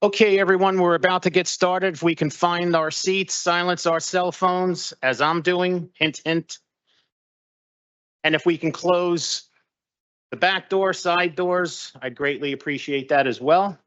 Okay, everyone, we're about to get started. If we can find our seats, silence our cell phones, as I'm doing, hint, hint. And if we can close the back door, side doors, I'd greatly appreciate that as well.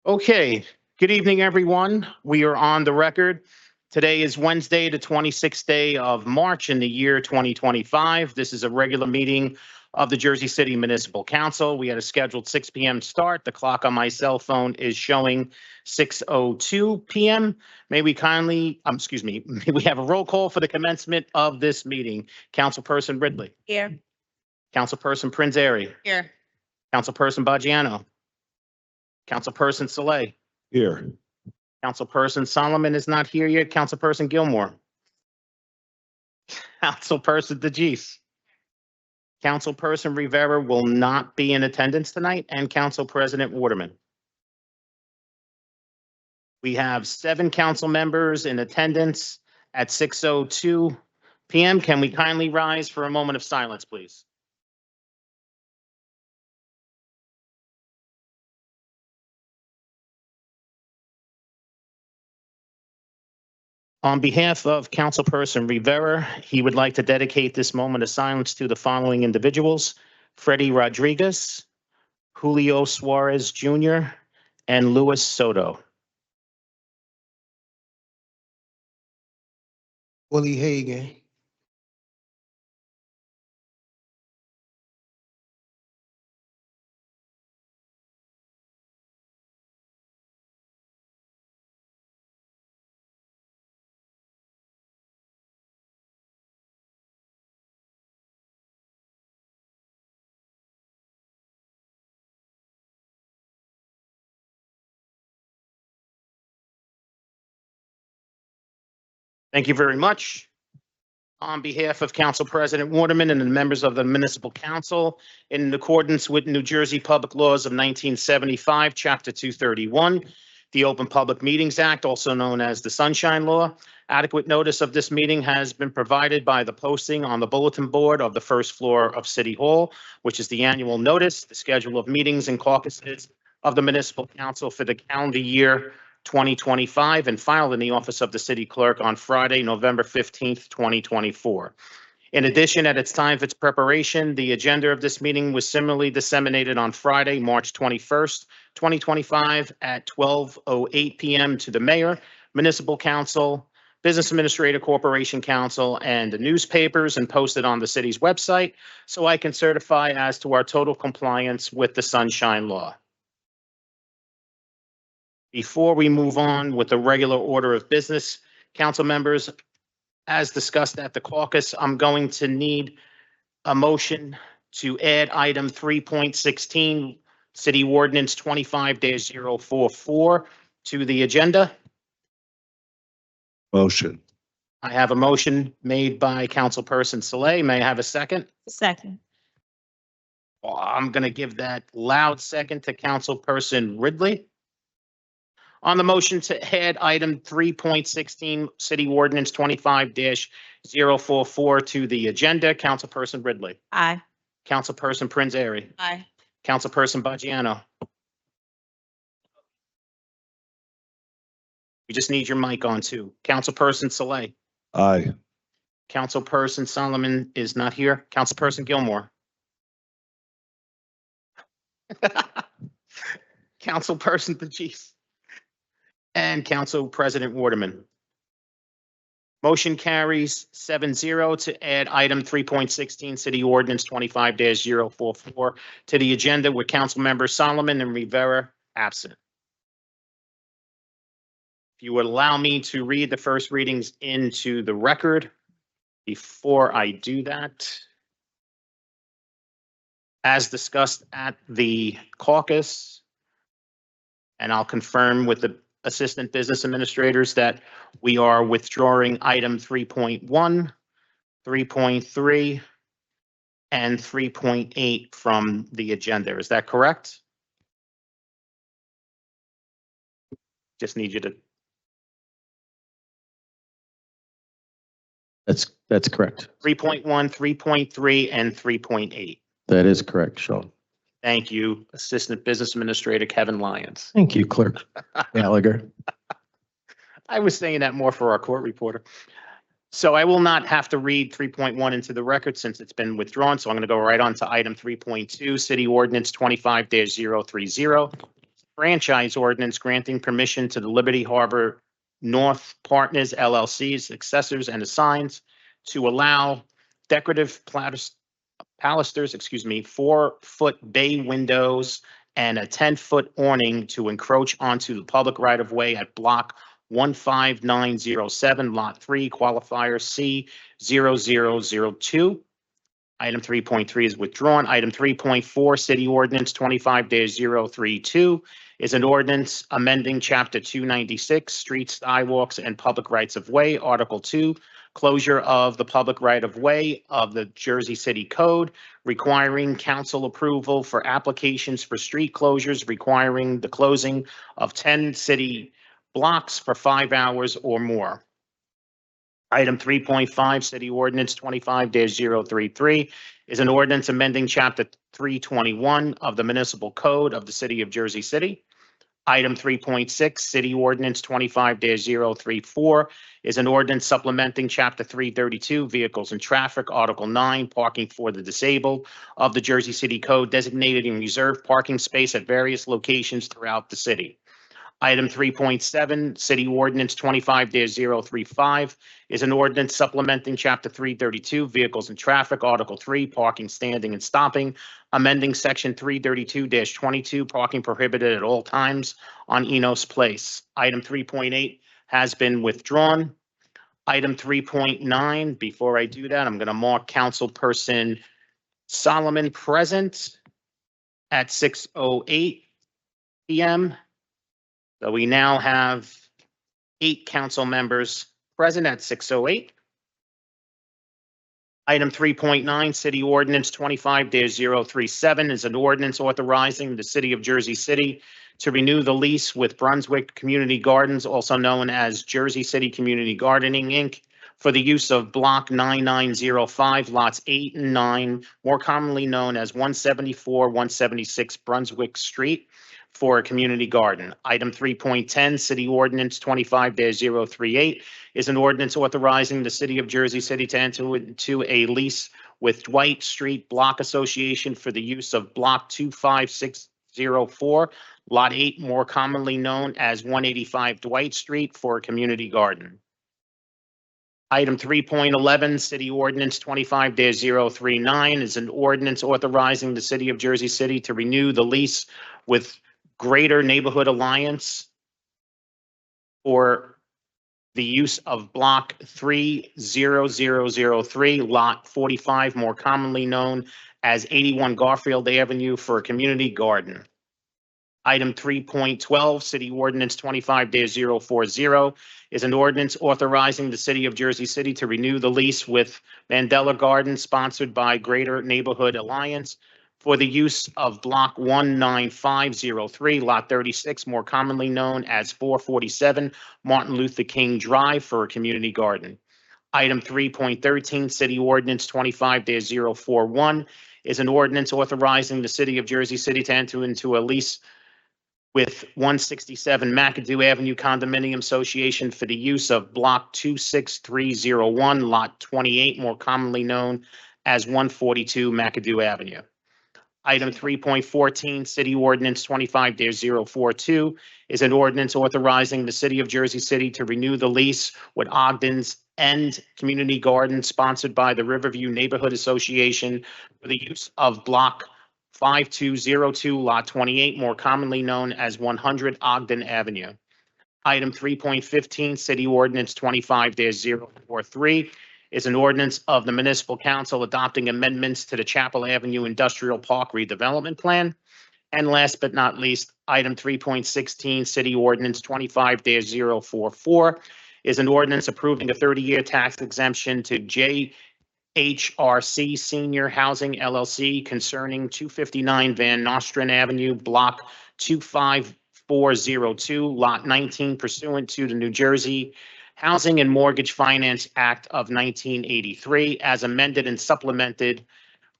Okay, good evening, everyone. We are on the record. Today is Wednesday, the 26th day of March in the year 2025. This is a regular meeting of the Jersey City Municipal Council. We had a scheduled 6 p.m. start. The clock on my cell phone is showing 6:02 p.m. May we have a roll call for the commencement of this meeting. Councilperson Ridley. Here. Councilperson Prinzary. Here. Councilperson Baggiano. Councilperson Saleh. Here. Councilperson Solomon is not here yet. Councilperson Gilmore. Councilperson DeGise. Councilperson Rivera will not be in attendance tonight, and Council President Waterman. We have 7 council members in attendance at 6:02 p.m. Can we kindly rise for a moment of silence, please? On behalf of Councilperson Rivera, he would like to dedicate this moment of silence to the following individuals: Freddie Rodriguez, Julio Suarez Jr., and Luis Soto. Willie Hagan. Thank you very much. On behalf of Council President Waterman and the members of the Municipal Council, in accordance with New Jersey Public Laws of 1975, Chapter 231, the Open Public Meetings Act, also known as the Sunshine Law, adequate notice of this meeting has been provided by the posting on the bulletin board of the first floor of City Hall, which is the annual notice, the schedule of meetings and caucuses of the Municipal Council for the calendar year 2025, and filed in the office of the city clerk on Friday, November 15th, 2024. In addition, at its time of its preparation, the agenda of this meeting was similarly disseminated on Friday, March 21st, 2025 at 12:08 p.m. to the mayor, municipal council, business administrator, corporation council, and the newspapers, and posted on the city's website, so I can certify as to our total compliance with the Sunshine Law. Before we move on with the regular order of business, council members, as discussed at the caucus, I'm going to need a motion to add item 3.16, City Ordinance 25-044 to the agenda. Motion. I have a motion made by Councilperson Saleh. May I have a second? Second. I'm going to give that loud second to Councilperson Ridley. On the motion to add item 3.16, City Ordinance 25-044 to the agenda, Councilperson Ridley. Aye. Councilperson Prinzary. Aye. Councilperson Baggiano. We just need your mic on too. Councilperson Saleh. Aye. Councilperson Solomon is not here. Councilperson Gilmore. Councilperson DeGise. And Council President Waterman. Motion carries 7-0 to add item 3.16, City Ordinance 25-044 to the agenda with Council Members Solomon and Rivera absent. If you would allow me to read the first readings into the record. Before I do that, as discussed at the caucus, and I'll confirm with the Assistant Business Administrators that we are withdrawing item 3.1, 3.3, and 3.8 from the agenda. Is that correct? Just need you to. That's correct. 3.1, 3.3, and 3.8. That is correct, Sean. Thank you, Assistant Business Administrator Kevin Lyons. Thank you, Clerk Gallagher. I was saying that more for our court reporter. So I will not have to read 3.1 into the record since it's been withdrawn. So I'm going to go right on to item 3.2, City Ordinance 25-030. Franchise ordinance granting permission to the Liberty Harbor North Partners LLC, successors and assigns to allow decorative palisters, 4-foot bay windows and a 10-foot awning to encroach onto the public right-of-way at block 15907, lot 3, qualifier C0002. Item 3.3 is withdrawn. Item 3.4, City Ordinance 25-032 is an ordinance amending Chapter 296, Streets, Sidewalks, and Public Rights of Way, Article 2, closure of the public right of way of the Jersey City Code, requiring council approval for applications for street closures, requiring the closing of 10 city blocks for 5 hours or more. Item 3.5, City Ordinance 25-033 is an ordinance amending Chapter 321 of the Municipal Code of the City of Jersey City. Item 3.6, City Ordinance 25-034 is an ordinance supplementing Chapter 332, Vehicles and Traffic, Article 9, Parking for the Disabled of the Jersey City Code, designated and reserved parking space at various locations throughout the city. Item 3.7, City Ordinance 25-035 is an ordinance supplementing Chapter 332, Vehicles and Traffic, Article 3, Parking, Standing, and Stopping, amending Section 332-22, Parking Prohibited at All Times on Enos Place. Item 3.8 has been withdrawn. Item 3.9, before I do that, I'm going to mark Councilperson Solomon present at 6:08 p.m. So we now have 8 council members present at 6:08. Item 3.9, City Ordinance 25-037 is an ordinance authorizing the City of Jersey City to renew the lease with Brunswick Community Gardens, also known as Jersey City Community Gardening, Inc., for the use of Block 9905, Lots 8 and 9, more commonly known as 174-176 Brunswick Street, for a community garden. Item 3.10, City Ordinance 25-038 is an ordinance authorizing the City of Jersey City to enter into a lease with Dwight Street Block Association for the use of Block 25604, Lot 8, more commonly known as 185 Dwight Street, for a community garden. Item 3.11, City Ordinance 25-039 is an ordinance authorizing the City of Jersey City to renew the lease with Greater Neighborhood Alliance for the use of Block 30003, Lot 45, more commonly known as 81 Garfield Avenue, for a community garden. Item 3.12, City Ordinance 25-040 is an ordinance authorizing the City of Jersey City to renew the lease with Mandela Gardens, sponsored by Greater Neighborhood Alliance, for the use of Block 19503, Lot 36, more commonly known as 447 Martin Luther King Drive, for a community garden. Item 3.13, City Ordinance 25-041 is an ordinance authorizing the City of Jersey City to enter into a lease with 167 McAdoo Avenue Condominium Association for the use of Block 26301, Lot 28, more commonly known as 142 McAdoo Avenue. Item 3.14, City Ordinance 25-042 is an ordinance authorizing the City of Jersey City to renew the lease with Ogden's End Community Garden, sponsored by the Riverview Neighborhood Association, for the use of Block 5202, Lot 28, more commonly known as 100 Ogden Avenue. Item 3.15, City Ordinance 25-043 is an ordinance of the Municipal Council adopting amendments to the Chapel Avenue Industrial Park redevelopment plan. And last but not least, item 3.16, City Ordinance 25-044 is an ordinance approving a 30-year tax exemption to JHRC Senior Housing LLC concerning 259 Van Nostrand Avenue, Block 25402, Lot 19, pursuant to the New Jersey Housing and Mortgage Finance Act of 1983 as amended and supplemented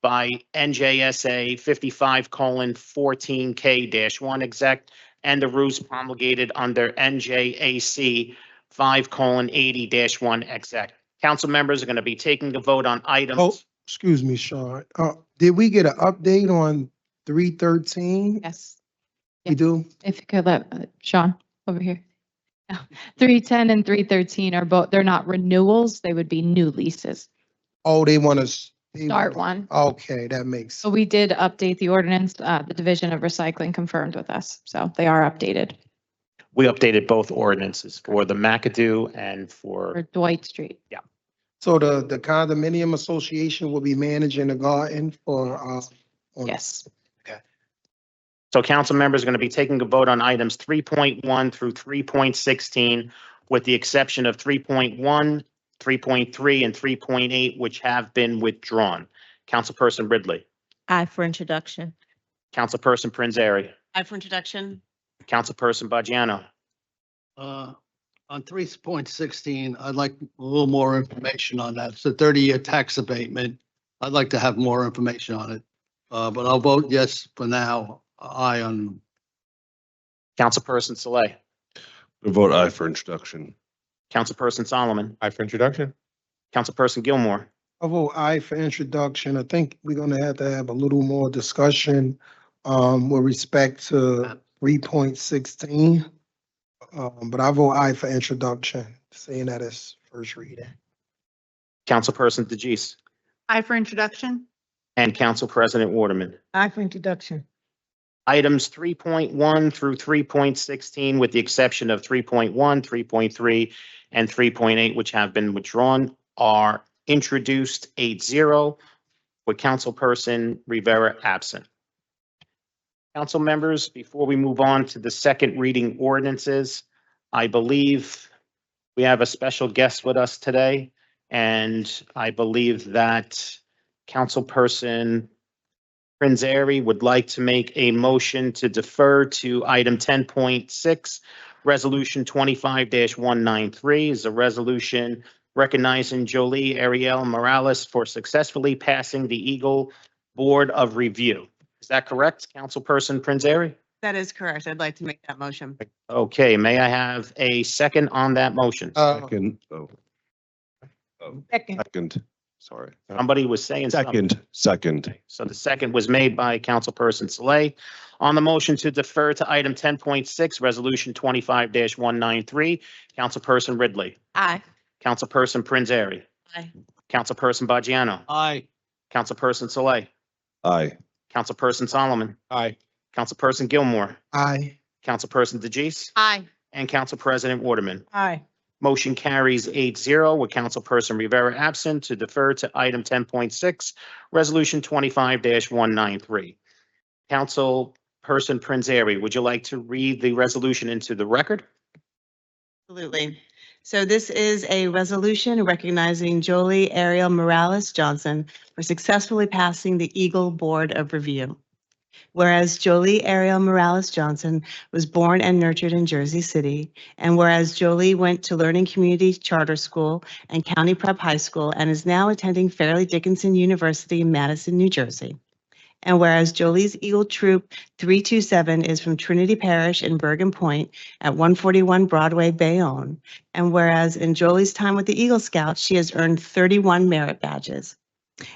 by NJSA 55:14K-1 exec and the rules promulgated under NJAC 5:80-1 exec. Council members are going to be taking a vote on Oh, items. excuse me, Sean. Did we get an update on 313? Yes, We do? if you could let Sean over here. 310 and 313 are both, they're not renewals, they would be new leases. Oh, they want to. Start one. Okay, that makes, So we did update the ordinance, the Division of Recycling confirmed with us, so they are updated We updated both ordinances for the McAdoo and for for, Dwight Street. so the condominium association will be managing the garden for, Yes, so council members are going to be taking a vote on items 3.1 through 3.16, with the exception of 3.1, 3.3, and 3.8, which have been withdrawn. Councilperson Ridley, Aye for introduction. Councilperson Prinzary, Aye for introduction. Councilperson Bajano, On 3.16, I'd like a little more information on that. It's a 30-year tax abatement. I'd like to have more information on it. But I'll vote yes for now, aye on, Councilperson Saleh, I vote aye for introduction. Councilperson Solomon, Aye for introduction. Councilperson Gilmore, I vote aye for introduction. I think we're gonna have to have a little more discussion with respect to 3.16. But I vote aye for introduction, saying that as first reading. Councilperson DeGise, Aye for introduction. and Council President Waterman. Aye for introduction. Items 3.1 through 3.16, with the exception of 3.1, 3.3, and 3.8, which have been withdrawn, are introduced 8-0, with Councilperson Rivera absent. Council members, before we move on to the second reading ordinances, I believe we have a special guest with us today, and I believe that Councilperson Prinzary would like to make a motion to defer to item 10.6. Resolution 25-193 is a resolution recognizing Jolie Ariel Morales for successfully passing the Eagle Board of Review. Is that correct, Councilperson Prinzary? That is correct. I'd like to make that motion. Okay, may I have a second on that motion? Second, Second. second, sorry. Somebody was saying something. Second. So the second was made by Councilperson Saleh. On the motion to defer to item 10.6, Resolution 25-193, Councilperson Ridley, Aye. Councilperson Prinzary, Aye. Councilperson Bajano, aye. Councilperson Saleh, Aye. Councilperson Solomon, Aye. Councilperson Gilmore, Aye. Councilperson DeGise, Aye. and Council President Waterman. Aye. Motion carries 8-0 with Councilperson Rivera absent to defer to item 10.6, Resolution 25-193. Councilperson Prinzary, would you like to read the resolution into the record? Absolutely. So this is a resolution recognizing Jolie Ariel Morales Johnson for successfully passing the Eagle Board of Review. Whereas Jolie Ariel Morales Johnson was born and nurtured in Jersey City, and whereas Jolie went to Learning Community Charter School and County Prep High School and is now attending Fairleigh Dickinson University in Madison, New Jersey. And whereas Jolie's Eagle Troop 327 is from Trinity Parish in Bergen Point at 141 Broadway, Bayonne. And whereas in Jolie's time with the Eagle Scouts, she has earned 31 merit badges.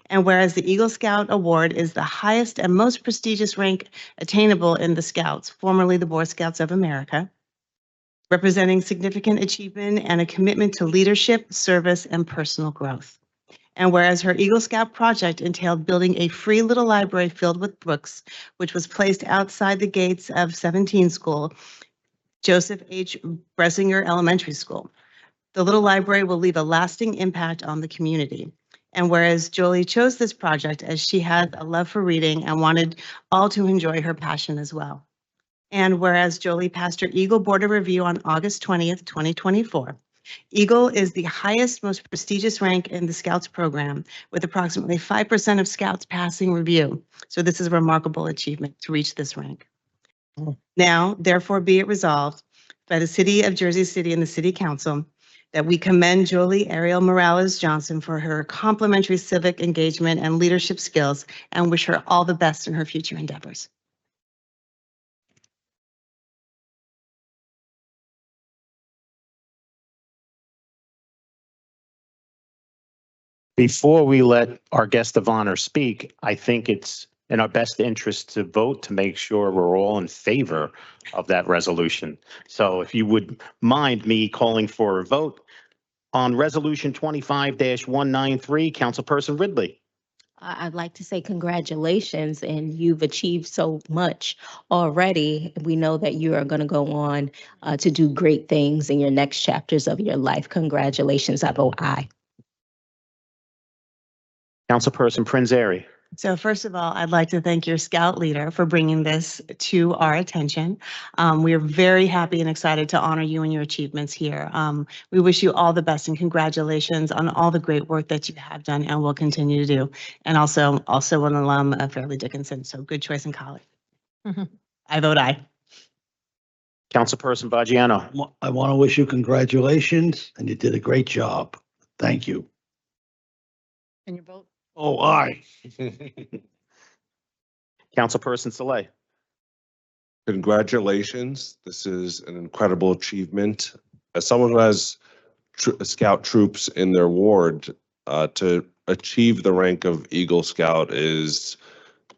And whereas the Eagle Scout Award is the highest and most prestigious rank attainable in the Scouts, formerly the Boy Scouts of America, representing significant achievement and a commitment to leadership, service, and personal growth. And whereas her Eagle Scout project entailed building a free little library filled with books, which was placed outside the gates of 17 School, Joseph H. Bresinger Elementary School. The little library will leave a lasting impact on the community. And whereas Jolie chose this project as she had a love for reading and wanted all to enjoy her passion as well. And whereas Jolie passed her Eagle Board of Review on August 20th, 2024. Eagle is the highest, most prestigious rank in the Scouts program, with approximately 5% of Scouts passing review. So this is a remarkable achievement to reach this rank. Now, therefore, be it resolved by the City of Jersey City and the City Council that we commend Jolie Ariel Morales Johnson for her complimentary civic engagement and leadership skills and wish her all the best in her future endeavors. Before we let our guest of honor speak, I think it's in our best interest to vote to make sure we're all in favor of that resolution. So if you would mind me calling for a vote on Resolution 25-193, Councilperson Ridley. I'd like to say congratulations, and you've achieved so much already. We know that you are going to go on to do great things in your next chapters of your life. Congratulations. I vote aye. Councilperson Prinzary. So first of all, I'd like to thank your scout leader for bringing this to our attention. We are very happy and excited to honor you and your achievements here. We wish you all the best and congratulations on all the great work that you have done and will continue to do. And also an alum of Fairleigh Dickinson, so good choice in college. I vote aye. Councilperson Baggiano. I want to wish you congratulations, and you did a great job. Thank you. And your vote? Oh, aye. Councilperson Saleh. Congratulations. This is an incredible achievement. As someone who has scout troops in their ward, to achieve the rank of Eagle Scout is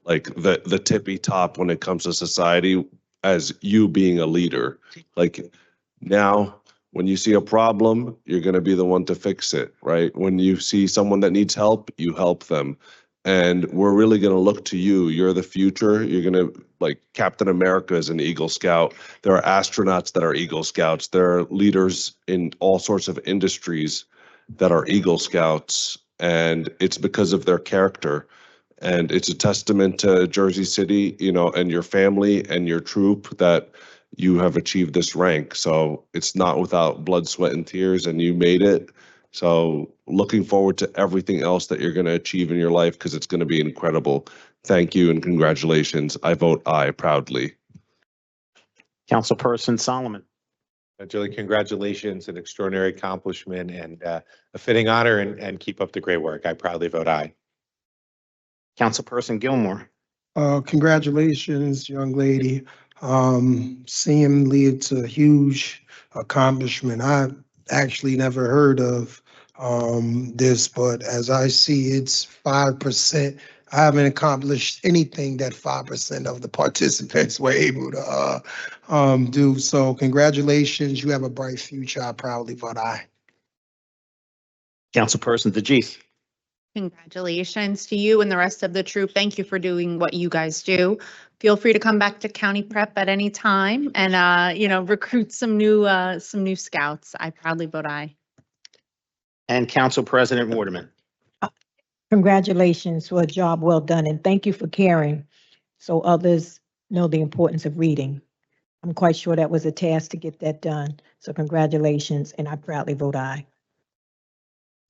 like the tippy top when it comes to society, as you being a leader. Like now, when you see a problem, you're going to be the one to fix it, right? When you see someone that needs help, you help them. And we're really going to look to you. You're the future. You're going to, like, Captain America is an Eagle Scout. There are astronauts that are Eagle Scouts. There are leaders in all sorts of industries that are Eagle Scouts. And it's because of their character. And it's a testament to Jersey City, you know, and your family and your troop that you have achieved this rank. So it's not without blood, sweat, and tears, and you made it. So looking forward to everything else that you're going to achieve in your life, because it's going to be incredible. Thank you and congratulations. I vote aye proudly. Councilperson Solomon. Julie, congratulations, an extraordinary accomplishment and a fitting honor, and keep up the great work. I proudly vote aye. Councilperson Gilmore. Congratulations, young lady. Seeing lead to a huge accomplishment. I actually never heard of this, but as I see, it's 5%. I haven't accomplished anything that 5% of the participants were able to do. So congratulations. You have a bright future. I proudly vote aye. Councilperson DeGise. Congratulations to you and the rest of the troop. Thank you for doing what you guys do. Feel free to come back to County Prep at any time and, recruit some new scouts. I proudly vote aye. And Council President Waterman. Congratulations for a job well done, and thank you for caring so others know the importance of reading. I'm quite sure that was a task to get that done. So congratulations, and I proudly vote aye.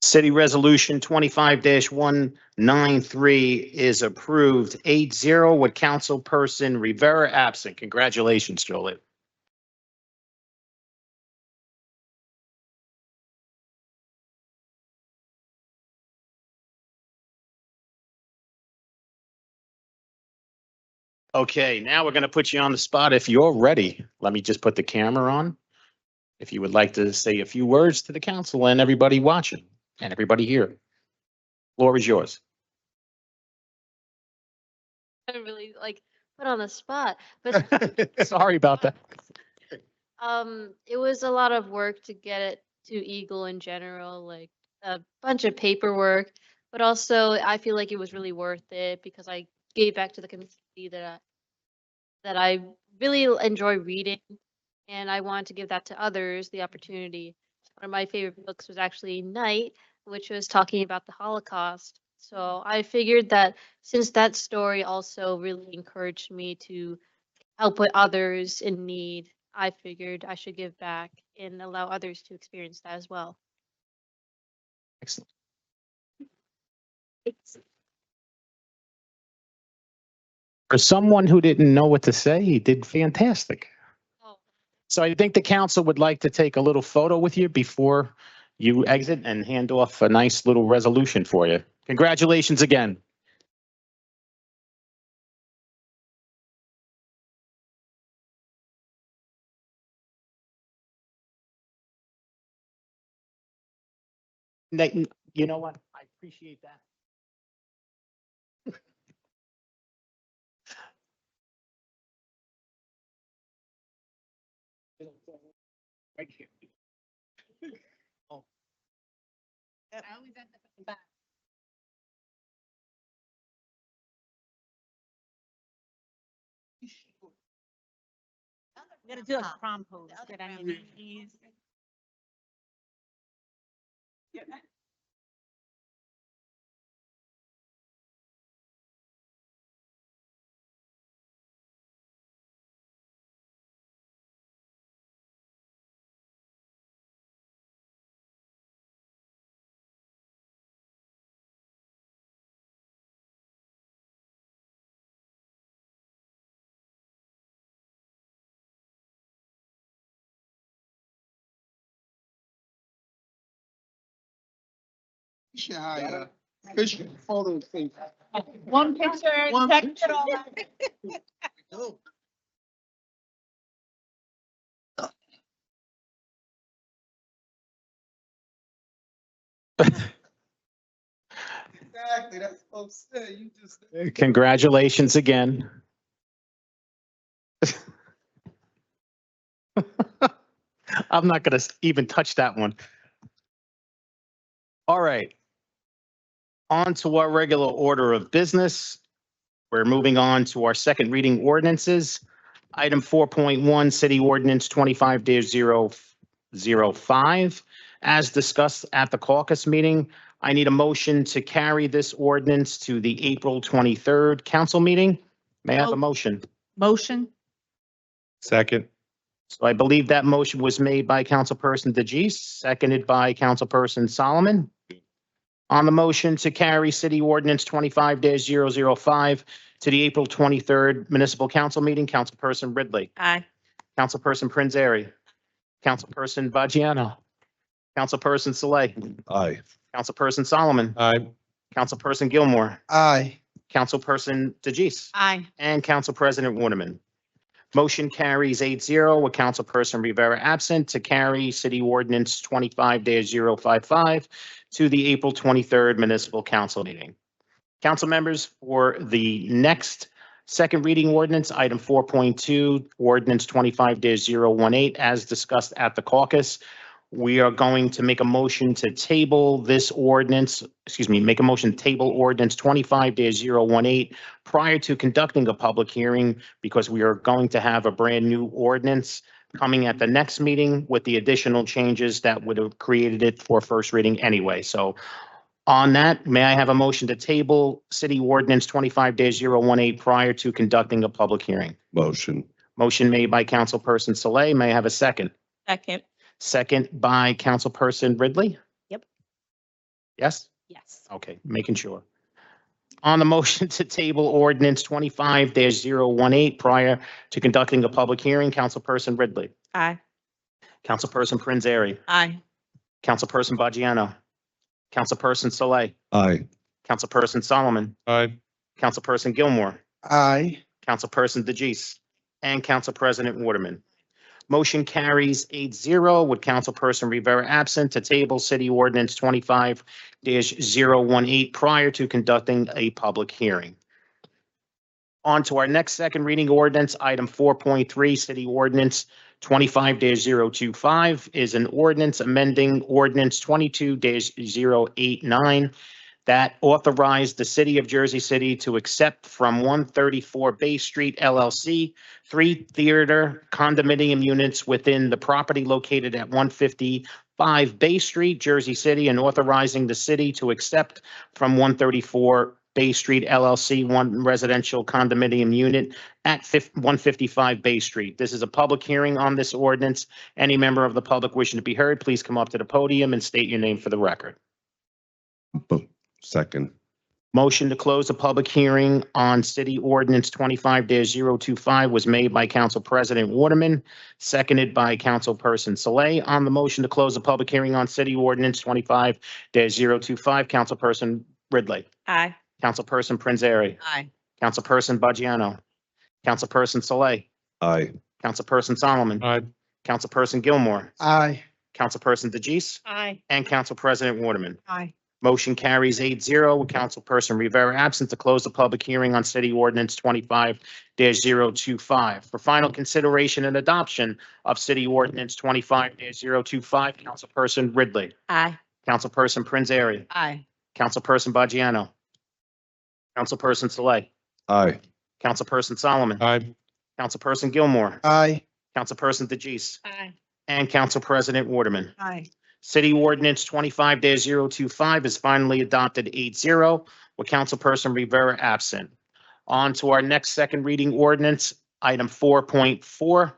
City Resolution 25-193 is approved 8-0 with Councilperson Rivera absent. Congratulations, Jolie. Okay, now we're going to put you on the spot. If you're ready, let me just put the camera on. If you would like to say a few words to the council and everybody watching and everybody here, floor is yours. I don't really put on the spot, but Sorry about that. it was a lot of work to get it to Eagle in general, like a bunch of paperwork, but also I feel like it was really worth it because I gave back to the community that I really enjoy reading, and I wanted to give that to others, the opportunity. One of my favorite books was actually Night, which was talking about the Holocaust. So I figured that since that story also really encouraged me to help with others in need, I figured I should give back and allow others to experience that as well. Excellent. For someone who didn't know what to say, he did fantastic. Oh. So I think the council would like to take a little photo with you before you exit and hand off a nice little resolution for you. Congratulations again. You know what? I appreciate that. Right here. We're gonna do a prom pose. Get on your knees. One picture, text it all. Exactly, that's what I'm saying. You just. Congratulations again. I'm not going to even touch that one. All right. On to our regular order of business. We're moving on to our second reading ordinances. Item 4.1, City Ordinance 25-005. As discussed at the caucus meeting, I need a motion to carry this ordinance to the April 23rd council meeting. May I have a motion? Motion? Second. So I believe that motion was made by Councilperson DeGise, seconded by Councilperson Solomon. On the motion to carry City Ordinance 25-005 to the April 23rd Municipal Council meeting, Councilperson Ridley, Aye. Councilperson Prinzary, Councilperson Baggiano, Councilperson Saleh, Aye. Councilperson Solomon, Aye. Councilperson Gilmore, Aye. Councilperson DeGise, Aye. and Council President Waterman. Motion carries 8-0 with Councilperson Rivera absent to carry City Ordinance 25-055 to the April 23rd Municipal Council meeting. Council members, for the next second reading ordinance, item 4.2, ordinance 25-018, as discussed at the caucus, we are going to make a motion to table this ordinance, make a motion to table ordinance 25-018 prior to conducting a public hearing, because we are going to have a brand new ordinance coming at the next meeting with the additional changes that would have created it for first reading anyway. So on that, may I have a motion to table City Ordinance 25-018 prior to conducting a public hearing? Motion. Motion made by Councilperson Saleh. May I have a second? Second. Second by Councilperson Ridley? Yep. Yes? Yes. Okay, making sure. On the motion to table ordinance 25-018 prior to conducting a public hearing, Councilperson Ridley, Aye. Councilperson Prinzary, Aye. Councilperson Baggiano, Councilperson Saleh, Aye. Councilperson Solomon, Aye. Councilperson Gilmore, Aye. Councilperson DeGise, and Council President Waterman. Motion carries 8-0 with Councilperson Rivera absent to table City Ordinance 25-018 prior to conducting a public hearing. On to our next second reading ordinance, item 4.3, City Ordinance 25-025 is an ordinance amending Ordinance 22-089 that authorized the City of Jersey City to accept from 134 Bay Street LLC 3 theater condominium units within the property located at 155 Bay Street, Jersey City, and authorizing the city to accept from 134 Bay Street LLC 1 residential condominium unit at 155 Bay Street. This is a public hearing on this ordinance. Any member of the public wishing to be heard, please come up to the podium and state your name for the record. Second. Motion to close the public hearing on City Ordinance 25-025 was made by Council President Waterman, seconded by Councilperson Saleh. On the motion to close the public hearing on City Ordinance 25-025, Councilperson Ridley, Aye. Councilperson Prinzary, Aye. Councilperson Baggiano, Councilperson Saleh, Aye. Councilperson Solomon, Aye. Councilperson Gilmore, Aye. Councilperson DeJeece, Aye. and Council President Waterman. Aye. Motion carries 8-0 with Councilperson Rivera absent to close the public hearing on City Ordinance 25-025. For final consideration and adoption of City Ordinance 25-025, Councilperson Ridley, Aye. Councilperson Prinzary, Aye. Councilperson Baggiano, Councilperson Saleh, Aye. Councilperson Solomon, Aye. Councilperson Gilmore, Aye. Councilperson DeJeece, Aye. and Council President Waterman. Aye. City Ordinance 25-025 is finally adopted 8-0 with Councilperson Rivera absent. On to our next second reading ordinance, item 4.4.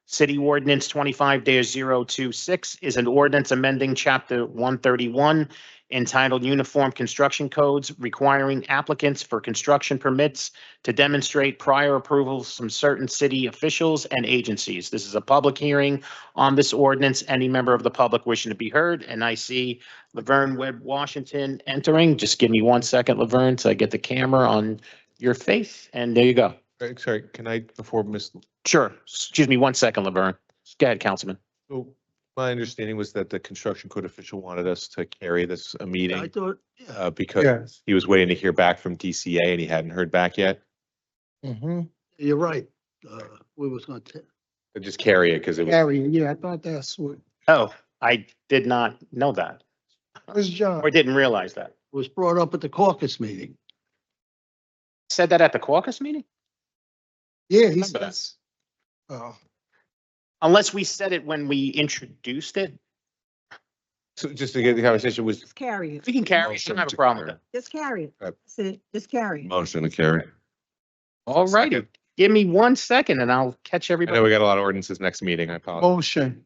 City Ordinance 25-026 is an ordinance amending Chapter 131 entitled Uniform Construction Codes, requiring applicants for construction permits to demonstrate prior approvals from certain city officials and agencies. This is a public hearing on this ordinance. Any member of the public wishing to be heard, and I see Laverne Webb Washington entering. Just give me 1 second, Laverne, till I get the camera on your face, and there you go. Sorry, can I, before Ms. Sure. Excuse me 1 second, Laverne. Go ahead, Councilman. So my understanding was that the construction code official wanted us to carry this a I meeting thought, yeah, because Yes. he was waiting to hear back from DCA and he hadn't heard back yet. Mm-hmm. you're right. We was going to, Just carry it because it was, Gary, yeah, I thought that's what, Oh, I did not know that, where's John? or didn't realize that. was brought up at the caucus meeting. Said that at the caucus meeting? Yeah, he Remember that. says. Oh, Unless we said it when we introduced it. so just to get the conversation was, Just carry it. We can carry it. I don't have a problem with that. Just carry it. Okay. That's it. Just carry it. Motion to carry. All righty. Give me 1 second and I'll catch I know everybody. we got a lot of ordinances next meeting. I apologize. motion.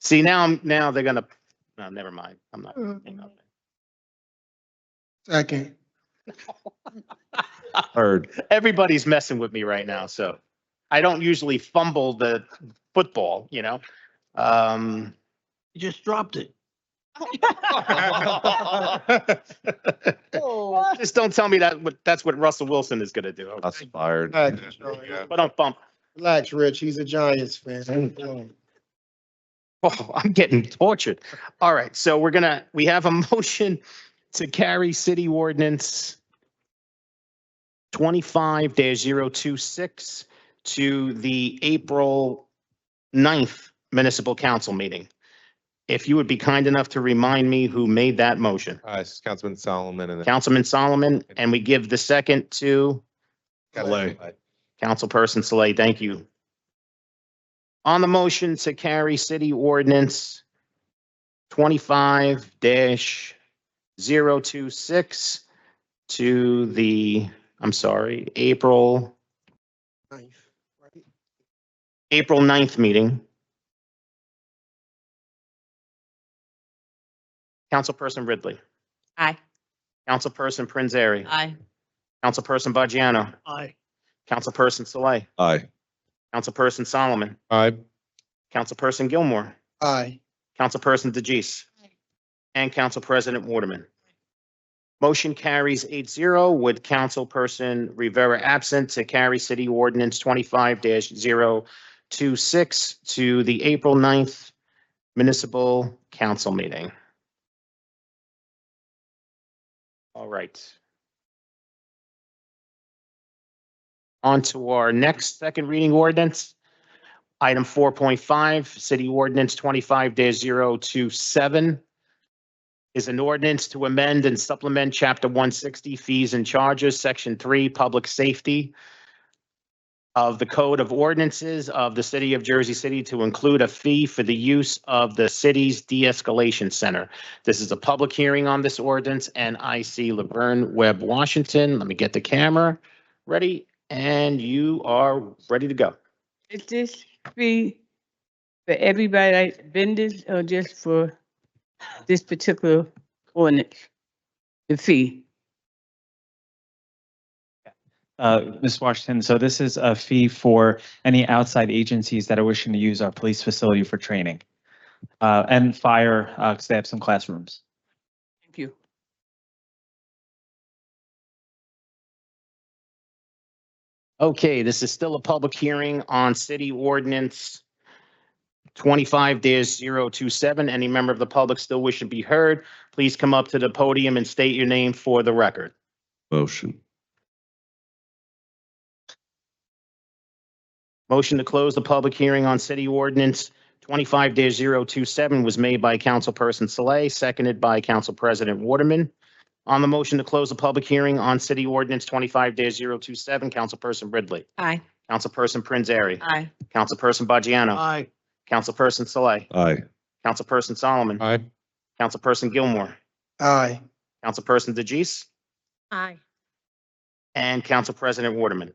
See, now they're gonna, no, never mind. I'm not. Second. Heard. Everybody's messing with me right now, so I don't usually fumble the football, you know? You just dropped it. Just don't tell me that's what Russell Wilson is gonna do. That's fired. But don't bump. Relax, Rich, he's a Giants fan. Oh, I'm getting tortured. All right, so we have a motion to carry City Ordinance 25-026 to the April 9th Municipal Council meeting. If you would be kind enough to remind me who made that motion. This is Councilman Solomon and then. Councilman Solomon, and we give the second to Saleh. Councilperson Saleh. Thank you. On the motion to carry City Ordinance 25-026 to the, April 9th meeting. Councilperson Ridley, Aye. Councilperson Prinzary, Aye. Councilperson Baggiano, Aye. Councilperson Saleh, Aye. Councilperson Solomon, Aye. Councilperson Gilmore, Aye. Councilperson DeJeece, and Council President Waterman. Motion carries 8-0 with Councilperson Rivera absent to carry City Ordinance 25-026 to the April 9th Municipal Council meeting. All right. On to our next second reading ordinance. Item 4.5, City Ordinance 25-027 is an ordinance to amend and supplement Chapter 160 Fees and Charges, Section 3, Public Safety of the Code of Ordinances of the City of Jersey City to include a fee for the use of the city's de-escalation center. This is a public hearing on this ordinance, and I see Laverne Webb Washington. Let me get the camera ready, and you are ready to go. Is this fee for everybody, like vendors, or just for this particular ordinance, the fee? Ms. Washington, so this is a fee for any outside agencies that are wishing to use our police facility for training. And fire, because they have some classrooms. Thank you. Okay, this is still a public hearing on city ordinance 25-027. Any member of the public still wish to be heard, please come up to the podium and state your name for the record. Motion. Motion to close the public hearing on city ordinance 25-027 was made by Councilperson Saleh, seconded by Council President Waterman. On the motion to close the public hearing on city ordinance 25-027, Councilperson Ridley. Aye. Councilperson Prince Airy. Aye. Councilperson Bajano. Aye. Councilperson Saleh. Aye. Councilperson Solomon. Aye. Councilperson Gilmore. Aye. Councilperson DeJeece. Aye. And Council President Waterman.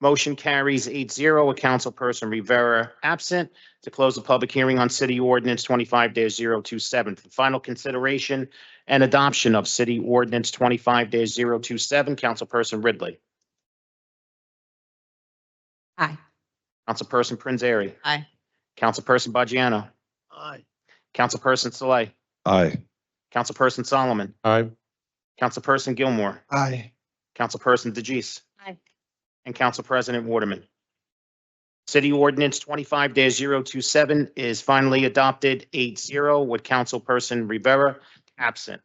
Motion carries 8-0 with Councilperson Rivera absent to close the public hearing on city ordinance 25-027. For final consideration and adoption of city ordinance 25-027, Councilperson Ridley. Aye. Councilperson Prince Airy. Aye. Councilperson Bajano. Aye. Councilperson Saleh. Aye. Councilperson Solomon. Aye. Councilperson Gilmore. Aye. Councilperson DeJeece. Aye. And Council President Waterman. City Ordinance 25-027 is finally adopted 8-0 with Councilperson Rivera absent.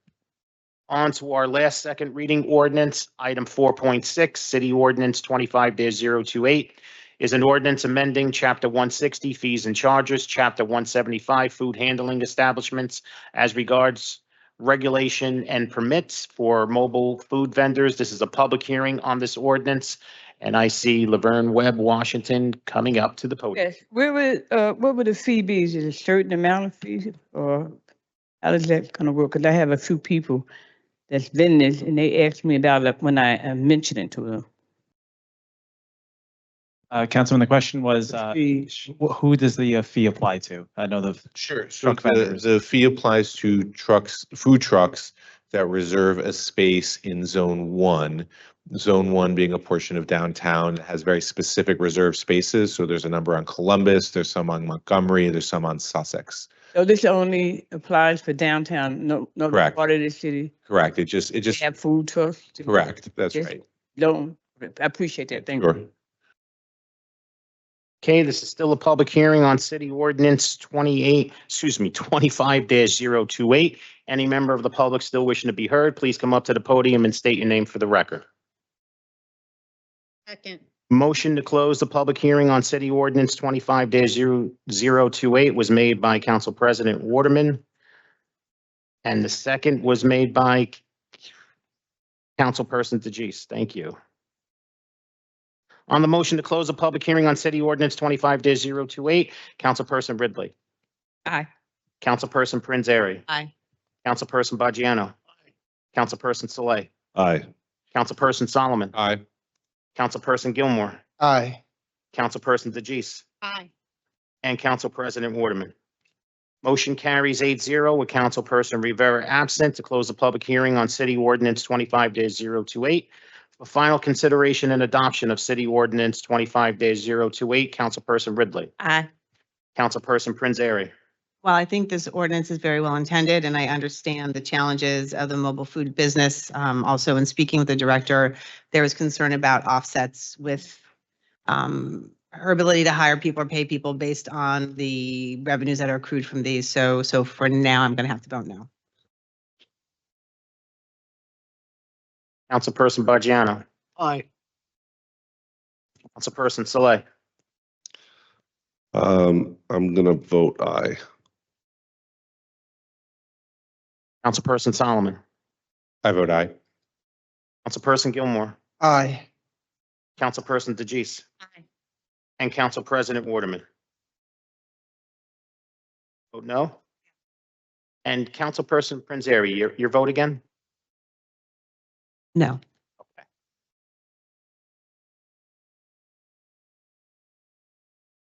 On to our last second reading ordinance, item 4.6, City Ordinance 25-028 is an ordinance amending Chapter 160 Fees and Charges, Chapter 175 Food Handling Establishments as regards regulation and permits for mobile food vendors. This is a public hearing on this ordinance, and I see Laverne Webb Washington coming up to the podium. Yes, what would the fee be? Is it a certain amount of fees or how does that kind of work? Because I have a few people that's been this and they asked me about it when I mentioned it to them. Councilman, the question was, Fees. who does the fee apply to? I know the Sure. So truck vendors. the fee applies to trucks, food trucks that reserve a space in Zone 1. Zone 1 being a portion of downtown that has very specific reserved spaces. So there's a number on Columbus, there's some on Montgomery, there's some on Sussex. So this only applies for downtown, no Correct. part of the city. Correct. It just, They have food trucks. correct. That's Yes. right. Don't, I appreciate that. Thank Sure. you. Okay, this is still a public hearing on City Ordinance 25-028. Any member of the public still wishing to be heard, please come up to the podium and state your name for the record. Second. Motion to close the public hearing on City Ordinance 25-028 was made by Council President Waterman. And the second was made by Councilperson DeJeece. Thank you. On the motion to close the public hearing on City Ordinance 25-028, Councilperson Ridley. Aye. Councilperson Prince Airy. Aye. Councilperson Bajano. Councilperson Saleh. Aye. Councilperson Solomon. Aye. Councilperson Gilmore. Aye. Councilperson DeJeece. Aye. And Council President Waterman. Motion carries 8-0 with Councilperson Rivera absent to close the public hearing on City Ordinance 25-028. For final consideration and adoption of City Ordinance 25-028, Councilperson Ridley. Aye. Councilperson Prince Airy. Well, I think this ordinance is very well intended, and I understand the challenges of the mobile food business. Also, in speaking with the director, there was concern about offsets with her ability to hire people or pay people based on the revenues that are accrued from these. So for now, I'm going to have to vote no. Councilperson Bajano. Aye. Councilperson Saleh. I'm gonna vote aye. Councilperson Solomon. I vote aye. Councilperson Gilmore. Aye. Councilperson DeJeece. Aye. And Council President Waterman. Vote no. And Councilperson Prince Airy, your vote again? No.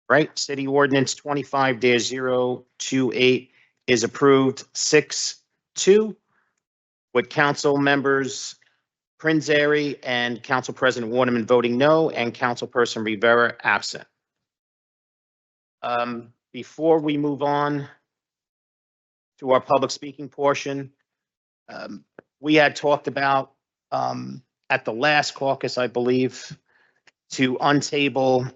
Right, City Ordinance 25-028 is approved 6-2 with council members Prinzary and Council President Waterman voting no and Councilperson Rivera absent. Before we move on to our public speaking portion, we had talked about at the last caucus, I believe, to untable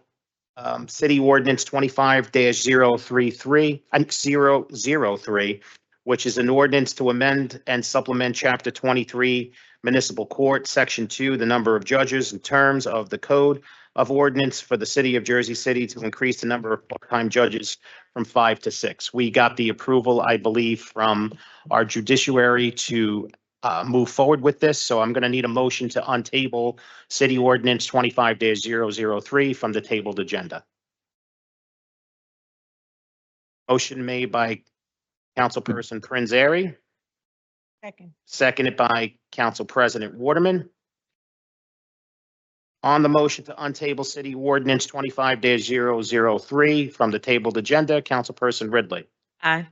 City Ordinance 25-033, which is an ordinance to amend and supplement Chapter 23 Municipal Court, Section 2, the number of judges and terms of the Code of Ordinance for the City of Jersey City to increase the number of part-time judges from 5 to 6. We got the approval, I believe, from our judiciary to move forward with this. So I'm going to need a motion to untable City Ordinance 25-003 from the tabled agenda. Motion made by Councilperson Prinzary, Second. seconded by Council President Waterman. On the motion to untable City Ordinance 25-003 from the tabled agenda, Councilperson Ridley, Aye.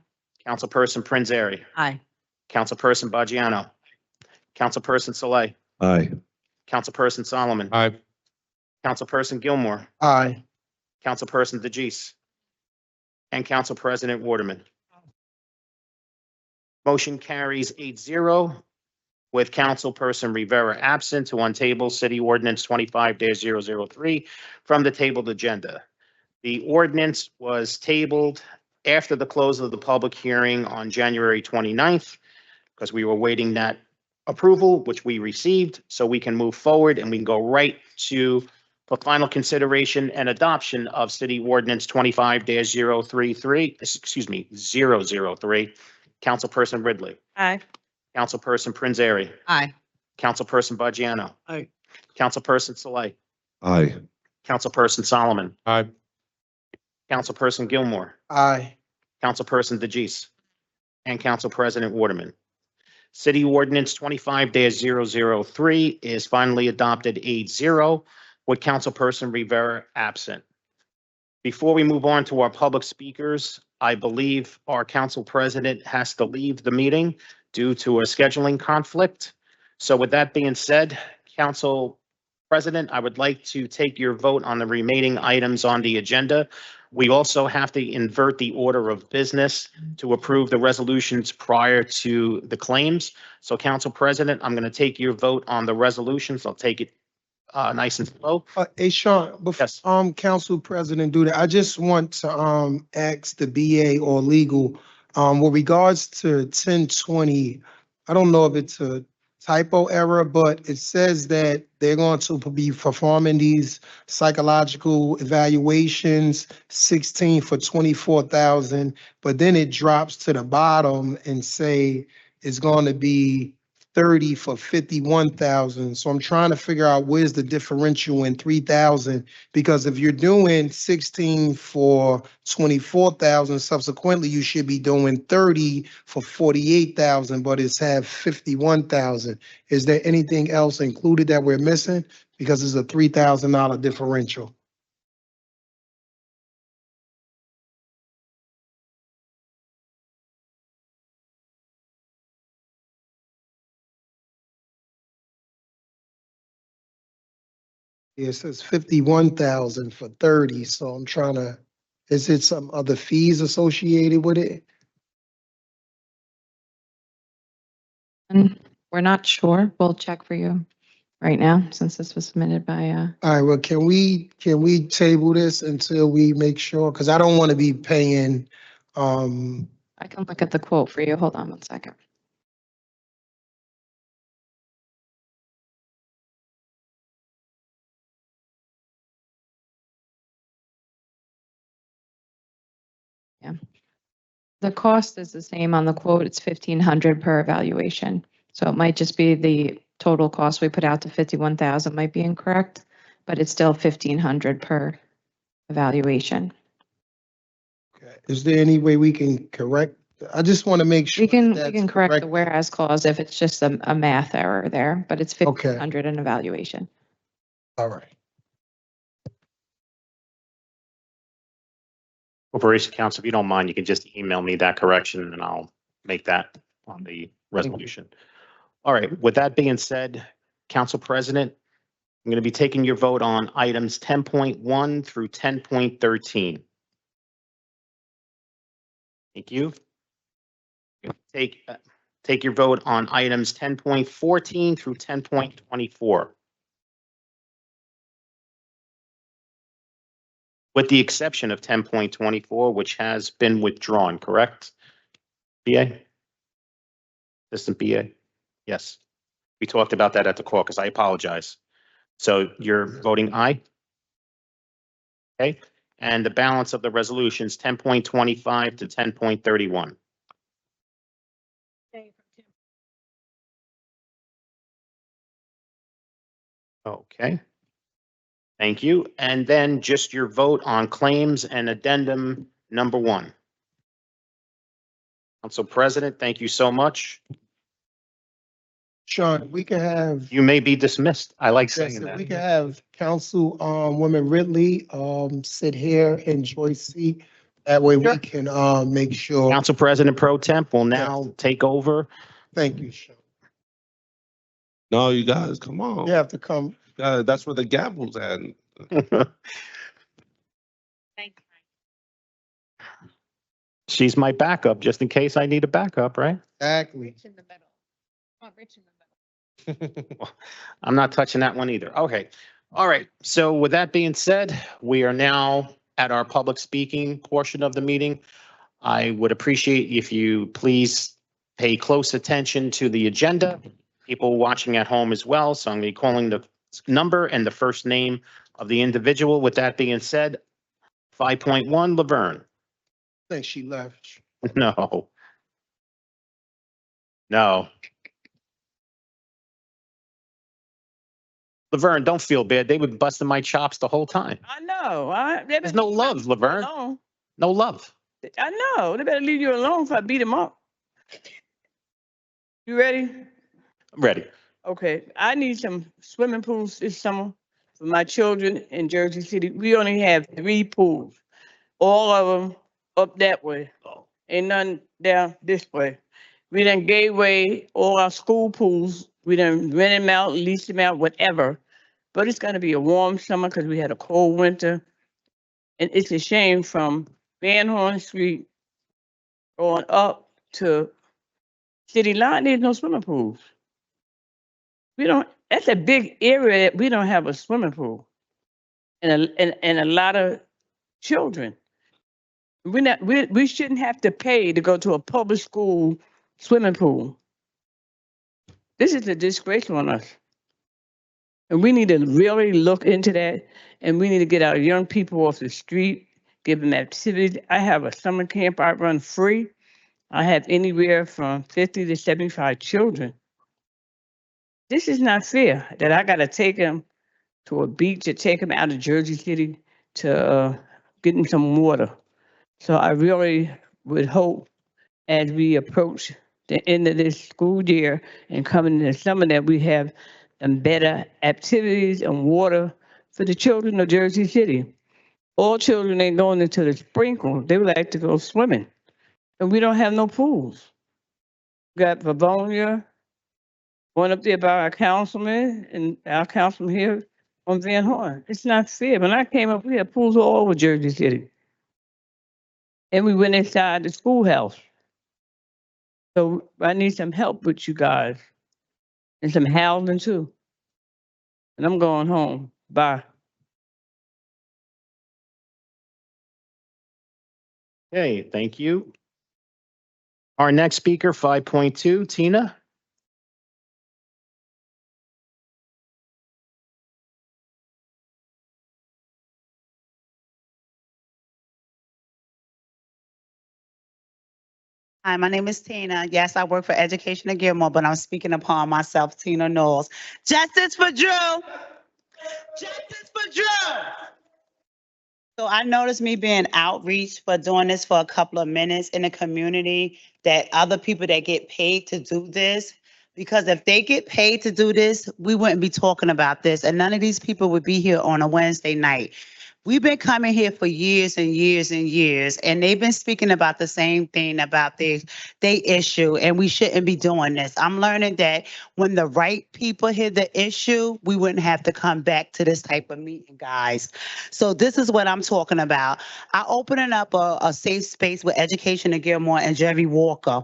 Councilperson Prinzary, Aye. Councilperson Baggiano, Councilperson Saleh, Aye. Councilperson Solomon, Aye. Councilperson Gilmore, Aye. Councilperson DeGise, and Council President Waterman. Motion carries 8-0 with Councilperson Rivera absent to untable City Ordinance 25-003 from the tabled agenda. The ordinance was tabled after the close of the public hearing on January 29th because we were waiting that approval, which we received, so we can move forward and we can go right to the final consideration and adoption of City Ordinance 003. Councilperson Ridley, Aye. Councilperson Prinzary, Aye. Councilperson Baggiano, Aye. Councilperson Saleh, Aye. Councilperson Solomon, Aye. Councilperson Gilmore, Aye. Councilperson DeGise, and Council President Waterman. City Ordinance 25-003 is finally adopted 8-0 with Councilperson Rivera absent. Before we move on to our public speakers, I believe our council president has to leave the meeting due to a scheduling conflict. So with that being said, Council President, I would like to take your vote on the remaining items on the agenda. We also have to invert the order of business to approve the resolutions prior to the claims. So Council President, I'm going to take your vote on the resolutions. I'll take it nice and slow. Hey, Sean, before, Yes. Council President do that, I just want to, ask the BA or legal, with regards to 1020, I don't know if it's a typo error, but it says that they're going to be performing these psychological evaluations, 16 for 24,000, but then it drops to the bottom and say it's going to be 30 for 51,000. So I'm trying to figure out where's the differential in 3,000, because if you're doing 16 for 24,000, subsequently you should be doing 30 for 48,000, but it's have 51,000. Is there anything else included that we're missing? Because it's a $3,000 differential. It says 51,000 for 30, so I'm trying to, is it some other fees associated with it? And we're not sure. We'll check for you right now since this was submitted by, All right, well, can we table this until we make sure? Because I don't want to be paying, I can look at the quote for you. Hold on one second. Yeah. The cost is the same on the quote. It's 1,500 per evaluation. So it might just be the total cost we put out to 51,000 might be incorrect, but it's still 1,500 per evaluation. is there any way we can correct? I just want to make sure. We can that's correct the whereas clause if it's just a math error there, but it's Okay. 1,500 an evaluation. All right. Corporation Counsel, if you don't mind, you can just email me that correction and I'll make that on the resolution. All right, with that being said, Council President, I'm going to be taking your vote on items 10.1 through 10.13. Thank you. Take your vote on items 10.14 through 10.24. With the exception of 10.24, which has been withdrawn, correct? BA? Assistant BA? Yes. We talked about that at the caucus. I apologize. So you're voting aye? Okay. And the balance of the resolutions, 10.25 to 10.31. Okay. Thank you. And then just your vote on claims and addendum number 1. Council President, thank you so much. Sean, we can have, You may be dismissed. I like yes, saying we that. can have Woman Ridley, sit here and Joyce seat. That way we Sure. can, make sure. Council President Pro Temp will now take over. Thank you, Sean. No, you guys, come on. You have to come. That's where the gavel's at. She's my backup, just in case I need a backup, right? Exactly. In the middle. Come on, Rich in the middle. I'm not touching that one either. Okay. All right. So with that being said, we are now at our public speaking portion of the meeting. I would appreciate if you please pay close attention to the agenda. People watching at home as well. So I'm going to be calling the number and the first name of the individual. With that being said, 5.1, Laverne. I think she left. No. No. Laverne, don't feel bad. They were busting my chops the whole time. I know. There's no love, Laverne. Alone. No love. I know. They better leave you alone if I beat him up. You ready? I'm ready. Okay. I need some swimming pools this summer for my children in Jersey City. We only have 3 pools. All of them up that way. Ain't none down this way. We done gave away all our school pools. We done rent them out, lease them out, whatever. But it's gonna be a warm summer because we had a cold winter. And it's a shame from Van Horn Street going up to City Line, there's no swimming pools. We don't, that's a big area that we don't have a swimming pool. And a lot of children. We shouldn't have to pay to go to a public school swimming pool. This is a disgrace on us. And we need to really look into that. And we need to get our young people off the street, give them activities. I have a summer camp I run free. I have anywhere from 50 to 75 children. This is not fair that I got to take them to a beach or take them out of Jersey City to get them some water. So I really would hope as we approach the end of this school year and coming into summer that we have some better activities and water for the children of Jersey City. All children ain't going into the sprinkle. They would like to go swimming. And we don't have no pools. We got Livonia, going up there by our councilman and our councilman here on Van Horn. It's not fair. When I came up, we had pools all over Jersey City. And we went inside the schoolhouse. So I need some help with you guys. And some housing too. And I'm going home. Bye. Okay, thank you. Our next speaker, 5.2, Tina. Hi, my name is Tina. Yes, I work for Education at Gilmore, but I'm speaking upon myself, Tina Knowles. Justice for Drew! Justice for Drew! So I noticed me being outreach for doing this for a couple of minutes in the community, that other people that get paid to do this, because if they get paid to do this, we wouldn't be talking about this, and none of these people would be here on a Wednesday night. We've been coming here for years and years and years, and they've been speaking about the same thing about they issue, and we shouldn't be doing this. I'm learning that when the right people hear the issue, we wouldn't have to come back to this type of meeting, guys. So this is what I'm talking about. I opening up a safe space with Education at Gilmore and Jerry Walker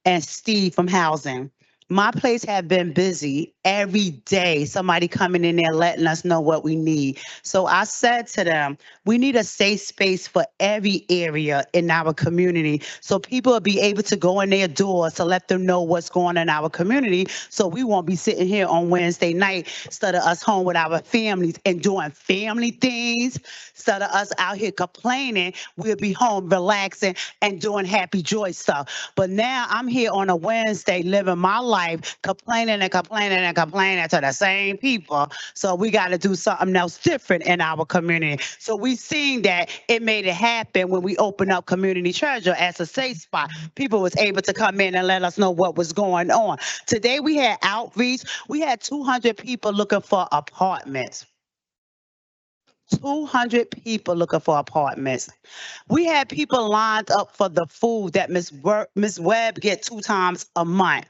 and Steve from Housing. My place have been busy every day. Somebody coming in there letting us know what we need. So I said to them, we need a safe space for every area in our community so people will be able to go in their doors to let them know what's going on in our community. So we won't be sitting here on Wednesday night instead of us home with our families and doing family things. Instead of us out here complaining, we'll be home relaxing and doing happy joy stuff. But now I'm here on a Wednesday living my life, complaining and complaining and complaining to the same people. So we got to do something else different in our community. So we seen that it made it happen when we opened up Community Treasure as a safe spot. People was able to come in and let us know what was going on. Today we had outreach. We had 200 people looking for apartments. 200 people looking for apartments. We had people lined up for the food that Miss Webb get 2 times a month.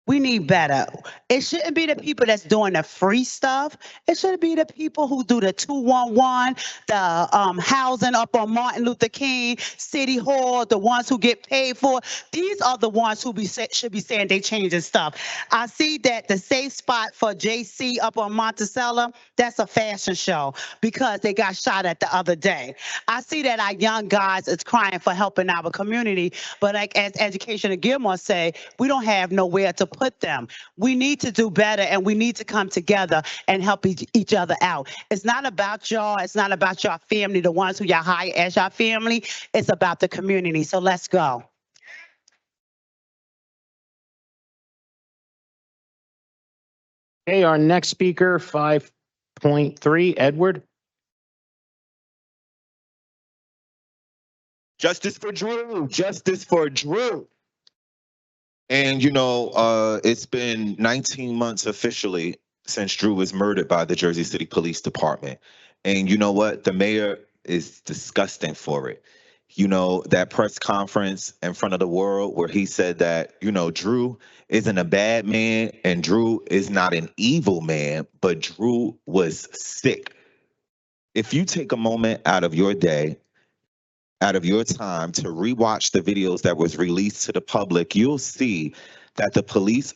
We need better. It shouldn't be the people that's doing the free stuff. It should be the people who do the 211, the housing up on Martin Luther King, City Hall, the ones who get paid for. These are the ones who should be saying they changing stuff. I see that the safe spot for JC up on Monticello, that's a fashion show because they got shot at the other day. I see that our young guys is crying for help in our community, but like as Education at Gilmore say, we don't have nowhere to put them. We need to do better and we need to come together and help each other out. It's not about y'all. It's not about your family, the ones who y'all hire as your family. It's about the community. So let's go. Okay, our next speaker, 5.3, Edward. Justice for Drew, justice for Drew. And it's been 19 months officially since Drew was murdered by the Jersey City Police Department. And you know what? The mayor is disgusting for it. That press conference in front of the world where he said that, Drew isn't a bad man and Drew is not an evil man, but Drew was sick. If you take a moment out of your day, out of your time to rewatch the videos that was released to the public, you'll see that the police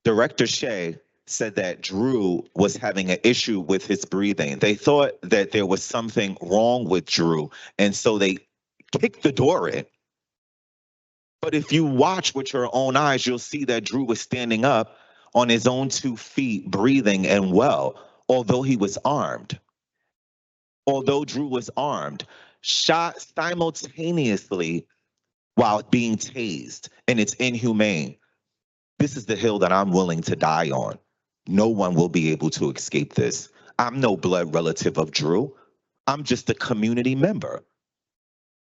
director Shea said that Drew was having an issue with his breathing. They thought that there was something wrong with Drew, and so they kicked the door in. But if you watch with your own eyes, you'll see that Drew was standing up on his own 2 feet, breathing and well, although he was armed. Although Drew was armed, shot simultaneously while being tased, and it's inhumane. This is the hill that I'm willing to die on. No one will be able to escape this. I'm no blood relative of Drew. I'm just a community member.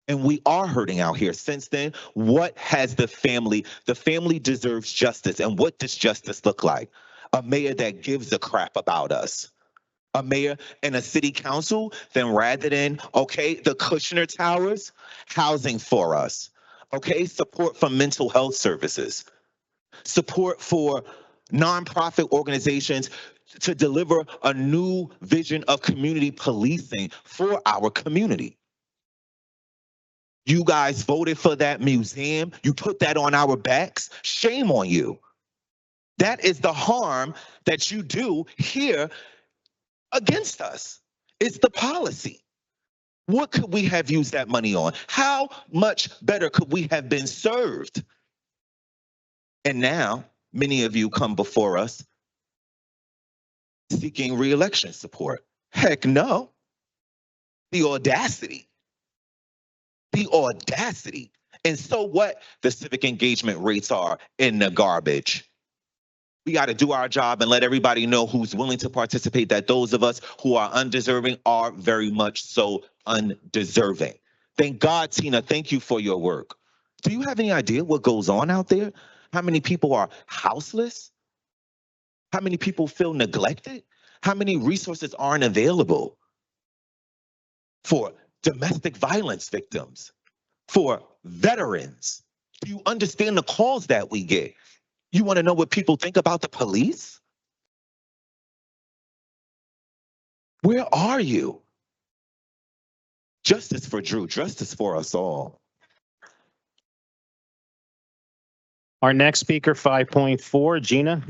And we are hurting out here. Since then, what has the family deserves justice. And what does justice look like? A mayor that gives a crap about us. A mayor and a city council, then rather than, the Kushner Towers, housing for us, support for mental health services, support for nonprofit organizations to deliver a new vision of community policing for our community. You guys voted for that museum. You put that on our backs. Shame on you. That is the harm that you do here against us. It's the policy. What could we have used that money on? How much better could we have been served? And now, many of you come before us seeking re-election support. Heck no. The audacity. The audacity. And so what the civic engagement rates are in the garbage. We got to do our job and let everybody know who's willing to participate, that those of us who are undeserving are very much so undeserving. Thank God, Tina, thank you for your work. Do you have any idea what goes on out there? How many people are houseless? How many people feel neglected? How many resources aren't available? for domestic violence victims, for veterans. Do you understand the calls that we get? You want to know what people think about the police? Where are you? Justice for Drew, justice for us all. Our next speaker, 5.4, Gina.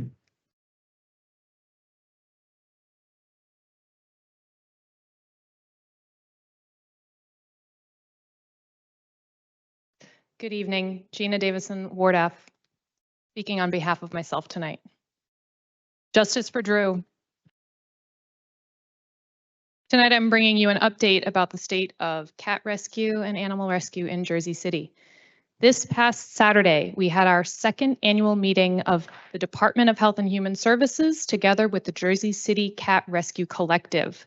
Good evening, Gina Davison, Ward F, speaking on behalf of myself tonight. Justice for Drew. Tonight, I'm bringing you an update about the state of cat rescue and animal rescue in Jersey City. This past Saturday, we had our second annual meeting of the Department of Health and Human Services together with the Jersey City Cat Rescue Collective.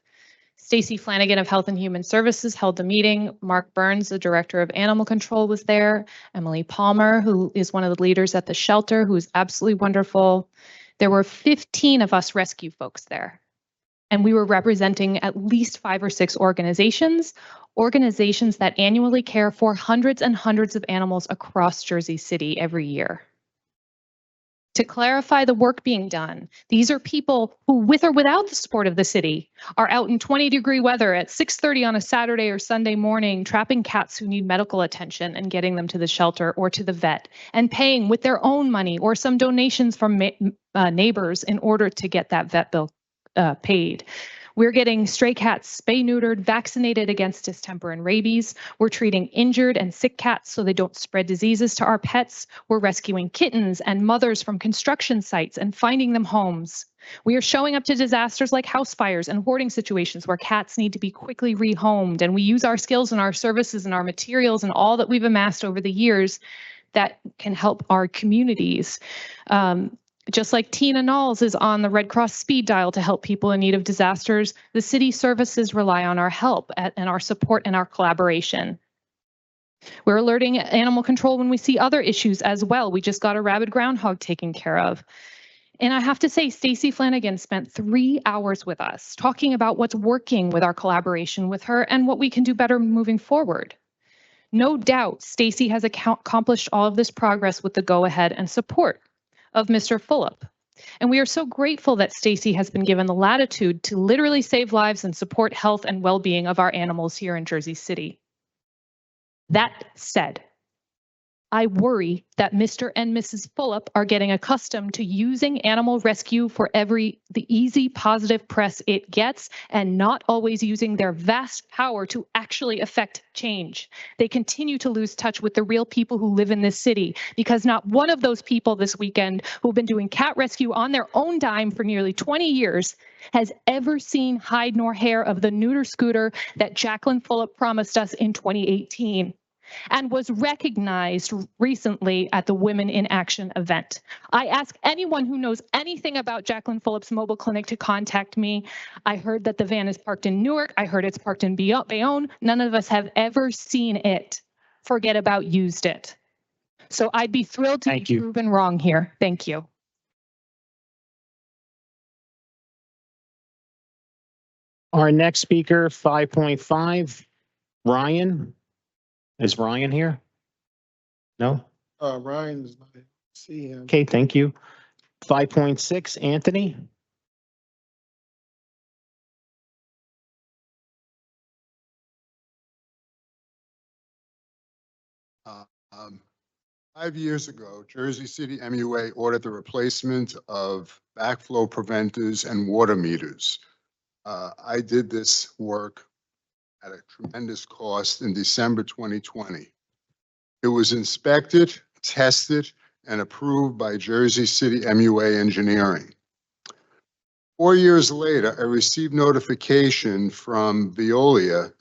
Stacy Flanagan of Health and Human Services held the meeting. Mark Burns, the Director of Animal Control, was there. Emily Palmer, who is one of the leaders at the shelter, who is absolutely wonderful. There were 15 of us rescue folks there. And we were representing at least 5 or 6 organizations that annually care for hundreds and hundreds of animals across Jersey City every year. To clarify the work being done, these are people who, with or without the support of the city, are out in 20-degree weather at 6:30 on a Saturday or Sunday morning, trapping cats who need medical attention and getting them to the shelter or to the vet, and paying with their own money or some donations from neighbors in order to get that vet bill paid. We're getting stray cats spay-neutered, vaccinated against distemper and rabies. We're treating injured and sick cats so they don't spread diseases to our pets. We're rescuing kittens and mothers from construction sites and finding them homes. We are showing up to disasters like house fires and hoarding situations where cats need to be quickly rehomed. And we use our skills and our services and our materials and all that we've amassed over the years that can help our communities. Just like Tina Knowles is on the Red Cross speed dial to help people in need of disasters, the city services rely on our help and our support and our collaboration. We're alerting animal control when we see other issues as well. We just got a rabid groundhog taken care of. And I have to say, Stacy Flanagan spent 3 hours with us talking about what's working with our collaboration with her and what we can do better moving forward. No doubt, Stacy has accomplished all of this progress with the go-ahead and support of Mr. Fulop. And we are so grateful that Stacy has been given the latitude to literally save lives and support health and well-being of our animals here in Jersey City. That said, I worry that Mr. and Mrs. Fulop are getting accustomed to using animal rescue for the easy positive press it gets and not always using their vast power to actually affect change. They continue to lose touch with the real people who live in this city because not one of those people this weekend who've been doing cat rescue on their own dime for nearly 20 years has ever seen hide nor hair of the neuter scooter that Jacqueline Fulop promised us in 2018. And was recognized recently at the Women in Action event. I ask anyone who knows anything about Jacqueline Fulop's mobile clinic to contact me. I heard that the van is parked in Newark. I heard it's parked in Bayonne. None of us have ever seen it. Forget about used it. So I'd be thrilled to be proven wrong here. Thank you. Our next speaker, 5.5, Ryan. Is Ryan here? No? Ryan is not, see him. Okay, thank you. 5.6, Anthony. Um, 5 years ago, Jersey City MUA ordered the replacement of backflow preventers and water meters. I did this work at a tremendous cost in December 2020. It was inspected, tested, and approved by Jersey City MUA Engineering. 4 years later, I received notification from Veolia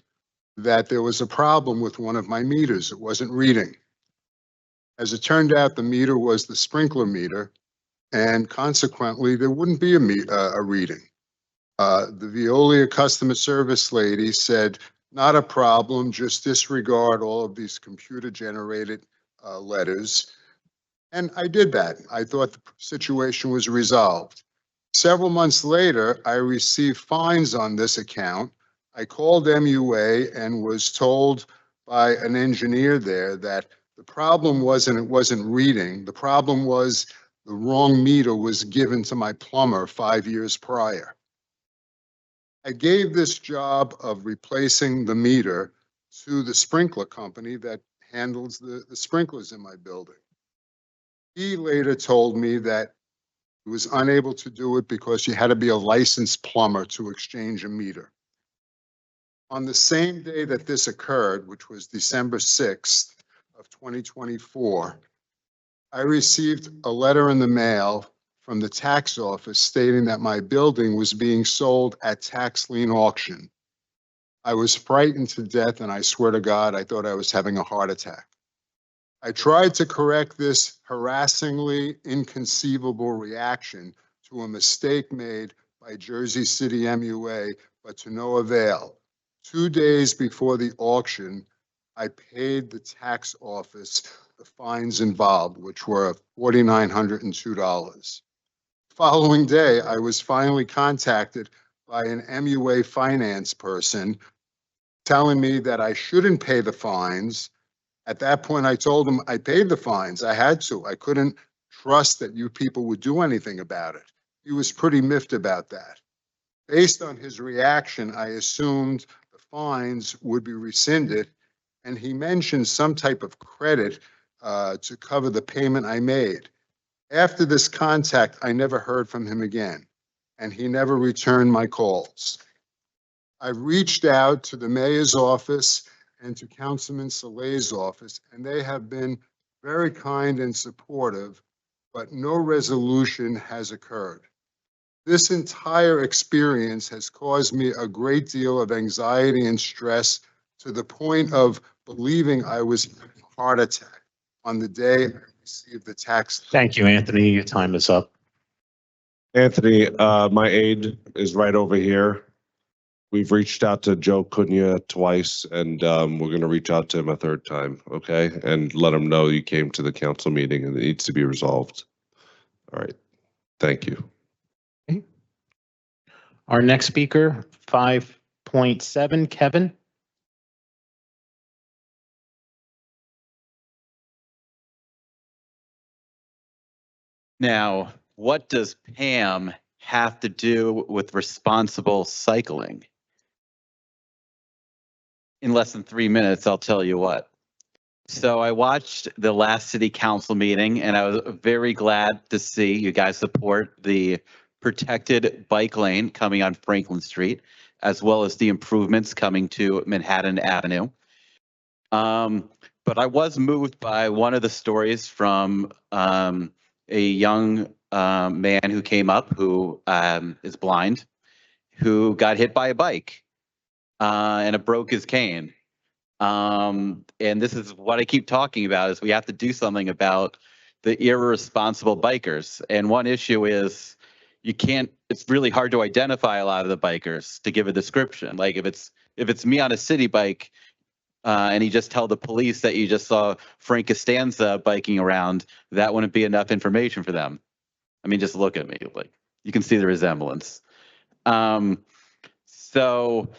that there was a problem with one of my meters. It wasn't reading. As it turned out, the meter was the sprinkler meter, and consequently, there wouldn't be a reading. The Veolia customer service lady said, not a problem, just disregard all of these computer-generated letters. And I did that. I thought the situation was resolved. Several months later, I received fines on this account. I called MUA and was told by an engineer there that the problem it wasn't reading. The problem was the wrong meter was given to my plumber 5 years prior. I gave this job of replacing the meter to the sprinkler company that handles the sprinklers in my building. He later told me that he was unable to do it because you had to be a licensed plumber to exchange a meter. On the same day that this occurred, which was December 6th of 2024, I received a letter in the mail from the tax office stating that my building was being sold at tax lien auction. I was frightened to death, and I swear to God, I thought I was having a heart attack. I tried to correct this harassingly inconceivable reaction to a mistake made by Jersey City MUA, but to no avail. 2 days before the auction, I paid the tax office the fines involved, which were $4,902. Following day, I was finally contacted by an MUA finance person telling me that I shouldn't pay the fines. At that point, I told him I paid the fines. I had to. I couldn't trust that you people would do anything about it. He was pretty miffed about that. Based on his reaction, I assumed the fines would be rescinded, and he mentioned some type of credit to cover the payment I made. After this contact, I never heard from him again, and he never returned my calls. I reached out to the mayor's office and to Councilman Salay's office, and they have been very kind and supportive, but no resolution has occurred. This entire experience has caused me a great deal of anxiety and stress to the point of believing I was having a heart attack on the day I received the tax. Thank you, Anthony. Your time is up. Anthony, my aide is right over here. We've reached out to Joe Cunha twice, and we're going to reach out to him a third time, okay? And let him know you came to the council meeting and it needs to be resolved. All right. Thank you. Our next speaker, 5.7, Kevin. Now, what does Pam have to do with responsible cycling? In less than 3 minutes, I'll tell you what. So I watched the last city council meeting, and I was very glad to see you guys support the protected bike lane coming on Franklin Street, as well as the improvements coming to Manhattan Avenue. But I was moved by one of the stories from a young man who came up who is blind, who got hit by a bike and it broke his cane. And this is what I keep talking about is we have to do something about the irresponsible bikers. And one issue is it's really hard to identify a lot of the bikers to give a description. Like if it's me on a city bike and you just tell the police that you just saw Frank Costanza biking around, that wouldn't be enough information for them. I mean, just look at me, like you can see the resemblance. So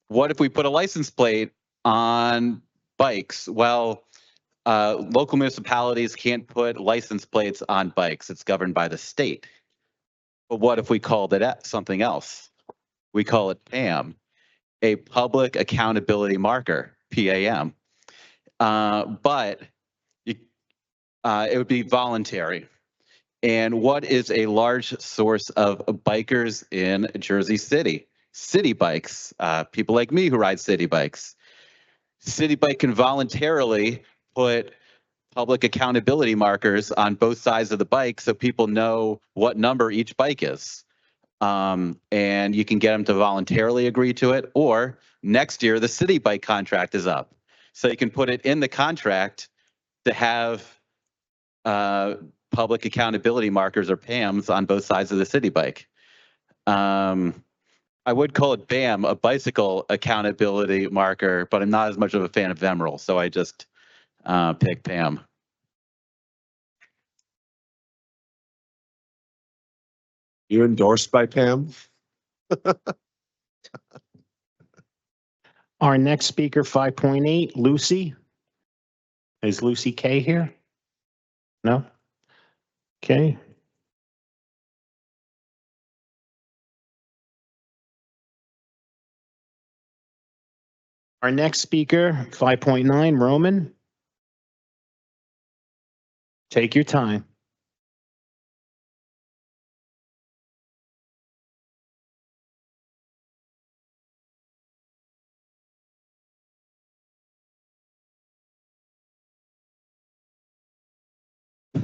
what if we put a license plate on bikes? Well, local municipalities can't put license plates on bikes. It's governed by the state. But what if we called it something else? We call it PAM, a public accountability marker, PAM. But it would be voluntary. And what is a large source of bikers in Jersey City? City bikes, people like me who ride city bikes. City Bike can voluntarily put public accountability markers on both sides of the bike so people know what number each bike is. And you can get them to voluntarily agree to it, or next year the city bike contract is up. So you can put it in the contract to have public accountability markers or PAMs on both sides of the city bike. I would call it BAM, a bicycle accountability marker, but I'm not as much of a fan of Emerald, so I just picked PAM. You endorsed by Pam? Our next speaker, 5.8, Lucy. Is Lucy K here? No? Okay. Our next speaker, 5.9, Roman. Take your time.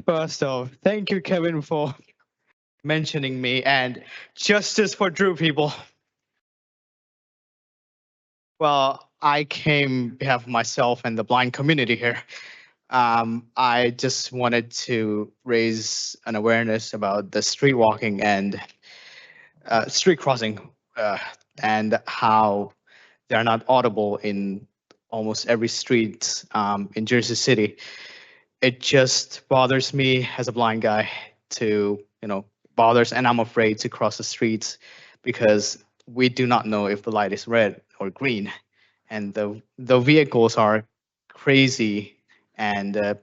First off, thank you, Kevin, for mentioning me and justice for Drew people. Well, I came on behalf of myself and the blind community here. I just wanted to raise an awareness about the street walking and street crossing and how they're not audible in almost every street in Jersey City. It just bothers me as a blind guy to, bothers, and I'm afraid to cross the streets because we do not know if the light is red or green, and the vehicles are crazy, and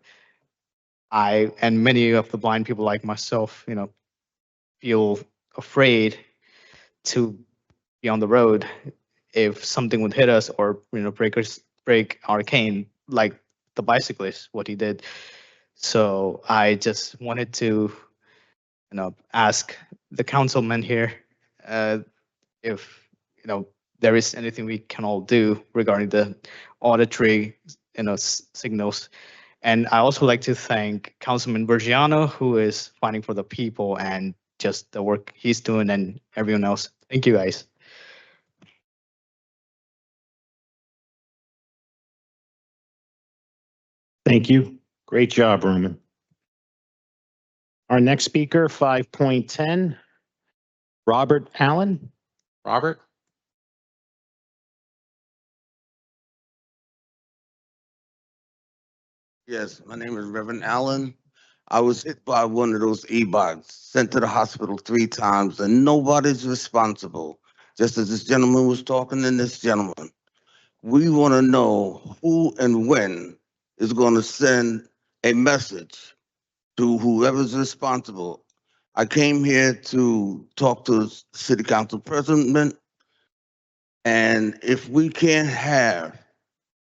I and many of the blind people like myself, feel afraid to be on the road if something would hit us or break our cane like the bicyclist what he did. So I just wanted to ask the councilman here if there is anything we can all do regarding the auditory signals. And I also like to thank Councilman Bergiano, who is fighting for the people and just the work he's doing, and everyone else. Thank you, guys. Thank you. Great job, Roman. Our next speaker, 5.10, Robert Allen. Robert? Yes, my name is Reverend Allen. I was hit by one of those e-bikes, sent to the hospital 3 times, and nobody's responsible. Just as this gentleman was talking and this gentleman. We want to know who and when is going to send a message to whoever's responsible. I came here to talk to the city council president, and if we can't have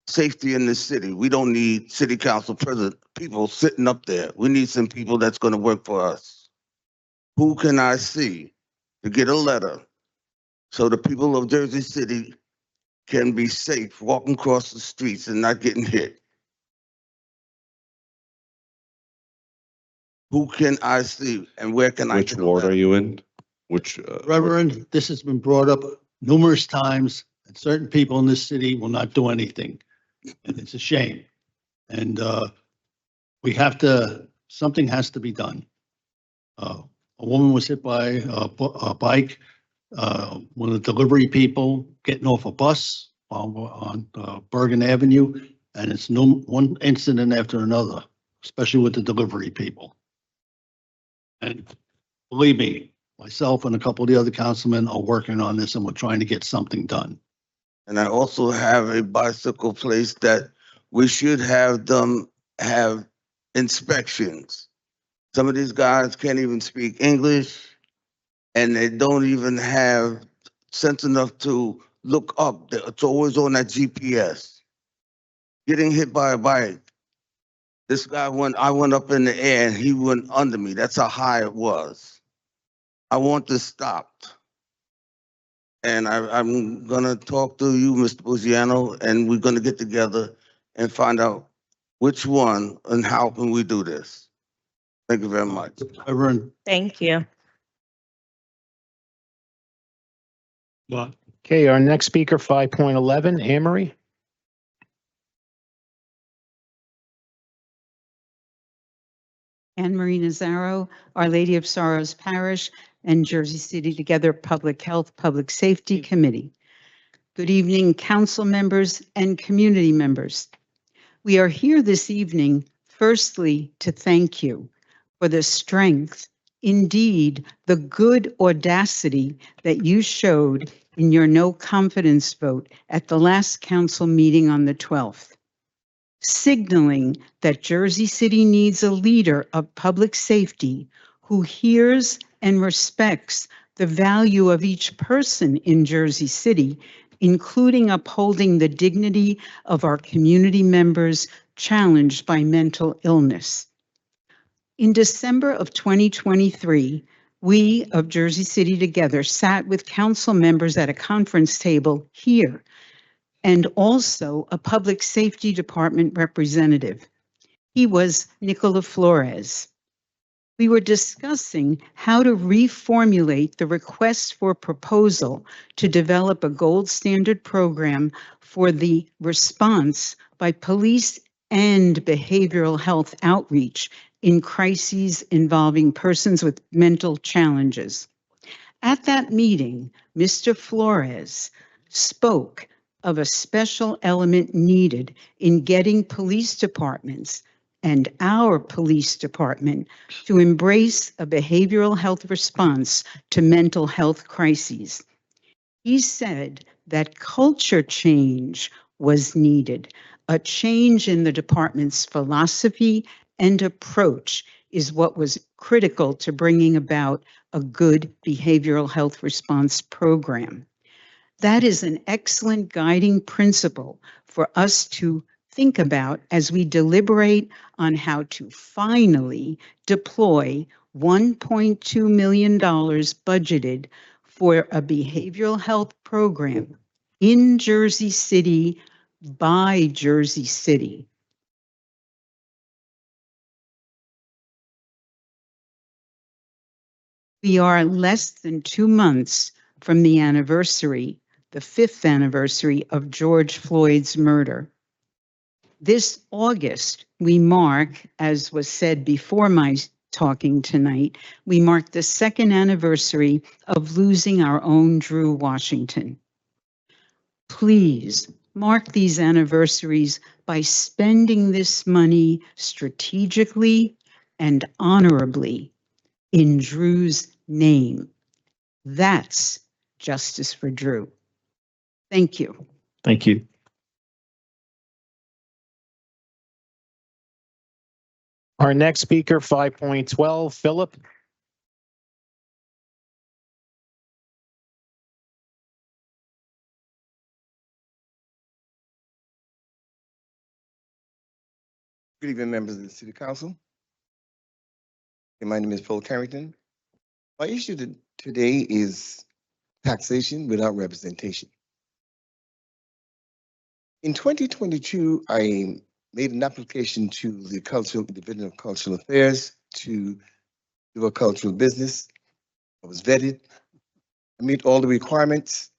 safety in the city, we don't need city council president people sitting up there. We need some people that's going to work for us. Who can I see to get a letter so the people of Jersey City can be safe walking across the streets and not getting hit? Who can I see and where can I? Which ward are you in? Which? Reverend, this has been brought up numerous times, and certain people in this city will not do anything. And it's a shame. And something has to be done. A woman was hit by a bike. One of the delivery people getting off a bus on Bergen Avenue, and it's one incident after another, especially with the delivery people. And believe me, myself and a couple of the other councilmen are working on this, and we're trying to get something done. And I also have a bicycle place that we should have them have inspections. Some of these guys can't even speak English, and they don't even have sense enough to look up. It's always on that GPS. Getting hit by a bike. This guy I went up in the air and he went under me. That's how high it was. I want this stopped. And I'm gonna talk to you, Mr. Buziano, and we're gonna get together and find out which one and how can we do this. Thank you very much. Reverend. Thank you. Okay, our next speaker, 5.11, Amory. Anne Marie Nazaro, Our Lady of Sorrows Parish, and Jersey City Together Public Health, Public Safety Committee. Good evening, council members and community members. We are here this evening, firstly, to thank you for the strength, indeed, the good audacity that you showed in your no confidence vote at the last council meeting on the 12th, signaling that Jersey City needs a leader of public safety who hears and respects the value of each person in Jersey City, including upholding the dignity of our community members challenged by mental illness. In December of 2023, we of Jersey City Together sat with council members at a conference table here and also a public safety department representative. He was Nicola Flores. We were discussing how to reformulate the request for proposal to develop a gold standard program for the response by police and behavioral health outreach in crises involving persons with mental challenges. At that meeting, Mr. Flores spoke of a special element needed in getting police departments and our police department to embrace a behavioral health response to mental health crises. He said that culture change was needed. A change in the department's philosophy and approach is what was critical to bringing about a good behavioral health response program. That is an excellent guiding principle for us to think about as we deliberate on how to finally deploy $1.2 million budgeted for a behavioral health program in Jersey City by Jersey City. We are less than 2 months from the anniversary, the 5th anniversary of George Floyd's murder. This August, we mark, as was said before my talking tonight, we mark the 2nd anniversary of losing our own Drew Washington. Please mark these anniversaries by spending this money strategically and honorably in Drew's name. That's justice for Drew. Thank you. Thank you. Our next speaker, 5.12, Philip. Good evening, members of the City Council. My name is Phil Carrington. My issue today is taxation without representation. In 2022, I made an application to the Division of Cultural Affairs to do a cultural business. I was vetted. I meet all the requirements,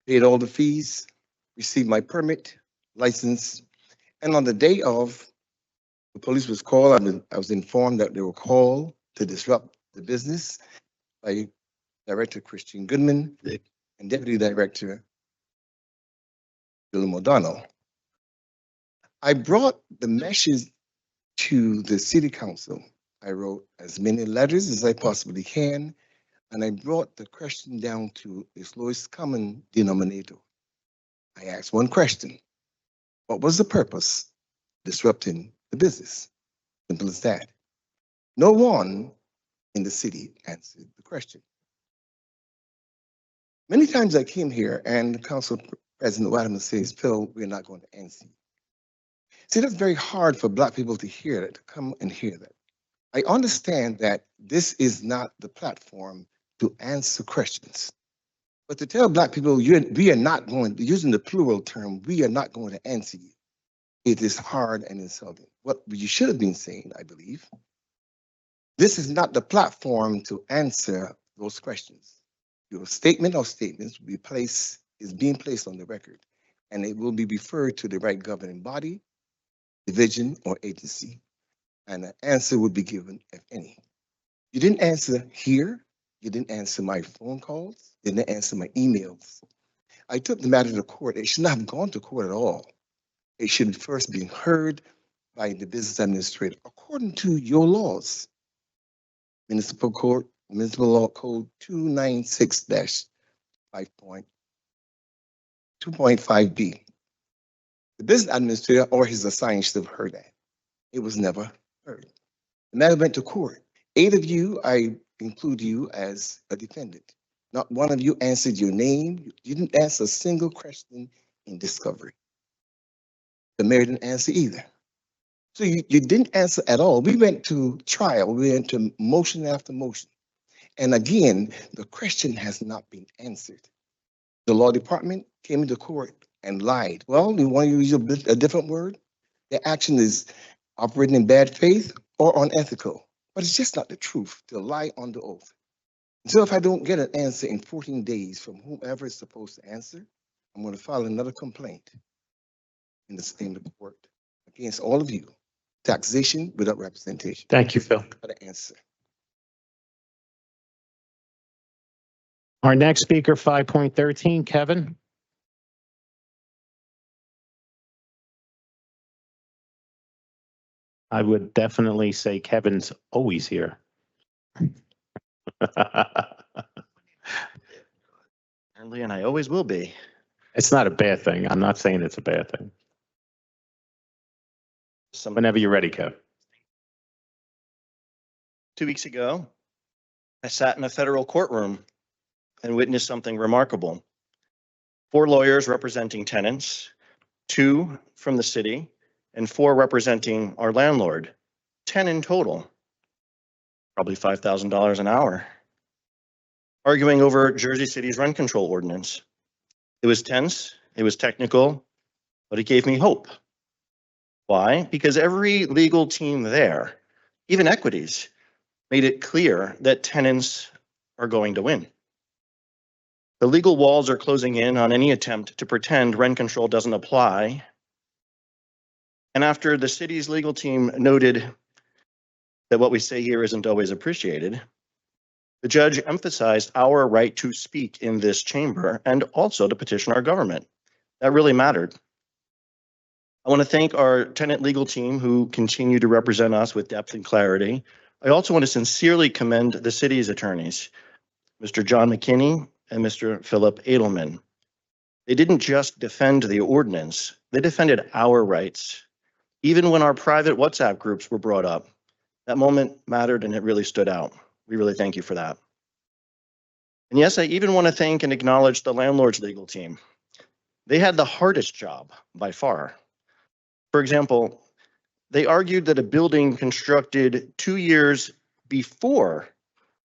paid all the fees, received my permit, license, and on the day of, the police was called. I was informed that they were called to disrupt the business by Director Christian Goodman and Deputy Director William O'Donnell. I brought the message to the City Council. I wrote as many letters as I possibly can, and I brought the question down to its lowest common denominator. I asked one question: what was the purpose of disrupting the business? Simple as that. No one in the city answered the question. Many times I came here and Council President Wadham says, Phil, we're not going to answer you. See, that's very hard for Black people to hear that, to come and hear that. I understand that this is not the platform to answer questions, but to tell Black people, we are not going, using the plural term, we are not going to answer you, it is hard and insulting. What you should have been saying, I believe, this is not the platform to answer those questions. Your statement or statements will be is being placed on the record, and it will be referred to the right governing body, division, or agency, and an answer would be given, if any. You didn't answer here. You didn't answer my phone calls. You didn't answer my emails. I took the matter to court. It should not have gone to court at all. It should first be heard by the business administrator according to your laws. Municipal Law Code 296-5.1. 2.5B. The business administrator or his assigned should have heard that. It was never heard. The matter went to court. 8 of you, I include you as a defendant. Not one of you answered your name. You didn't answer a single question in discovery. The mayor didn't answer either. So you didn't answer at all. We went to trial. We went to motion after motion. And again, the question has not been answered. The law department came into court and lied. Well, you want to use a different word? Their action is operating in bad faith or unethical. But it's just not the truth to lie on the oath. So if I don't get an answer in 14 days from whomever is supposed to answer, I'm going to file another complaint in the court against all of you. Taxation without representation. Thank you, Phil. Got to answer. Our next speaker, 5.13, Kevin. I would definitely say Kevin's always here. Apparently, and I always will be. It's not a bad thing. I'm not saying it's a bad thing. Whenever you're ready, Kev. 2 weeks ago, I sat in a federal courtroom and witnessed something remarkable. 4 lawyers representing tenants, 2 from the city, and 4 representing our landlord. 10 in total. Probably $5,000 an hour. Arguing over Jersey City's rent control ordinance. It was tense, it was technical, but it gave me hope. Why? Because every legal team there, even equities, made it clear that tenants are going to win. The legal walls are closing in on any attempt to pretend rent control doesn't apply. And after the city's legal team noted that what we say here isn't always appreciated, the judge emphasized our right to speak in this chamber and also to petition our government. That really mattered. I want to thank our tenant legal team who continue to represent us with depth and clarity. I also want to sincerely commend the city's attorneys, Mr. John McKinney and Mr. Philip Edelman. They didn't just defend the ordinance, they defended our rights. Even when our private WhatsApp groups were brought up, that moment mattered and it really stood out. We really thank you for that. And yes, I even want to thank and acknowledge the landlord's legal team. They had the hardest job by far. For example, they argued that a building constructed 2 years before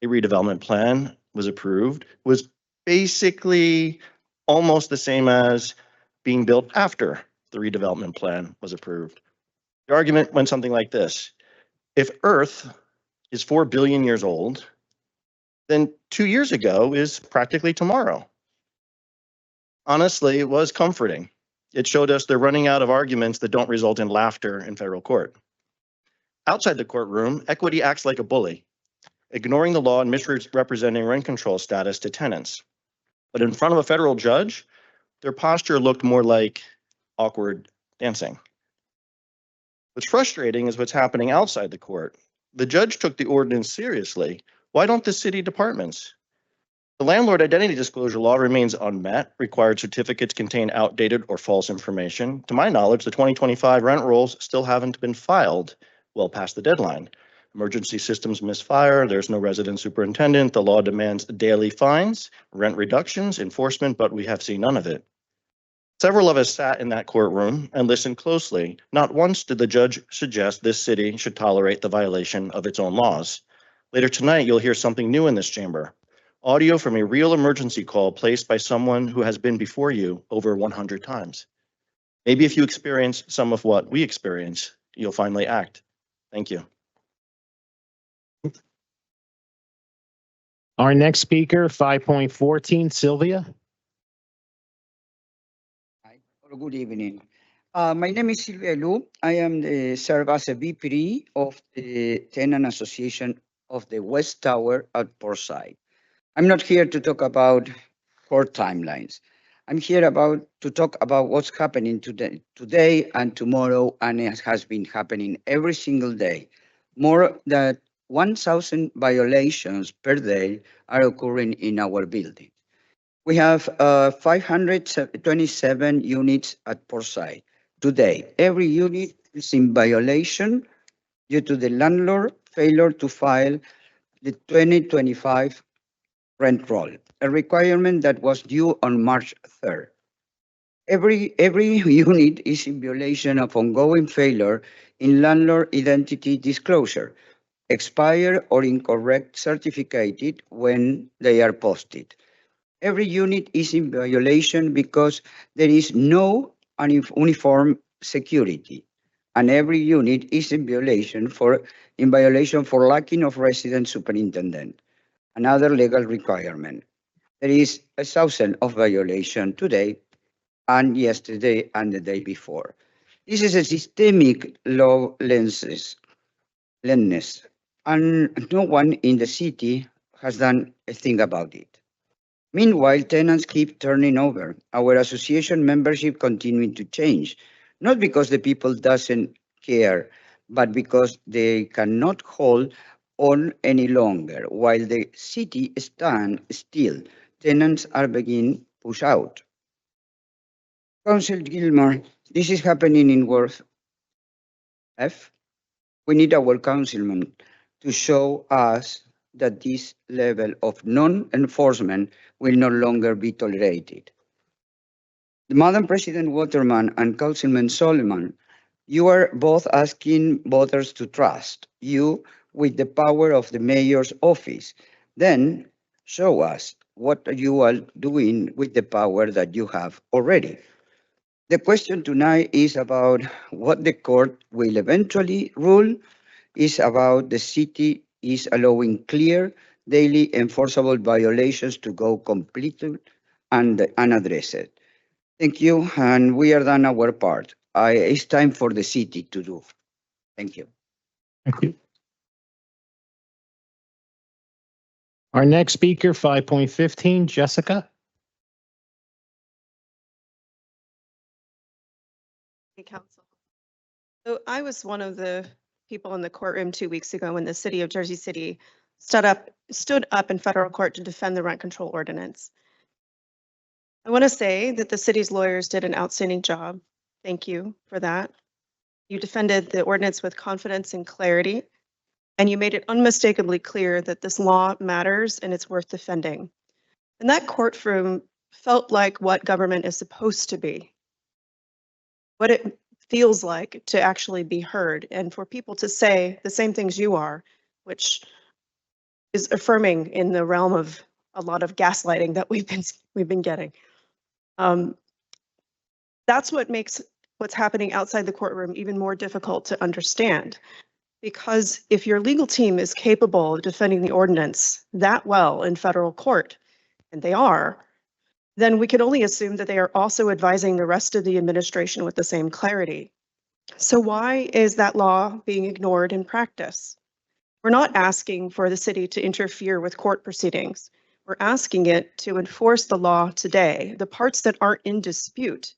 a redevelopment plan was approved was basically almost the same as being built after the redevelopment plan was approved. The argument went something like this. If Earth is 4 billion years old, then 2 years ago is practically tomorrow. Honestly, it was comforting. It showed us they're running out of arguments that don't result in laughter in federal court. Outside the courtroom, equity acts like a bully, ignoring the law and misrepresenting rent control status to tenants. But in front of a federal judge, their posture looked more like awkward dancing. What's frustrating is what's happening outside the court. The judge took the ordinance seriously. Why don't the city departments? The landlord identity disclosure law remains unmet. Required certificates contain outdated or false information. To my knowledge, the 2025 rent rolls still haven't been filed well past the deadline. Emergency systems misfire. There's no resident superintendent. The law demands daily fines, rent reductions, enforcement, but we have seen none of it. Several of us sat in that courtroom and listened closely. Not once did the judge suggest this city should tolerate the violation of its own laws. Later tonight, you'll hear something new in this chamber. Audio from a real emergency call placed by someone who has been before you over 100 times. Maybe if you experience some of what we experience, you'll finally act. Thank you. Our next speaker, 5.14, Sylvia. Good evening. My name is Silvia Lu. I am serve as a VP of the Tenant Association of the West Tower at Portside. I'm not here to talk about court timelines. I'm here to talk about what's happening today and tomorrow, and it has been happening every single day. More than 1,000 violations per day are occurring in our building. We have 527 units at Portside. Today, every unit is in violation due to the landlord failure to file the 2025 rent roll, a requirement that was due on March 3rd. Every unit is in violation of ongoing failure in landlord identity disclosure, expired or incorrect certificated when they are posted. Every unit is in violation because there is no uniform security, and every unit is in violation for lacking of resident superintendent, another legal requirement. There is 1,000 of violation today and yesterday and the day before. This is a systemic lawlessness, and no one in the city has done a thing about it. Meanwhile, tenants keep turning over. Our association membership continuing to change, not because the people doesn't care, but because they cannot hold on any longer. While the city stands still, tenants are being pushed out. Council Gilmore, this is happening in Ward F. We need our councilman to show us that this level of non-enforcement will no longer be tolerated. Madam President Waterman and Councilman Solomon, you are both asking voters to trust you with the power of the mayor's office. Then show us what you are doing with the power that you have already. The question tonight is about what the court will eventually rule, is about the city is allowing clear, daily enforceable violations to go completely unaddressed. Thank you, and we are done our part. It's time for the city to do. Thank you. Thank you. Our next speaker, 5.15, Jessica. Council. So I was one of the people in the courtroom 2 weeks ago when the city of Jersey City stood up in federal court to defend the rent control ordinance. I want to say that the city's lawyers did an outstanding job. Thank you for that. You defended the ordinance with confidence and clarity, and you made it unmistakably clear that this law matters and it's worth defending. And that courtroom felt like what government is supposed to be, what it feels like to actually be heard, and for people to say the same things you are, which is affirming in the realm of a lot of gaslighting that we've been getting. That's what makes what's happening outside the courtroom even more difficult to understand. Because if your legal team is capable of defending the ordinance that well in federal court, and they are, then we can only assume that they are also advising the rest of the administration with the same clarity. So why is that law being ignored in practice? We're not asking for the city to interfere with court proceedings. We're asking it to enforce the law today, the parts that aren't in dispute.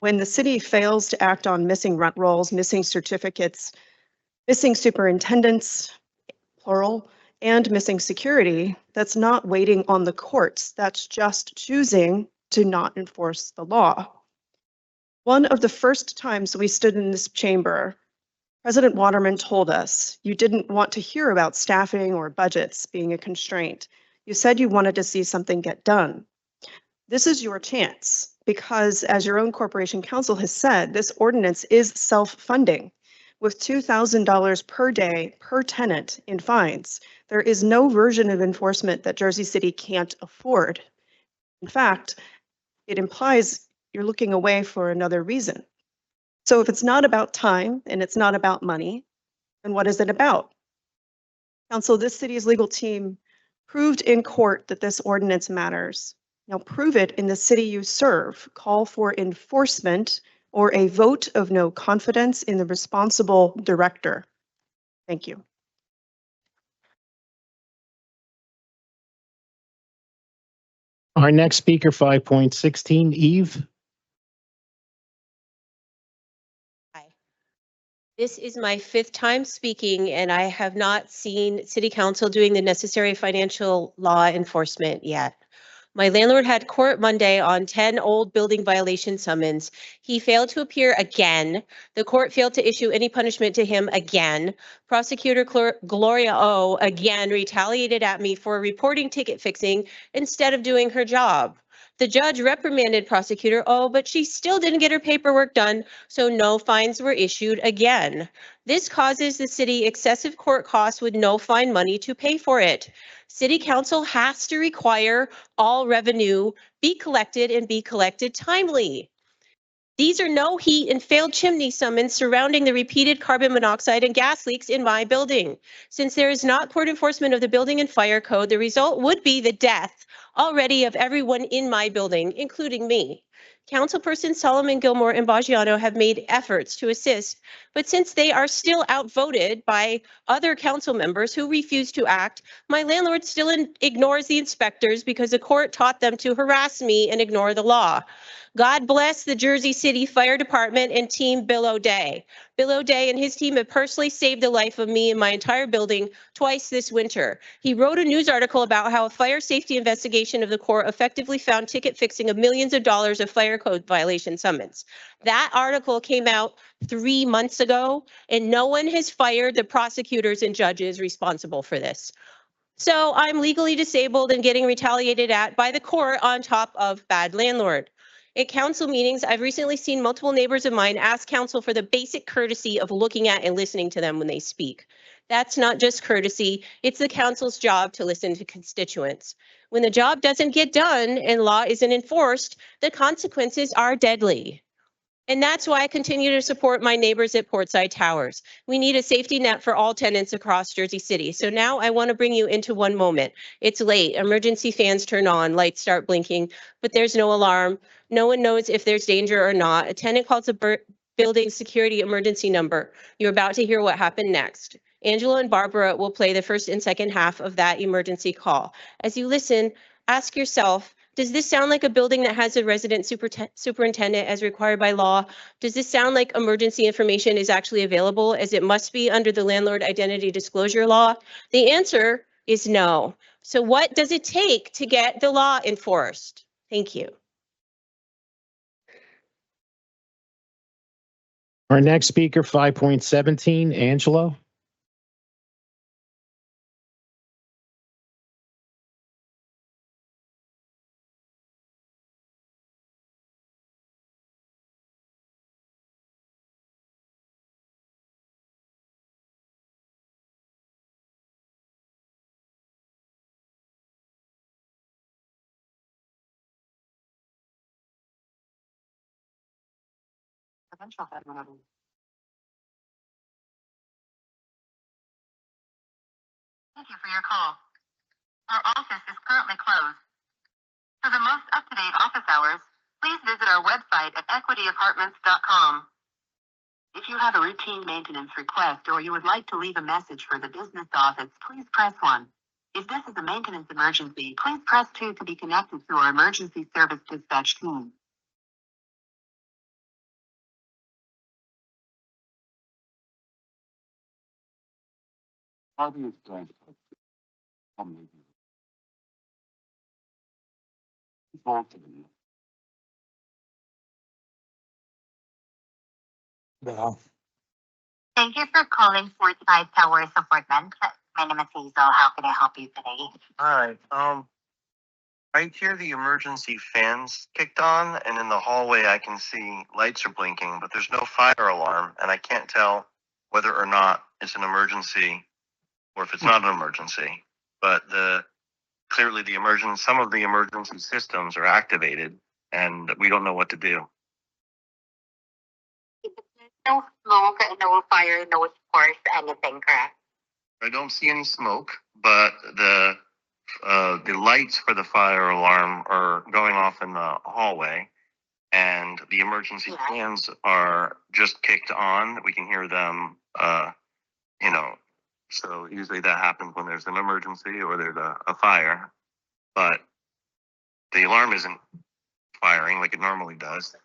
When the city fails to act on missing rent rolls, missing certificates, missing superintendents, plural, and missing security, that's not waiting on the courts. That's just choosing to not enforce the law. One of the first times we stood in this chamber, President Waterman told us you didn't want to hear about staffing or budgets being a constraint. You said you wanted to see something get done. This is your chance because, as your own corporation counsel has said, this ordinance is self-funding. With $2,000 per day per tenant in fines, there is no version of enforcement that Jersey City can't afford. In fact, it implies you're looking away for another reason. So if it's not about time and it's not about money, then what is it about? Council, this city's legal team proved in court that this ordinance matters. Now prove it in the city you serve. Call for enforcement or a vote of no confidence in the responsible director. Thank you. Our next speaker, 5.16, Eve. This is my 5th time speaking, and I have not seen City Council doing the necessary financial law enforcement yet. My landlord had court Monday on 10 old building violation summons. He failed to appear again. The court failed to issue any punishment to him again. Prosecutor Gloria O again retaliated at me for reporting ticket fixing instead of doing her job. The judge reprimanded Prosecutor O, but she still didn't get her paperwork done, so no fines were issued again. This causes the city excessive court costs with no fine money to pay for it. City Council has to require all revenue be collected and be collected timely. These are no heat and failed chimney summons surrounding the repeated carbon monoxide and gas leaks in my building. Since there is not court enforcement of the building and fire code, the result would be the death already of everyone in my building, including me. Councilperson Solomon Gilmore and Baggiano have made efforts to assist, but since they are still outvoted by other council members who refuse to act, my landlord still ignores the inspectors because the court taught them to harass me and ignore the law. God bless the Jersey City Fire Department and Team Bill O'Day. Bill O'Day and his team have personally saved the life of me and my entire building twice this winter. He wrote a news article about how a fire safety investigation of the Corps effectively found ticket fixing of millions of dollars of fire code violation summons. That article came out 3 months ago, and no one has fired the prosecutors and judges responsible for this. So I'm legally disabled and getting retaliated at by the court on top of bad landlord. At council meetings, I've recently seen multiple neighbors of mine ask council for the basic courtesy of looking at and listening to them when they speak. That's not just courtesy, it's the council's job to listen to constituents. When the job doesn't get done and law isn't enforced, the consequences are deadly. And that's why I continue to support my neighbors at Portside Towers. We need a safety net for all tenants across Jersey City. So now I want to bring you into one moment. It's late, emergency fans turn on, lights start blinking, but there's no alarm. No one knows if there's danger or not. A tenant calls a building security emergency number. You're about to hear what happened next. Angela and Barbara will play the first and second half of that emergency call. As you listen, ask yourself, does this sound like a building that has a resident superintendent as required by law? Does this sound like emergency information is actually available as it must be under the landlord identity disclosure law? The answer is no. So what does it take to get the law enforced? Thank you. Our next speaker, 5.17, Angelo. Thank you for your call. Our office is currently closed. For the most up-to-date office hours, please visit our website at equityapartments.com. If you have a routine maintenance request or you would like to leave a message for the business office, please press 1. If this is a maintenance emergency, please press 2 to be connected to our emergency service dispatch team. How do you explain? Thank you for calling 45 Towers Apartment. My name is Hazel. How can I help you today? Hi, right here the emergency fans kicked on, and in the hallway I can see lights are blinking, but there's no fire alarm, and I can't tell whether or not it's an emergency or if it's not an emergency. But clearly some of the emergency systems are activated, and we don't know what to do. No smoke, no fire, no sparks, anything, correct? I don't see any smoke, but the lights for the fire alarm are going off in the hallway, and the emergency fans are just kicked on. We can hear them, so usually that happens when there's an emergency or there's a fire, but the alarm isn't firing like it normally does.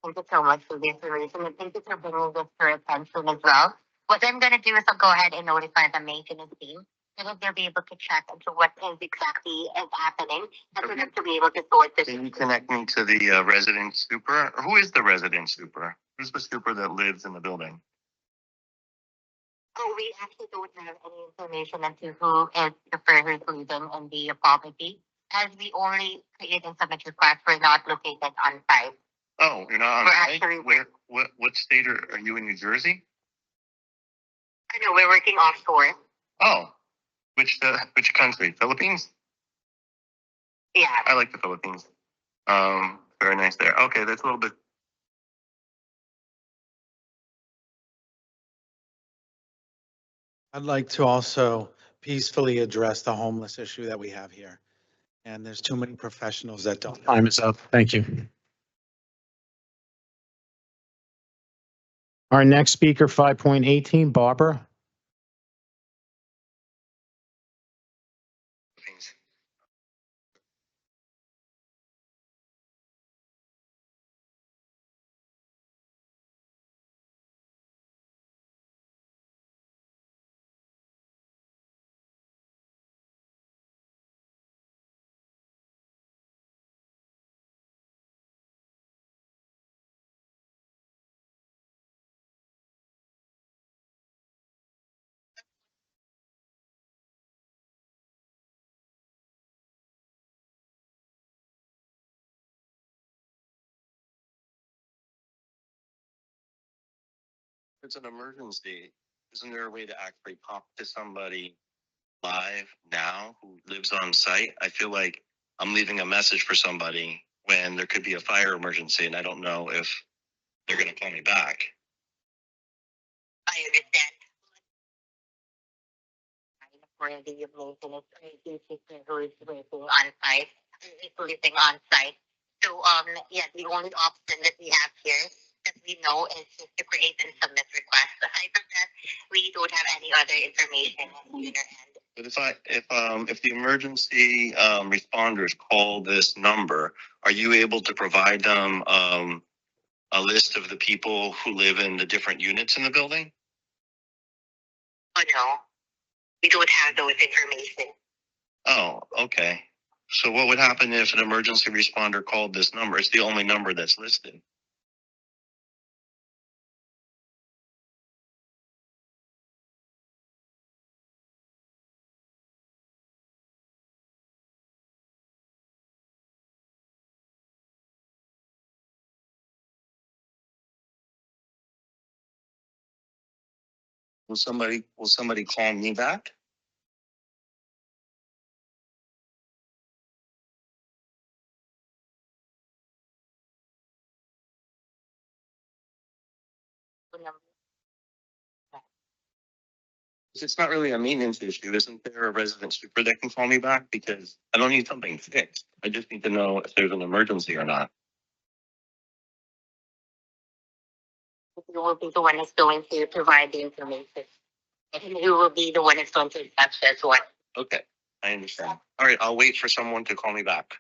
Thank you so much for the information, and thank you for bringing this to our attention as well. What I'm going to do is I'll go ahead and notify the maintenance team so that they'll be able to check into what is exactly is happening, and for them to be able to sort this. Can you connect me to the resident super? Who is the resident super? Who's the super that lives in the building? Oh, we actually don't have any information into who is the person who's living in the property, as we only create and submit requests. We're not located on site. Oh, you're not on We're site? actually- What state are you in? New Jersey? I know we're working offshore. Oh, which country? Philippines? Yeah. I like the Philippines. Very nice there. Okay, that's a little bit. I'd like to also peacefully address the homeless issue that we have here. And there's too many professionals that don't. Time is up. Thank you. Our next speaker, 5.18, Barbara. It's an emergency. Isn't there a way to actually talk to somebody live now who lives on site? I feel like I'm leaving a message for somebody when there could be a fire emergency and I don't know if they're going to call me back. I understand. For the maintenance teacher who is working on site, is living on site. So, yeah, the only option that we have here that we know is just to create and submit requests. Aside from that, we don't have any other information on either end. But if the emergency responders call this number, are you able to provide them a list of the people who live in the different units in the building? Oh, no, we don't have those information. Oh, okay. So what would happen if an emergency responder called this number? It's the only number that's listed. Will somebody call me back? It's not really a maintenance issue. Isn't there a resident super that can call me back? Because I don't need something fixed. I just need to know if there's an emergency or not. You will be the one that's going to provide the information. And who will be the one that's going to access what. Okay, I understand. All right, I'll wait for someone to call me back.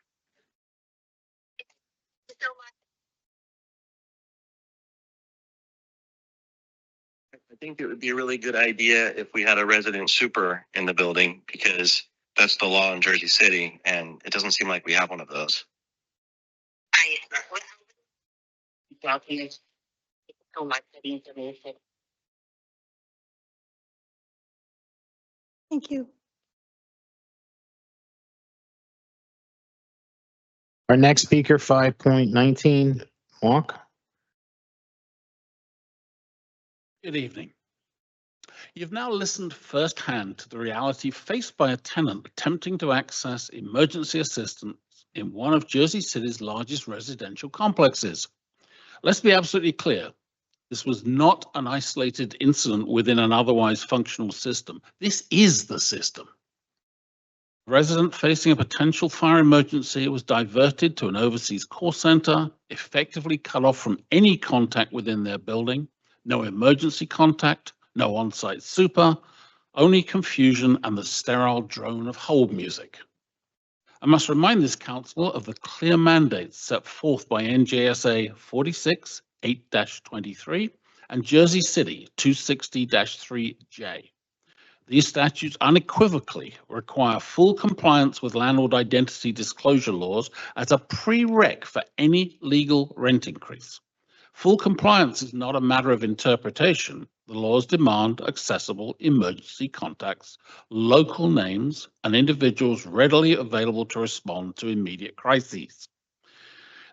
I think it would be a really good idea if we had a resident super in the building because that's the law in Jersey City and it doesn't seem like we have one of those. So much for the information. Thank you. Our next speaker, 5.19, Mark. Good evening. You've now listened firsthand to the reality faced by a tenant attempting to access emergency assistance in one of Jersey City's largest residential complexes. Let's be absolutely clear. This was not an isolated incident within an otherwise functional system. This is the system. A resident facing a potential fire emergency was diverted to an overseas call center, effectively cut off from any contact within their building. No emergency contact, no on-site super, only confusion and the sterile drone of hold music. I must remind this council of the clear mandates set forth by NJSA 46-8-23 and Jersey City 260-3J. These statutes unequivocally require full compliance with landlord identity disclosure laws as a prereq for any legal rent increase. Full compliance is not a matter of interpretation. The laws demand accessible emergency contacts, local names, and individuals readily available to respond to immediate crises.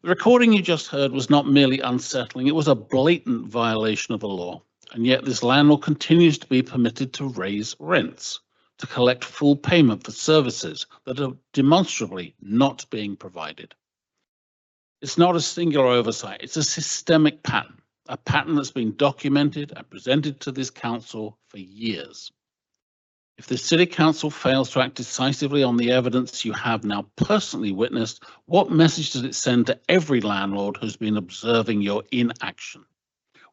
The recording you just heard was not merely unsettling, it was a blatant violation of the law. And yet this landlord continues to be permitted to raise rents, to collect full payment for services that are demonstrably not being provided. It's not a singular oversight, it's a systemic pattern, a pattern that's been documented and presented to this council for years. If the City Council fails to act decisively on the evidence you have now personally witnessed, what message does it send to every landlord who's been observing your inaction?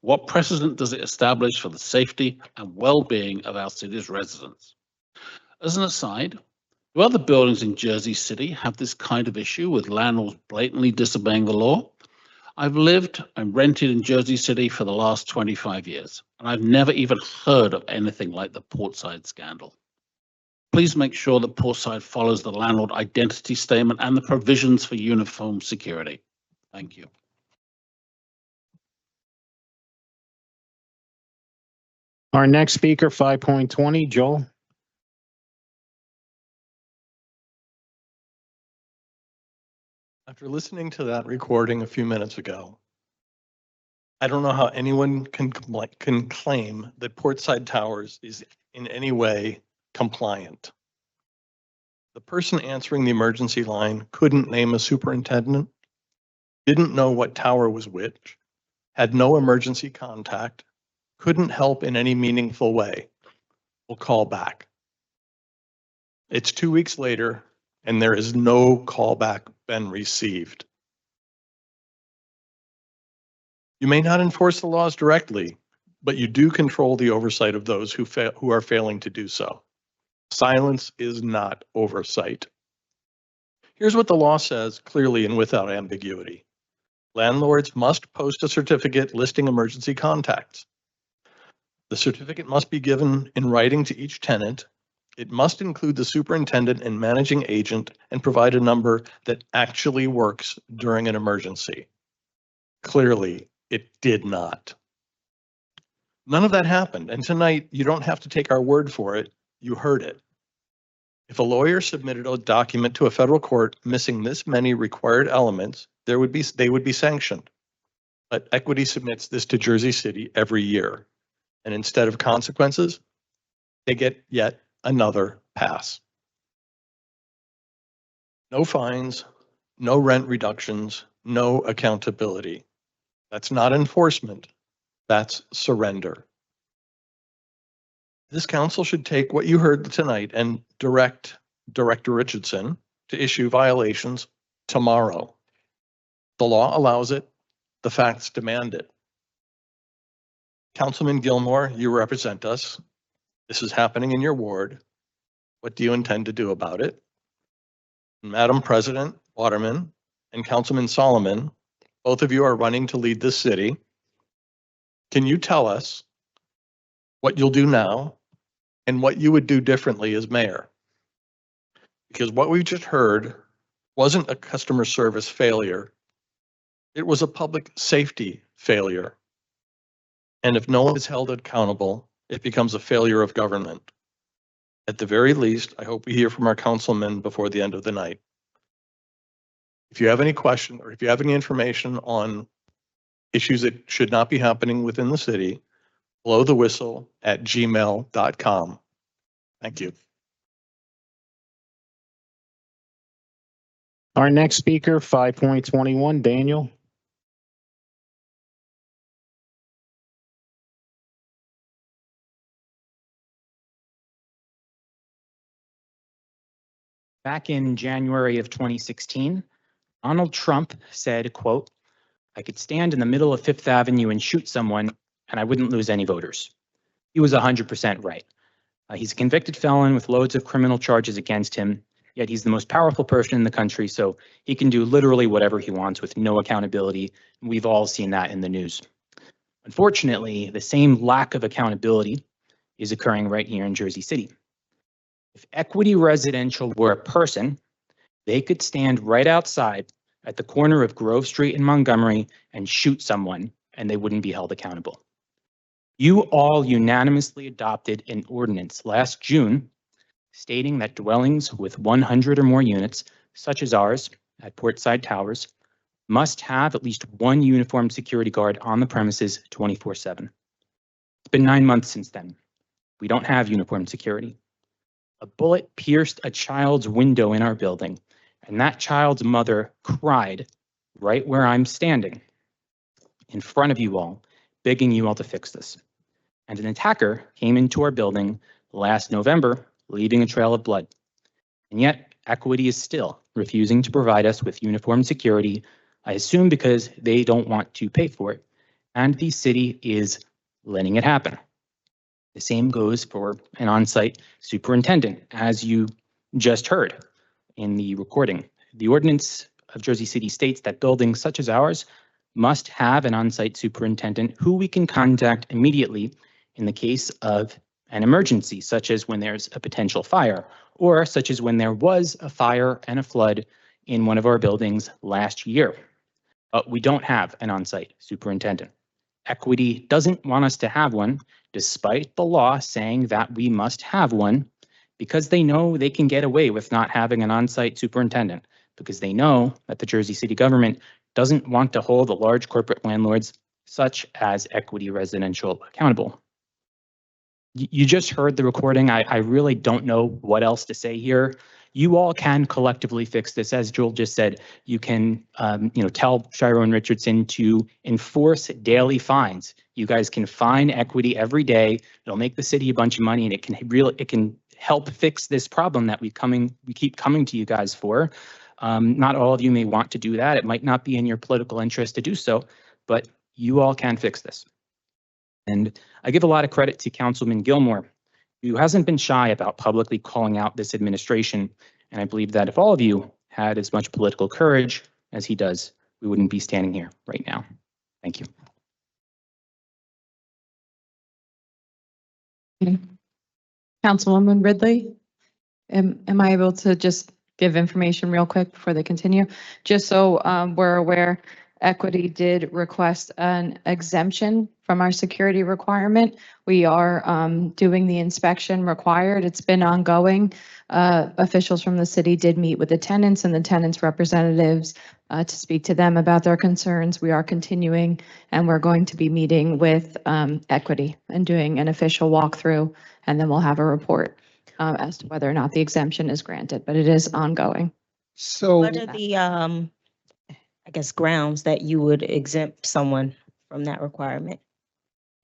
What precedent does it establish for the safety and well-being of our city's residents? As an aside, do other buildings in Jersey City have this kind of issue with landlords blatantly disobeying the law? I've lived and rented in Jersey City for the last 25 years, and I've never even heard of anything like the Portside scandal. Please make sure that Portside follows the landlord identity statement and the provisions for uniform security. Thank you. Our next speaker, 5.20, Joel. After listening to that recording a few minutes ago, I don't know how anyone can claim that Portside Towers is in any way compliant. The person answering the emergency line couldn't name a superintendent, didn't know what tower was which, had no emergency contact, couldn't help in any meaningful way. We'll call back. It's 2 weeks later, and there is no callback been received. You may not enforce the laws directly, but you do control the oversight of those who are failing to do so. Silence is not oversight. Here's what the law says clearly and without ambiguity. Landlords must post a certificate listing emergency contacts. The certificate must be given in writing to each tenant. It must include the superintendent and managing agent and provide a number that actually works during an emergency. Clearly, it did not. None of that happened, and tonight you don't have to take our word for it, you heard it. If a lawyer submitted a document to a federal court missing this many required elements, they would be sanctioned. But Equity submits this to Jersey City every year, and instead of consequences, they get yet another pass. No fines, no rent reductions, no accountability. That's not enforcement, that's surrender. This council should take what you heard tonight and direct Director Richardson to issue violations tomorrow. The law allows it, the facts demand it. Councilman Gilmore, you represent us. This is happening in your ward. What do you intend to do about it? Madam President Waterman and Councilman Solomon, both of you are running to lead this city. Can you tell us what you'll do now and what you would do differently as mayor? Because what we just heard wasn't a customer service failure. It was a public safety failure. And if no one is held accountable, it becomes a failure of government. At the very least, I hope we hear from our councilmen before the end of the night. If you have any question or if you have any information on issues that should not be happening within the city, blow the whistle at gmail.com. Thank you. Our next speaker, 5.21, Daniel. Back in January of 2016, Donald Trump said, quote, "I could stand in the middle of Fifth Avenue and shoot someone and I wouldn't lose any voters." He was 100% right. He's a convicted felon with loads of criminal charges against him, yet he's the most powerful person in the country, so he can do literally whatever he wants with no accountability. We've all seen that in the news. Unfortunately, the same lack of accountability is occurring right here in Jersey City. If Equity Residential were a person, they could stand right outside at the corner of Grove Street and Montgomery and shoot someone, and they wouldn't be held accountable. You all unanimously adopted an ordinance last June stating that dwellings with 100 or more units, such as ours at Portside Towers, must have at least one uniformed security guard on the premises 24/7. It's been 9 months since then. We don't have uniformed security. A bullet pierced a child's window in our building, and that child's mother cried right where I'm standing in front of you all, begging you all to fix this. And an attacker came into our building last November, leaving a trail of blood. And yet, Equity is still refusing to provide us with uniformed security, I assume because they don't want to pay for it, and the city is letting it happen. The same goes for an on-site superintendent, as you just heard in the recording. The ordinance of Jersey City states that buildings such as ours must have an on-site superintendent who we can contact immediately in the case of an emergency, such as when there's a potential fire, or such as when there was a fire and a flood in one of our buildings last year. But we don't have an on-site superintendent. Equity doesn't want us to have one, despite the law saying that we must have one, because they know they can get away with not having an on-site superintendent, because they know that the Jersey City government doesn't want to hold the large corporate landlords, such as Equity Residential, accountable. You just heard the recording. I really don't know what else to say here. You all can collectively fix this. As Joel just said, you can tell Shiro and Richardson to enforce daily fines. You guys can fine Equity every day. It'll make the city a bunch of money, and it can help fix this problem that we keep coming to you guys for. Not all of you may want to do that. It might not be in your political interest to do so, but you all can fix this. And I give a lot of credit to Councilman Gilmore, who hasn't been shy about publicly calling out this administration. And I believe that if all of you had as much political courage as he does, we wouldn't be standing here right now. Thank you. Councilwoman Ridley, am I able to just give information real quick before they continue? Just so we're aware, Equity did request an exemption from our security requirement. We are doing the inspection required. It's been ongoing. Officials from the city did meet with the tenants and the tenants' representatives to speak to them about their concerns. We are continuing, and we're going to be meeting with Equity and doing an official walkthrough, and then we'll have a report as to whether or not the exemption is granted, but it is ongoing. So What are the, I guess, grounds that you would exempt someone from that requirement?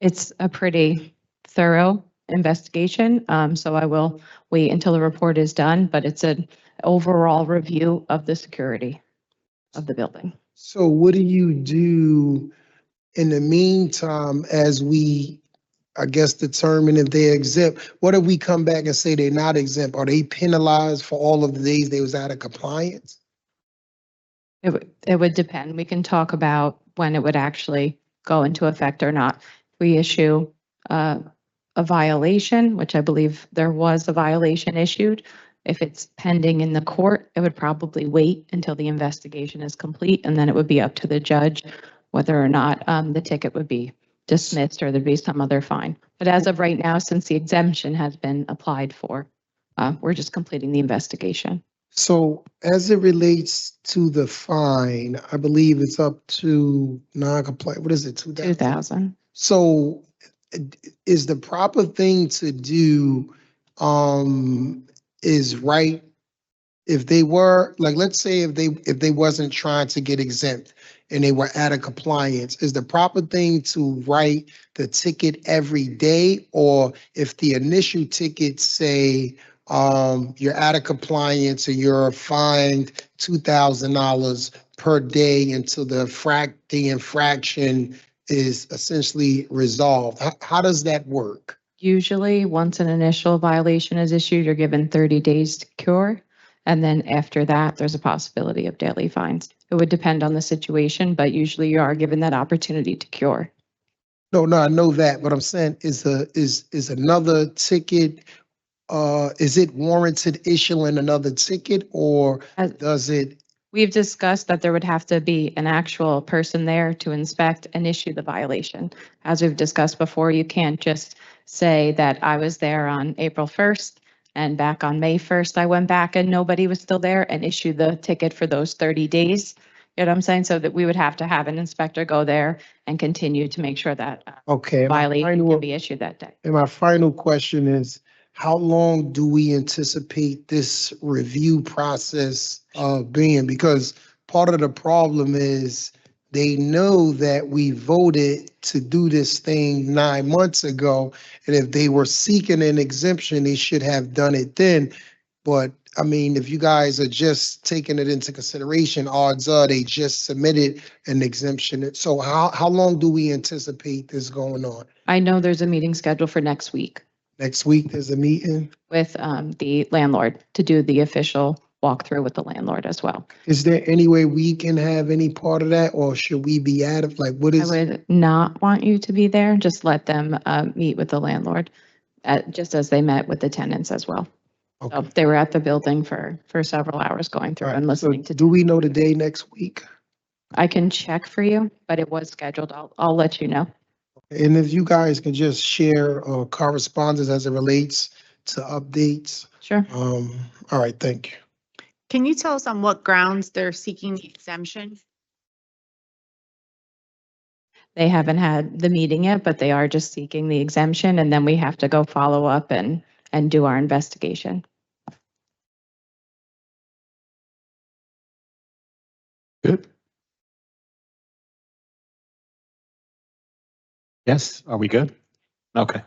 It's a pretty thorough investigation, so I will wait until the report is done, but it's an overall review of the security of the building. So what do you do in the meantime as we, I guess, determine if they're exempt? What if we come back and say they're not exempt? Are they penalized for all of the days they was out of compliance? It would depend. We can talk about when it would actually go into effect or not. We issue a violation, which I believe there was a violation issued. If it's pending in the court, it would probably wait until the investigation is complete, and then it would be up to the judge whether or not the ticket would be dismissed or there'd be some other fine. But as of right now, since the exemption has been applied for, we're just completing the investigation. So as it relates to the fine, I believe it's up to non-compliant. What is it? 2,000. So is the proper thing to do is right if they were, like, let's say if they wasn't trying to get exempt and they were out of compliance, is the proper thing to write the ticket every day? Or if the initial ticket say you're out of compliance and you're fined $2,000 per day until the infraction is essentially resolved? How does that work? Usually, once an initial violation is issued, you're given 30 days to cure. And then after that, there's a possibility of daily fines. It would depend on the situation, but usually you are given that opportunity to cure. No, I know that, but I'm saying is another ticket, is it warranted issuing another ticket or As- does it? We've discussed that there would have to be an actual person there to inspect and issue the violation. As we've discussed before, you can't just say that I was there on April 1st and back on May 1st, I went back and nobody was still there and issue the ticket for those 30 days. You know what I'm saying? So that we would have to have an inspector go there and continue to make sure that Okay. and my violation final- can be issued that day. And my final question is, how long do we anticipate this review process being? Because part of the problem is they know that we voted to do this thing 9 months ago. And if they were seeking an exemption, they should have done it then. But I mean, if you guys are just taking it into consideration, odds are they just submitted an exemption. So how long do we anticipate this going on? I know there's a meeting scheduled for next week Next week, there's a meeting. with the landlord to do the official walkthrough with the landlord as well. Is there any way we can have any part of that, or should we be out of, like, what I is? would not want you to be there. Just let them meet with the landlord, just as they met with the tenants as well. So Okay. they were at the building for several hours going through All and right, so listening to. do we know the day next week? I can check for you, but it was scheduled. I'll let you know. And if you guys can just share correspondence as it relates to updates. Sure. All right, thank you. Can you tell us on what grounds they're seeking the exemption? They haven't had the meeting yet, but they are just seeking the exemption, and then we have to go follow up and do our investigation. Good. Yes, are we good? Okay.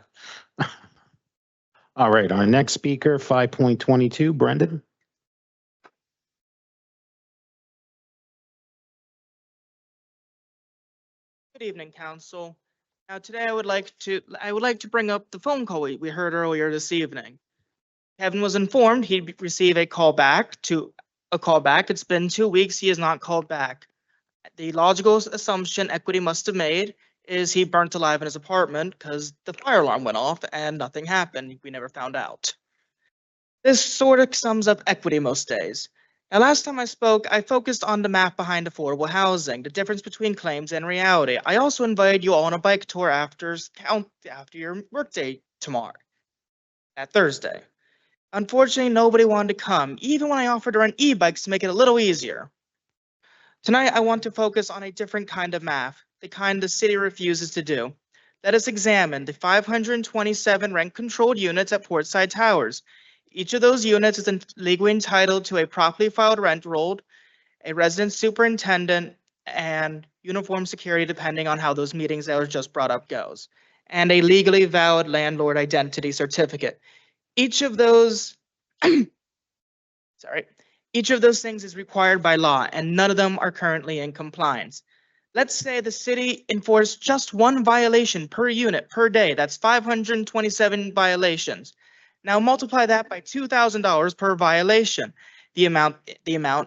All right, our next speaker, 5.22, Brendan. Good evening, council. Now, today I would like to bring up the phone call we heard earlier this evening. Kevin was informed he'd receive a call back. It's been 2 weeks. He has not called back. The logical assumption Equity must have made is he burnt alive in his apartment because the fire alarm went off and nothing happened. We never found out. This sort of sums up Equity most days. Now, last time I spoke, I focused on the math behind affordable housing, the difference between claims and reality. I also invited you all on a bike tour after your workday tomorrow, that Thursday. Unfortunately, nobody wanted to come, even when I offered to rent e-bikes to make it a little easier. Tonight, I want to focus on a different kind of math, the kind the city refuses to do. Let us examine the 527 rent-controlled units at Portside Towers. Each of those units is legally entitled to a properly filed rent roll, a resident superintendent, and uniform security depending on how those meetings that were just brought up goes, and a legally valid landlord identity certificate. Each of those Each of those things is required by law, and none of them are currently in compliance. Let's say the city enforced just one violation per unit per day. That's 527 violations. Now multiply that by $2,000 per violation. The amount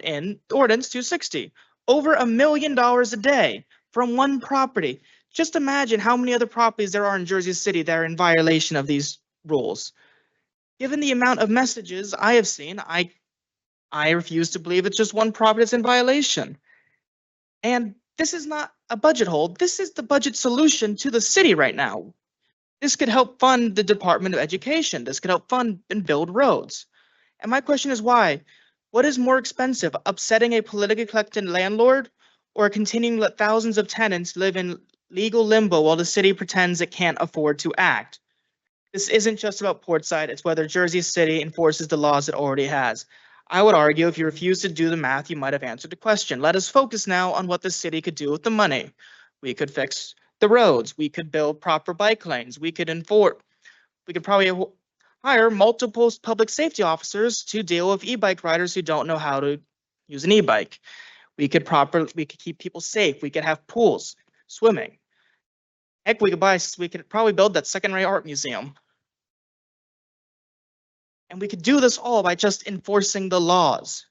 in ordinance 260. Over $1 million a day from one property. Just imagine how many other properties there are in Jersey City that are in violation of these rules. Given the amount of messages I have seen, I refuse to believe it's just one property that's in violation. And this is not a budget hole. This is the budget solution to the city right now. This could help fund the Department of Education. This could help fund and build roads. And my question is why? What is more expensive, upsetting a politically elected landlord or continuing to let thousands of tenants live in legal limbo while the city pretends it can't afford to act? This isn't just about Portside, it's whether Jersey City enforces the laws it already has. I would argue if you refuse to do the math, you might have answered the question. Let us focus now on what the city could do with the money. We could fix the roads. We could build proper bike lanes. We could probably hire multiple public safety officers to deal with e-bike riders who don't know how to use an e-bike. We could keep people safe. We could have pools, swimming. Heck, we could probably build that second-rate art museum. And we could do this all by just enforcing the laws.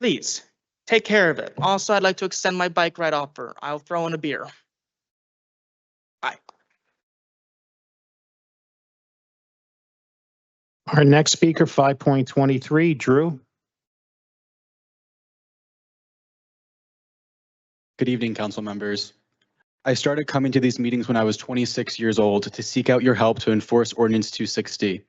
Please, take care of it. Also, I'd like to extend my bike ride offer. I'll throw in a beer. Bye. Our next speaker, 5.23, Drew. Good evening, council members. I started coming to these meetings when I was 26 years old to seek out your help to enforce Ordinance 260.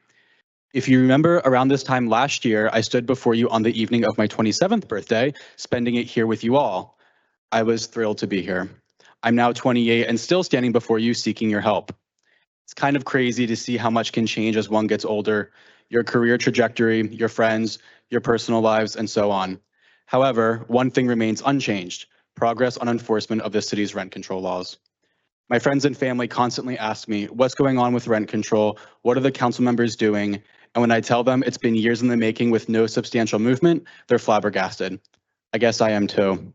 If you remember, around this time last year, I stood before you on the evening of my 27th birthday, spending it here with you all. I was thrilled to be here. I'm now 28 and still standing before you seeking your help. It's kind of crazy to see how much can change as one gets older, your career trajectory, your friends, your personal lives, and so on. However, one thing remains unchanged: progress on enforcement of the city's rent control laws. My friends and family constantly ask me, what's going on with rent control? What are the council members doing? And when I tell them it's been years in the making with no substantial movement, they're flabbergasted. I guess I am too.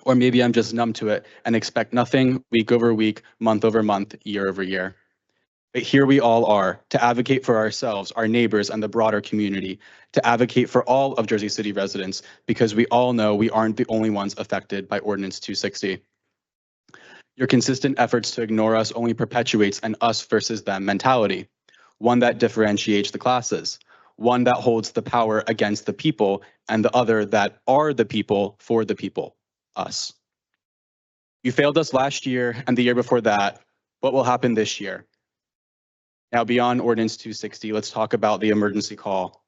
Or maybe I'm just numb to it and expect nothing week over week, month over month, year over year. But here we all are, to advocate for ourselves, our neighbors, and the broader community, to advocate for all of Jersey City residents, because we all know we aren't the only ones affected by Ordinance 260. Your consistent efforts to ignore us only perpetuates an us versus them mentality, one that differentiates the classes, one that holds the power against the people, and the other that are the people for the people, us. You failed us last year and the year before that. What will happen this year? Now, beyond Ordinance 260, let's talk about the emergency call.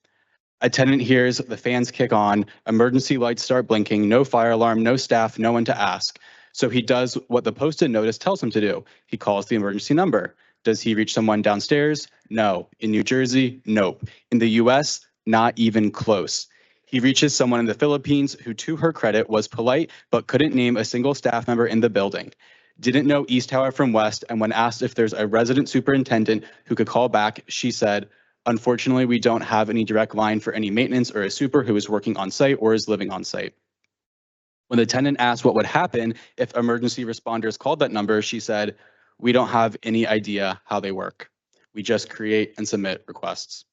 A tenant hears the fans kick on, emergency lights start blinking, no fire alarm, no staff, no one to ask. So he does what the post-it notice tells him to do. He calls the emergency number. Does he reach someone downstairs? No. In New Jersey? Nope. In the US? Not even close. He reaches someone in the Philippines who, to her credit, was polite but couldn't name a single staff member in the building. Didn't know East Tower from West, and when asked if there's a resident superintendent who could call back, she said, unfortunately, we don't have any direct line for any maintenance or a super who is working on site or is living on site. When the tenant asked what would happen if emergency responders called that number, she said, we don't have any idea how they work. We just create and submit requests.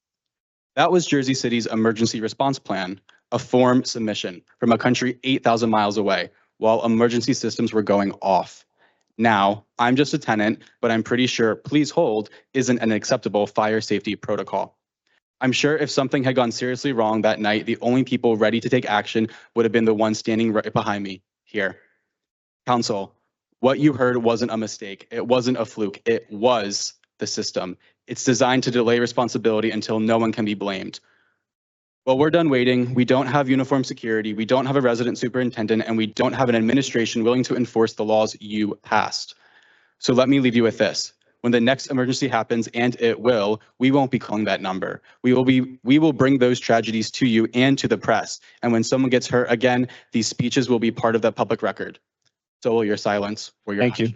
That was Jersey City's emergency response plan, a form submission from a country 8,000 miles away while emergency systems were going off. Now, I'm just a tenant, but I'm pretty sure please hold isn't an acceptable fire safety protocol. I'm sure if something had gone seriously wrong that night, the only people ready to take action would have been the one standing right behind me here. Council, what you heard wasn't a mistake. It wasn't a fluke. It was the system. It's designed to delay responsibility until no one can be blamed. Well, we're done waiting. We don't have uniform security. We don't have a resident superintendent, and we don't have an administration willing to enforce the laws you passed. So let me leave you with this. When the next emergency happens, and it will, we won't be calling that number. We will bring those tragedies to you and to the press. And when someone gets hurt again, these speeches will be part of the public record. So will your silence or your Thank you.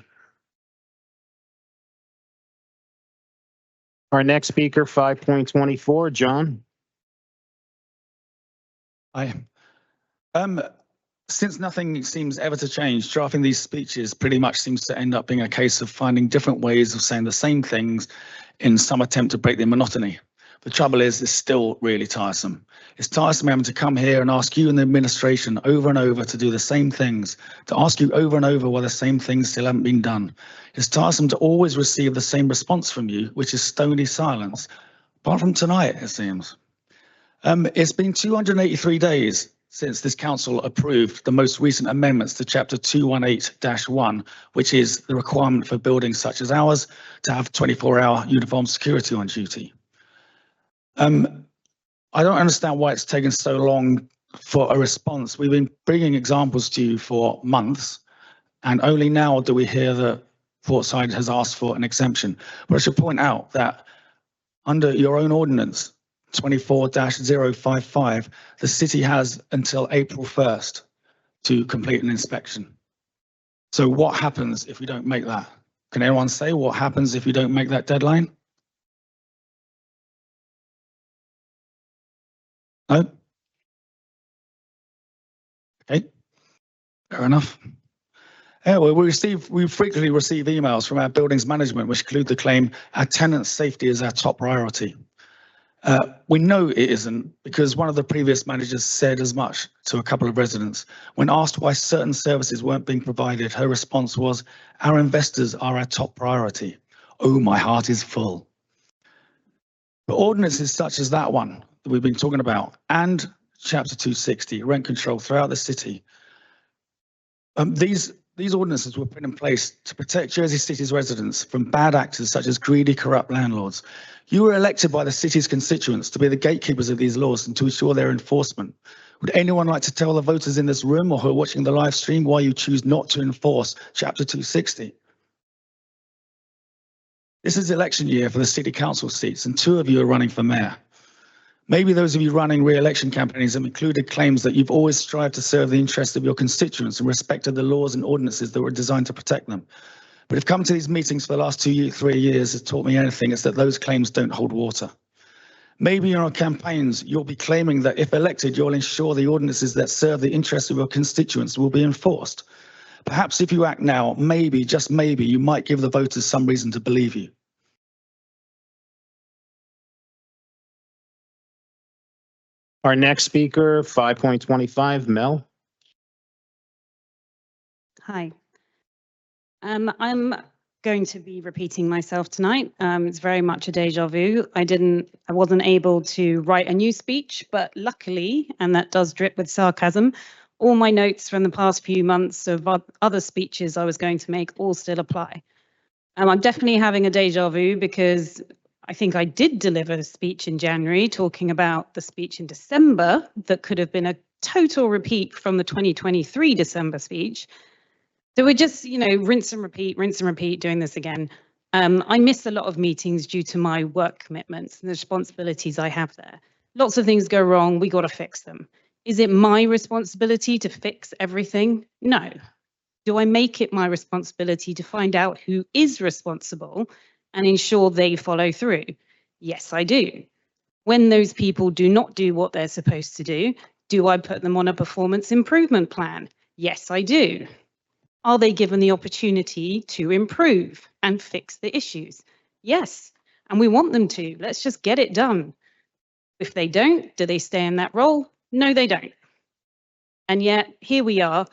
Our next speaker, 5.24, John. Hi. Since nothing seems ever to change, drafting these speeches pretty much seems to end up being a case of finding different ways of saying the same things in some attempt to break the monotony. The trouble is, it's still really tiresome. It's tiresome having to come here and ask you and the administration over and over to do the same things, to ask you over and over why the same things still haven't been done. It's tiresome to always receive the same response from you, which is stony silence, apart from tonight, it seems. It's been 283 days since this council approved the most recent amendments to chapter 218-1, which is the requirement for buildings such as ours to have 24-hour uniformed security on duty. I don't understand why it's taken so long for a response. We've been bringing examples to you for months, and only now do we hear that Portside has asked for an exemption. But I should point out that under your own ordinance, 24-055, the city has until April 1st to complete an inspection. So what happens if we don't make that? Can anyone say what happens if you don't make that deadline? No? Okay, fair enough. Yeah, well, we frequently receive emails from our buildings management which include the claim our tenants' safety is our top priority. We know it isn't, because one of the previous managers said as much to a couple of residents. When asked why certain services weren't being provided, her response was, our investors are our top priority. Oh, my heart is full. But ordinances such as that one that we've been talking about and Chapter 260, rent control throughout the city, these ordinances were put in place to protect Jersey City's residents from bad actors such as greedy, corrupt landlords. You were elected by the city's constituents to be the gatekeepers of these laws and to ensure their enforcement. Would anyone like to tell the voters in this room or who are watching the live stream why you choose not to enforce Chapter 260? This is election year for the city council seats, and 2 of you are running for mayor. Maybe those of you running re-election campaigns have included claims that you've always strived to serve the interests of your constituents and respected the laws and ordinances that were designed to protect them. But if coming to these meetings for the last 3 years has taught me anything, it's that those claims don't hold water. Maybe in our campaigns, you'll be claiming that if elected, you'll ensure the ordinances that serve the interests of your constituents will be enforced. Perhaps if you act now, maybe, just maybe, you might give the voters some reason to believe you. Our next speaker, 5.25, Mel. Hi. I'm going to be repeating myself tonight. It's very much a deja vu. I wasn't able to write a new speech, but luckily, and that does drip with sarcasm, all my notes from the past few months of other speeches I was going to make all still apply. I'm definitely having a deja vu because I think I did deliver a speech in January talking about the speech in December that could have been a total repeat from the 2023 December speech. So we're just, rinse and repeat, doing this again. I miss a lot of meetings due to my work commitments and the responsibilities I have there. Lots of things go wrong, we got to fix them. Is it my responsibility to fix everything? No. Do I make it my responsibility to find out who is responsible and ensure they follow through? Yes, I do. When those people do not do what they're supposed to do I put them on a performance improvement plan? Yes, I do. Are they given the opportunity to improve and fix the issues? Yes, and we want them to. Let's just get it done. If they don't, do they stay in that role? No, they don't. And yet, here we are,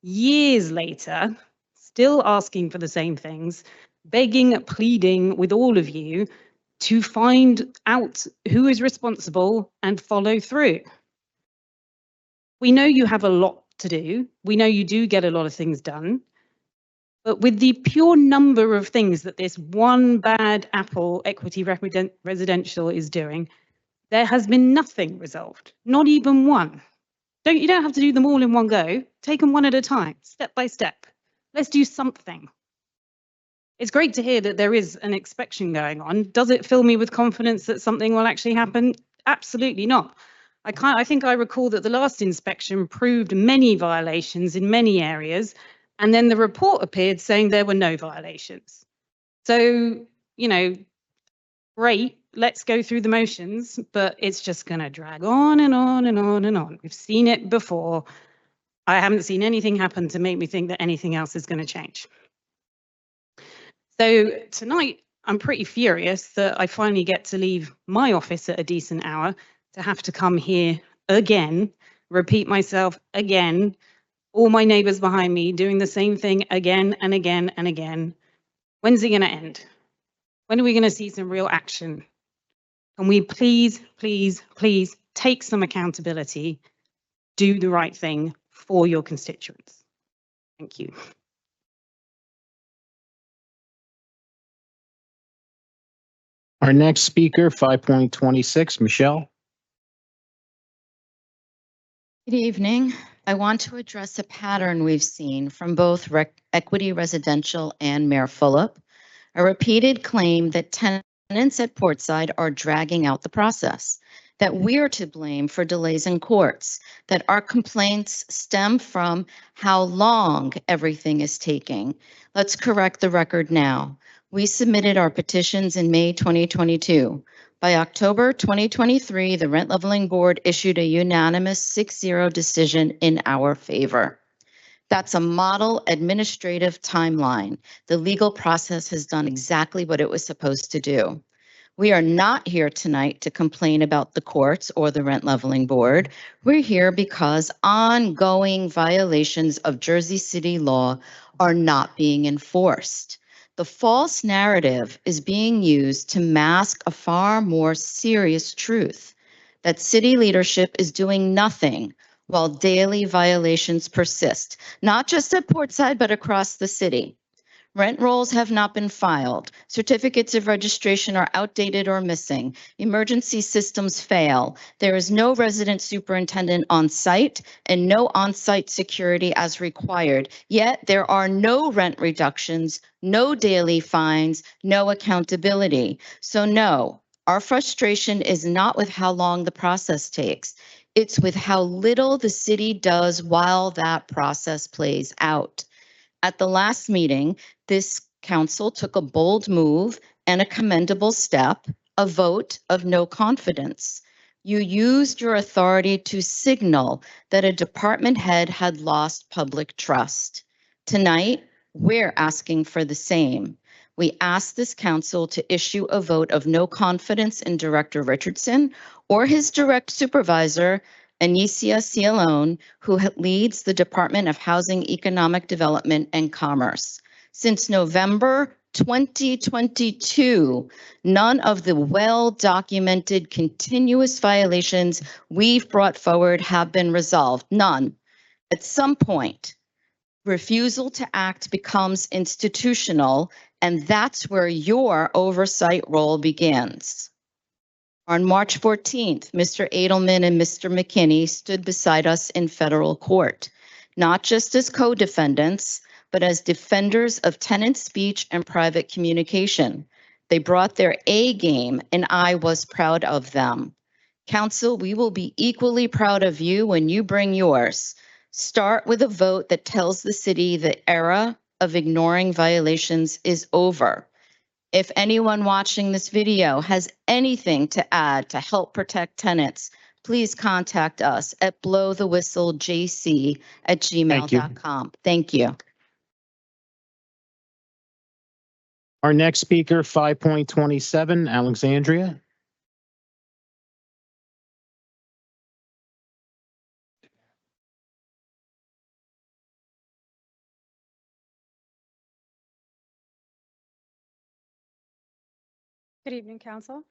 years later, still asking for the same things, begging, pleading with all of you to find out who is responsible and follow through. We know you have a lot to do. We know you do get a lot of things done. But with the pure number of things that this one bad apple equity residential is doing, there has been nothing resolved, not even one. You don't have to do them all in one go. Take them one at a time, step by step. Let's do something. It's great to hear that there is an inspection going on. Does it fill me with confidence that something will actually happen? Absolutely not. I think I recall that the last inspection proved many violations in many areas, and then the report appeared saying there were no violations. So, great, let's go through the motions, but it's just going to drag on and on and on and on. We've seen it before. I haven't seen anything happen to make me think that anything else is going to change. So tonight, I'm pretty furious that I finally get to leave my office at a decent hour to have to come here again, repeat myself again, all my neighbors behind me doing the same thing again and again and again. When's it going to end? When are we going to see some real action? Can we please, please, please take some accountability, do the right thing for your constituents? Thank you. Our next speaker, 5.26, Michelle. Good evening. I want to address a pattern we've seen from both Equity Residential and Mayor Fulop, a repeated claim that tenants at Portside are dragging out the process, that we're to blame for delays in courts, that our complaints stem from how long everything is taking. Let's correct the record now. We submitted our petitions in May 2022. By October 2023, the Rent Leveling Board issued a unanimous 6-0 decision in our favor. That's a model administrative timeline. The legal process has done exactly what it was supposed to do. We are not here tonight to complain about the courts or the Rent Leveling Board. We're here because ongoing violations of Jersey City law are not being enforced. The false narrative is being used to mask a far more serious truth, that city leadership is doing nothing while daily violations persist, not just at Portside, but across the city. Rent rolls have not been filed. Certificates of registration are outdated or missing. Emergency systems fail. There is no resident superintendent on site and no on-site security as required. Yet there are no rent reductions, no daily fines, no accountability. So no, our frustration is not with how long the process takes. It's with how little the city does while that process plays out. At the last meeting, this council took a bold move and a commendable step, a vote of no confidence. You used your authority to signal that a department head had lost public trust. Tonight, we're asking for the same. We ask this council to issue a vote of no confidence in Director Richardson or his direct supervisor, Anicia Cialone, who leads the Department of Housing, Economic Development, and Commerce. Since November 2022, none of the well-documented continuous violations we've brought forward have been resolved. None. At some point, refusal to act becomes institutional, and that's where your oversight role begins. On March 14th, Mr. Edelman and Mr. McKinney stood beside us in federal court, not just as co-defendants, but as defenders of tenant speech and private communication. They brought their A game, and I was proud of them. Council, we will be equally proud of you when you bring yours. Start with a vote that tells the city the era of ignoring violations is over. If anyone watching this video has anything to add to help protect tenants, please contact us at blowthewhistleJC@gmail.com. Thank you. Our next speaker, 5.27, Alexandria. Good evening, Council.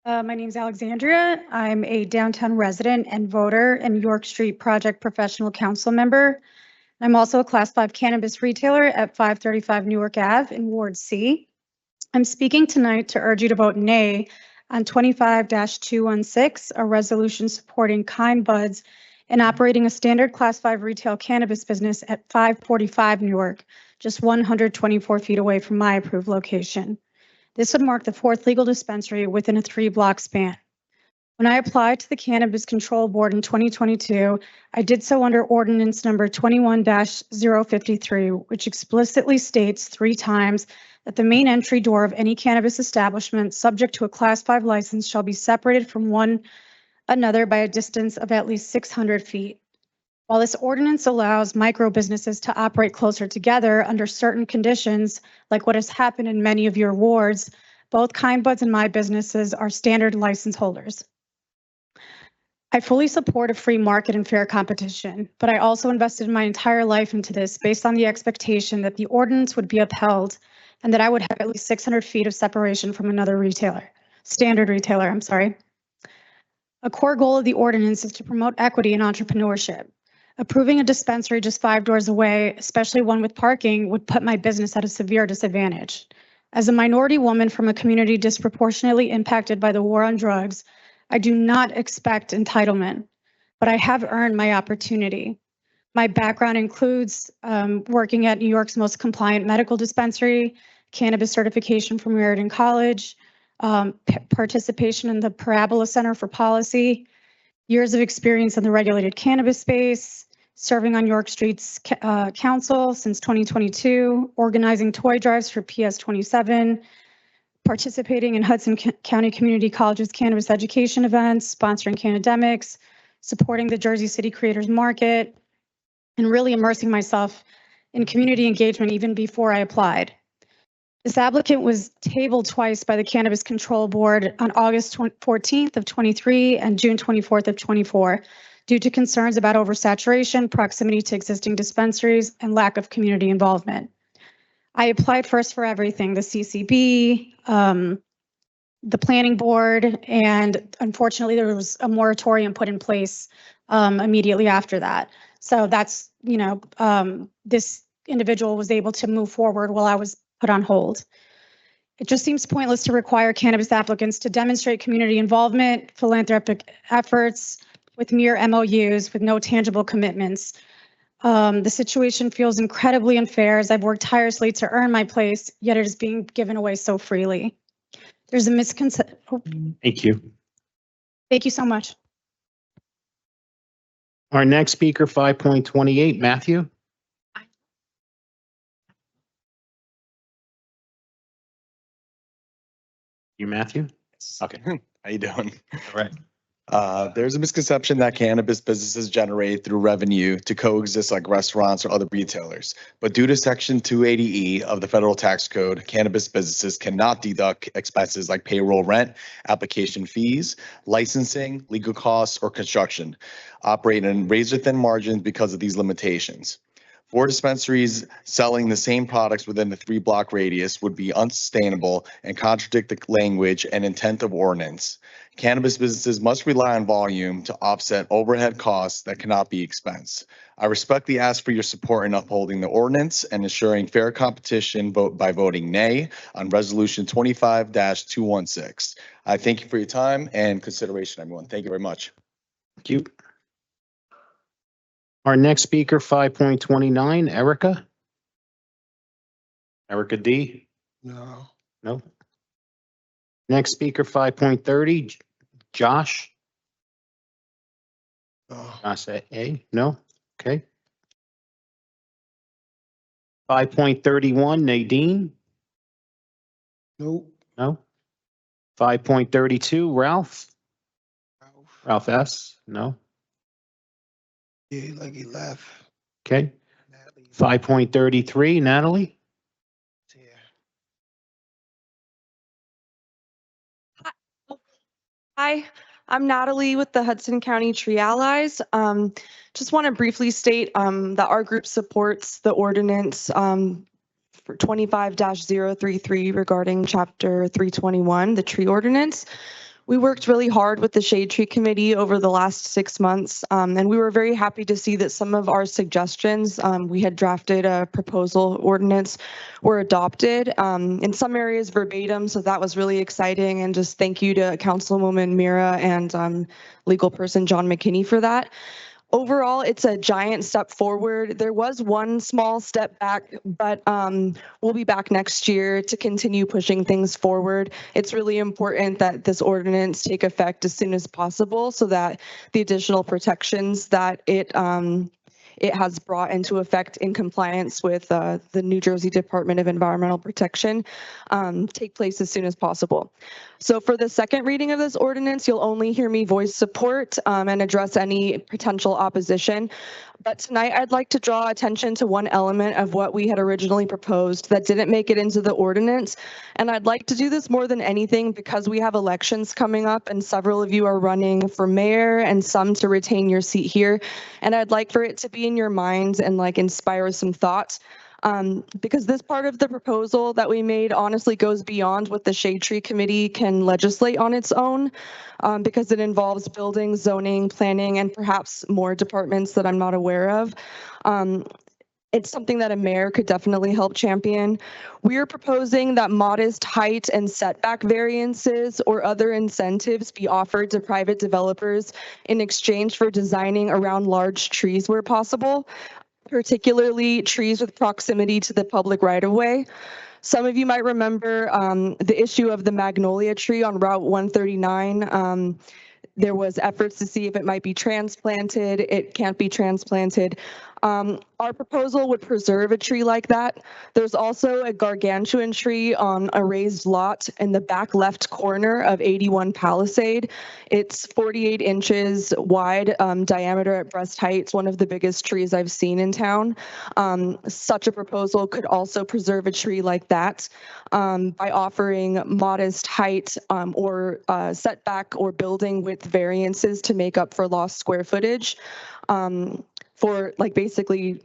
My name is Alexandria. I'm a downtown resident and voter and York Street Project Professional Council member. I'm also a Class 5 cannabis retailer at 535 Newark Ave in Ward C. I'm speaking tonight to urge you to vote nay on 25-216, a resolution supporting Kind Buds and operating a standard Class 5 retail cannabis business at 545 Newark, just 124 feet away from my approved location. This would mark the fourth legal dispensary within a 3-block span. When I applied to the Cannabis Control Board in 2022, I did so under ordinance number 21-053, which explicitly states 3 times that the main entry door of any cannabis establishment subject to a Class 5 license shall be separated from one another by a distance of at least 600 feet. While this ordinance allows micro businesses to operate closer together under certain conditions, like what has happened in many of your wards, both Kind Buds and my businesses are standard license holders. I fully support a free market and fair competition, but I also invested my entire life into this based on the expectation that the ordinance would be upheld and that I would have at least 600 feet of separation from another retailer, standard retailer, I'm sorry. A core goal of the ordinance is to promote equity and entrepreneurship. Approving a dispensary just 5 doors away, especially one with parking, would put my business at a severe disadvantage. As a minority woman from a community disproportionately impacted by the war on drugs, I do not expect entitlement, but I have earned my opportunity. My background includes working at New York's most compliant medical dispensary, cannabis certification from Meriden College, participation in the Parabola Center for Policy, years of experience in the regulated cannabis space, serving on York Street's council since 2022, organizing toy drives for PS 27, participating in Hudson County Community College's cannabis education events, sponsoring Cannademics, supporting the Jersey City Creators Market, and really immersing myself in community engagement even before I applied. This applicant was tabled twice by the Cannabis Control Board on August 14th of 23 and June 24th of 24 due to concerns about oversaturation, proximity to existing dispensaries, and lack of community involvement. I applied first for everything, the CCB, the planning board, and unfortunately there was a moratorium put in place immediately after that. So that's, this individual was able to move forward while I was put on hold. It just seems pointless to require cannabis applicants to demonstrate community involvement, philanthropic efforts with mere MOUs with no tangible commitments. The situation feels incredibly unfair as I've worked tirelessly to earn my place, yet it is being given away so freely. There's a misconception. Thank you. Thank you so much. Our next speaker, 5.28, Matthew. You, Matthew? Okay. How you doing? All right. There's a misconception that cannabis businesses generate through revenue to coexist like restaurants or other retailers. But due to Section 280E of the Federal Tax Code, cannabis businesses cannot deduct expenses like payroll, rent, application fees, licensing, legal costs, or construction, operate in razor-thin margins because of these limitations. For dispensaries selling the same products within a 3-block radius would be unsustainable and contradict the language and intent of ordinance. Cannabis businesses must rely on volume to offset overhead costs that cannot be expensed. I respectfully ask for your support in upholding the ordinance and ensuring fair competition by voting nay on Resolution 25-216. I thank you for your time and consideration, everyone. Thank you very much. Thank you. Our next speaker, 5.29, Erica. Erica D. No. No. Next speaker, 5.30, Josh. Josh A. No. Okay. 5.31, Nadine. Nope. No. 5.32, Ralph. Ralph S. No. Yeah, like he left. Okay. 5.33, Natalie. Hi, I'm Natalie with the Hudson County Tree Allies. Just want to briefly state that our group supports the ordinance for 25-033 regarding Chapter 321, the tree ordinance. We worked really hard with the Shade Tree Committee over the last 6 months, and we were very happy to see that some of our suggestions, we had drafted a proposal ordinance, were adopted, in some areas verbatim, so that was really exciting, and just thank you to Councilwoman Mira and legal person John McKinney for that. Overall, it's a giant step forward. There was one small step back, but we'll be back next year to continue pushing things forward. It's really important that this ordinance take effect as soon as possible so that the additional protections that it has brought into effect in compliance with the New Jersey Department of Environmental Protection take place as soon as possible. So for the second reading of this ordinance, you'll only hear me voice support and address any potential opposition. But tonight I'd like to draw attention to one element of what we had originally proposed that didn't make it into the ordinance. And I'd like to do this more than anything because we have elections coming up and several of you are running for mayor and some to retain your seat here. And I'd like for it to be in your minds and like inspire some thoughts. Because this part of the proposal that we made honestly goes beyond what the Shade Tree Committee can legislate on its own, because it involves building, zoning, planning, and perhaps more departments that I'm not aware of. It's something that a mayor could definitely help champion. We are proposing that modest height and setback variances or other incentives be offered to private developers in exchange for designing around large trees where possible, particularly trees with proximity to the public right-of-way. Some of you might remember the issue of the magnolia tree on Route 139. There was efforts to see if it might be transplanted. It can't be transplanted. Our proposal would preserve a tree like that. There's also a gargantuan tree on a raised lot in the back left corner of 81 Palisade. It's 48 inches wide, diameter at breast height. It's one of the biggest trees I've seen in town. Such a proposal could also preserve a tree like that by offering modest height or setback or building width variances to make up for lost square footage. For like basically,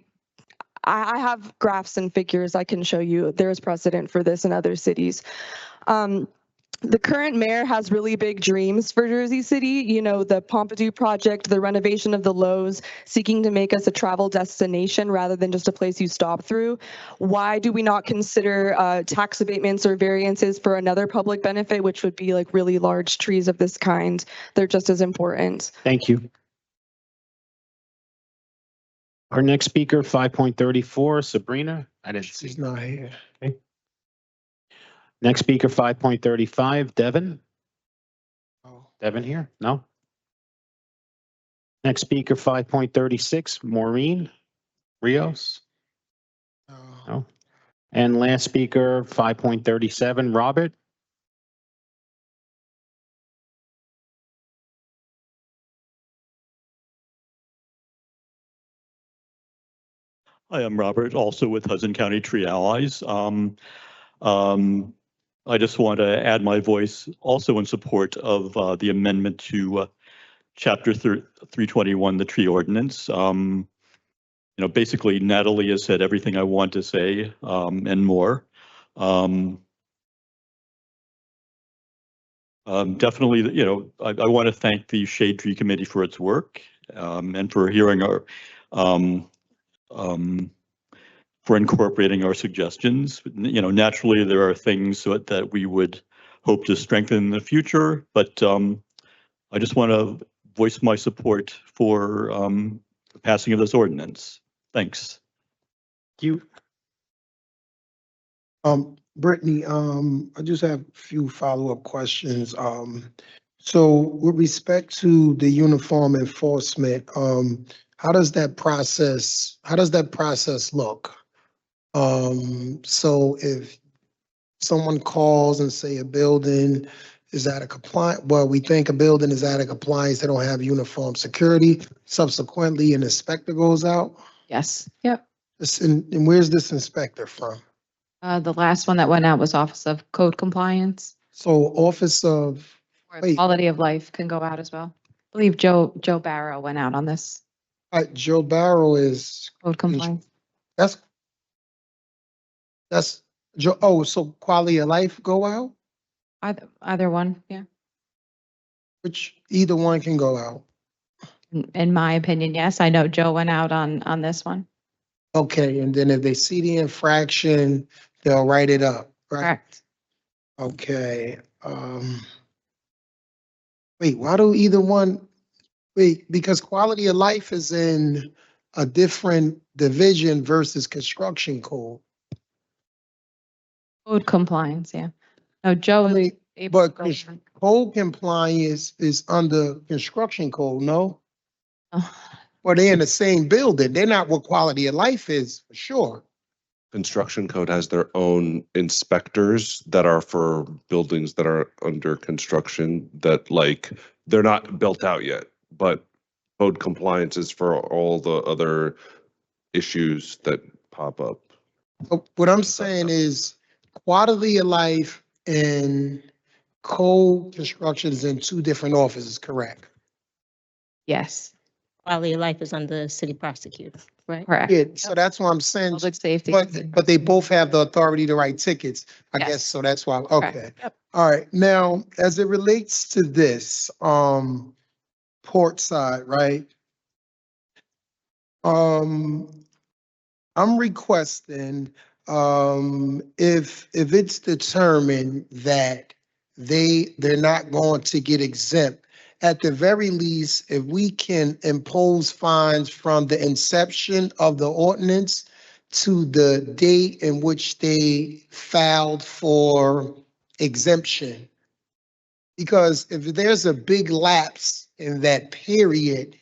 I have graphs and figures I can show you. There's precedent for this in other cities. The current mayor has really big dreams for Jersey City. You know, the Pompidou project, the renovation of the Lowe's, seeking to make us a travel destination rather than just a place you stop through. Why do we not consider tax abatements or variances for another public benefit, which would be like really large trees of this kind? They're just as important. Thank you. Our next speaker, 5.34, Sabrina. I didn't see. She's not here. Okay. Next speaker, 5.35, Devin. Devin here? No? Next speaker, 5.36, Maureen Rios. No. And last speaker, 5.37, Robert. Hi, I'm Robert, also with Hudson County Tree Allies. I just want to add my voice also in support of the amendment to Chapter 321, the tree ordinance. Basically Natalie has said everything I want to say and more. Definitely, I want to thank the Shade Tree Committee for its work and for hearing our for incorporating our suggestions. Naturally, there are things that we would hope to strengthen in the future, but I just want to voice my support for the passing of this ordinance. Thanks. You. Brittany, I just have a few follow-up questions. So with respect to the uniform enforcement, how does that process look? So if someone calls and say a building is out of compliance, well, we think a building is out of compliance, they don't have uniform security, subsequently an inspector goes out? Yes. Yep. And where's this inspector from? The last one that went out was Office of Code Compliance. So Office of, wait, Quality of Life can go out as well. I believe Joe Barrow went out on this. Joe Barrow is, Code Compliance. that's Joe, oh, so Quality of Life go out? Either one, yeah. Which either one can go out. In my opinion, yes. I know Joe went out on this one. Okay, and then if they see the infraction, they'll write it up, right? Correct. Okay, wait, why do either one, wait, because Quality of Life is in a different division versus construction code. Code Compliance, yeah. No, Joe is able to But go on. code compliance is under construction code, no? Oh. Well, they're in the same building. They're not what Quality of Life is, for sure. Construction code has their own inspectors that are for buildings that are under construction that they're not built out yet, but code compliance is for all the other issues that pop up. What I'm saying is Quality of Life and code construction is in two different offices, correct? Yes. Quality of Life is under city prosecutor, right? Correct. Yeah, so that's what I'm saying. Public safety. But they both have the authority to write tickets, I Yes. guess, so that's why, okay. Correct. Yep. All right, now, as it relates to this, port side, right? I'm requesting, if it's determined that they're not going to get exempt, at the very least, if we can impose fines from the inception of the ordinance to the date in which they filed for exemption. Because if there's a big lapse in that period,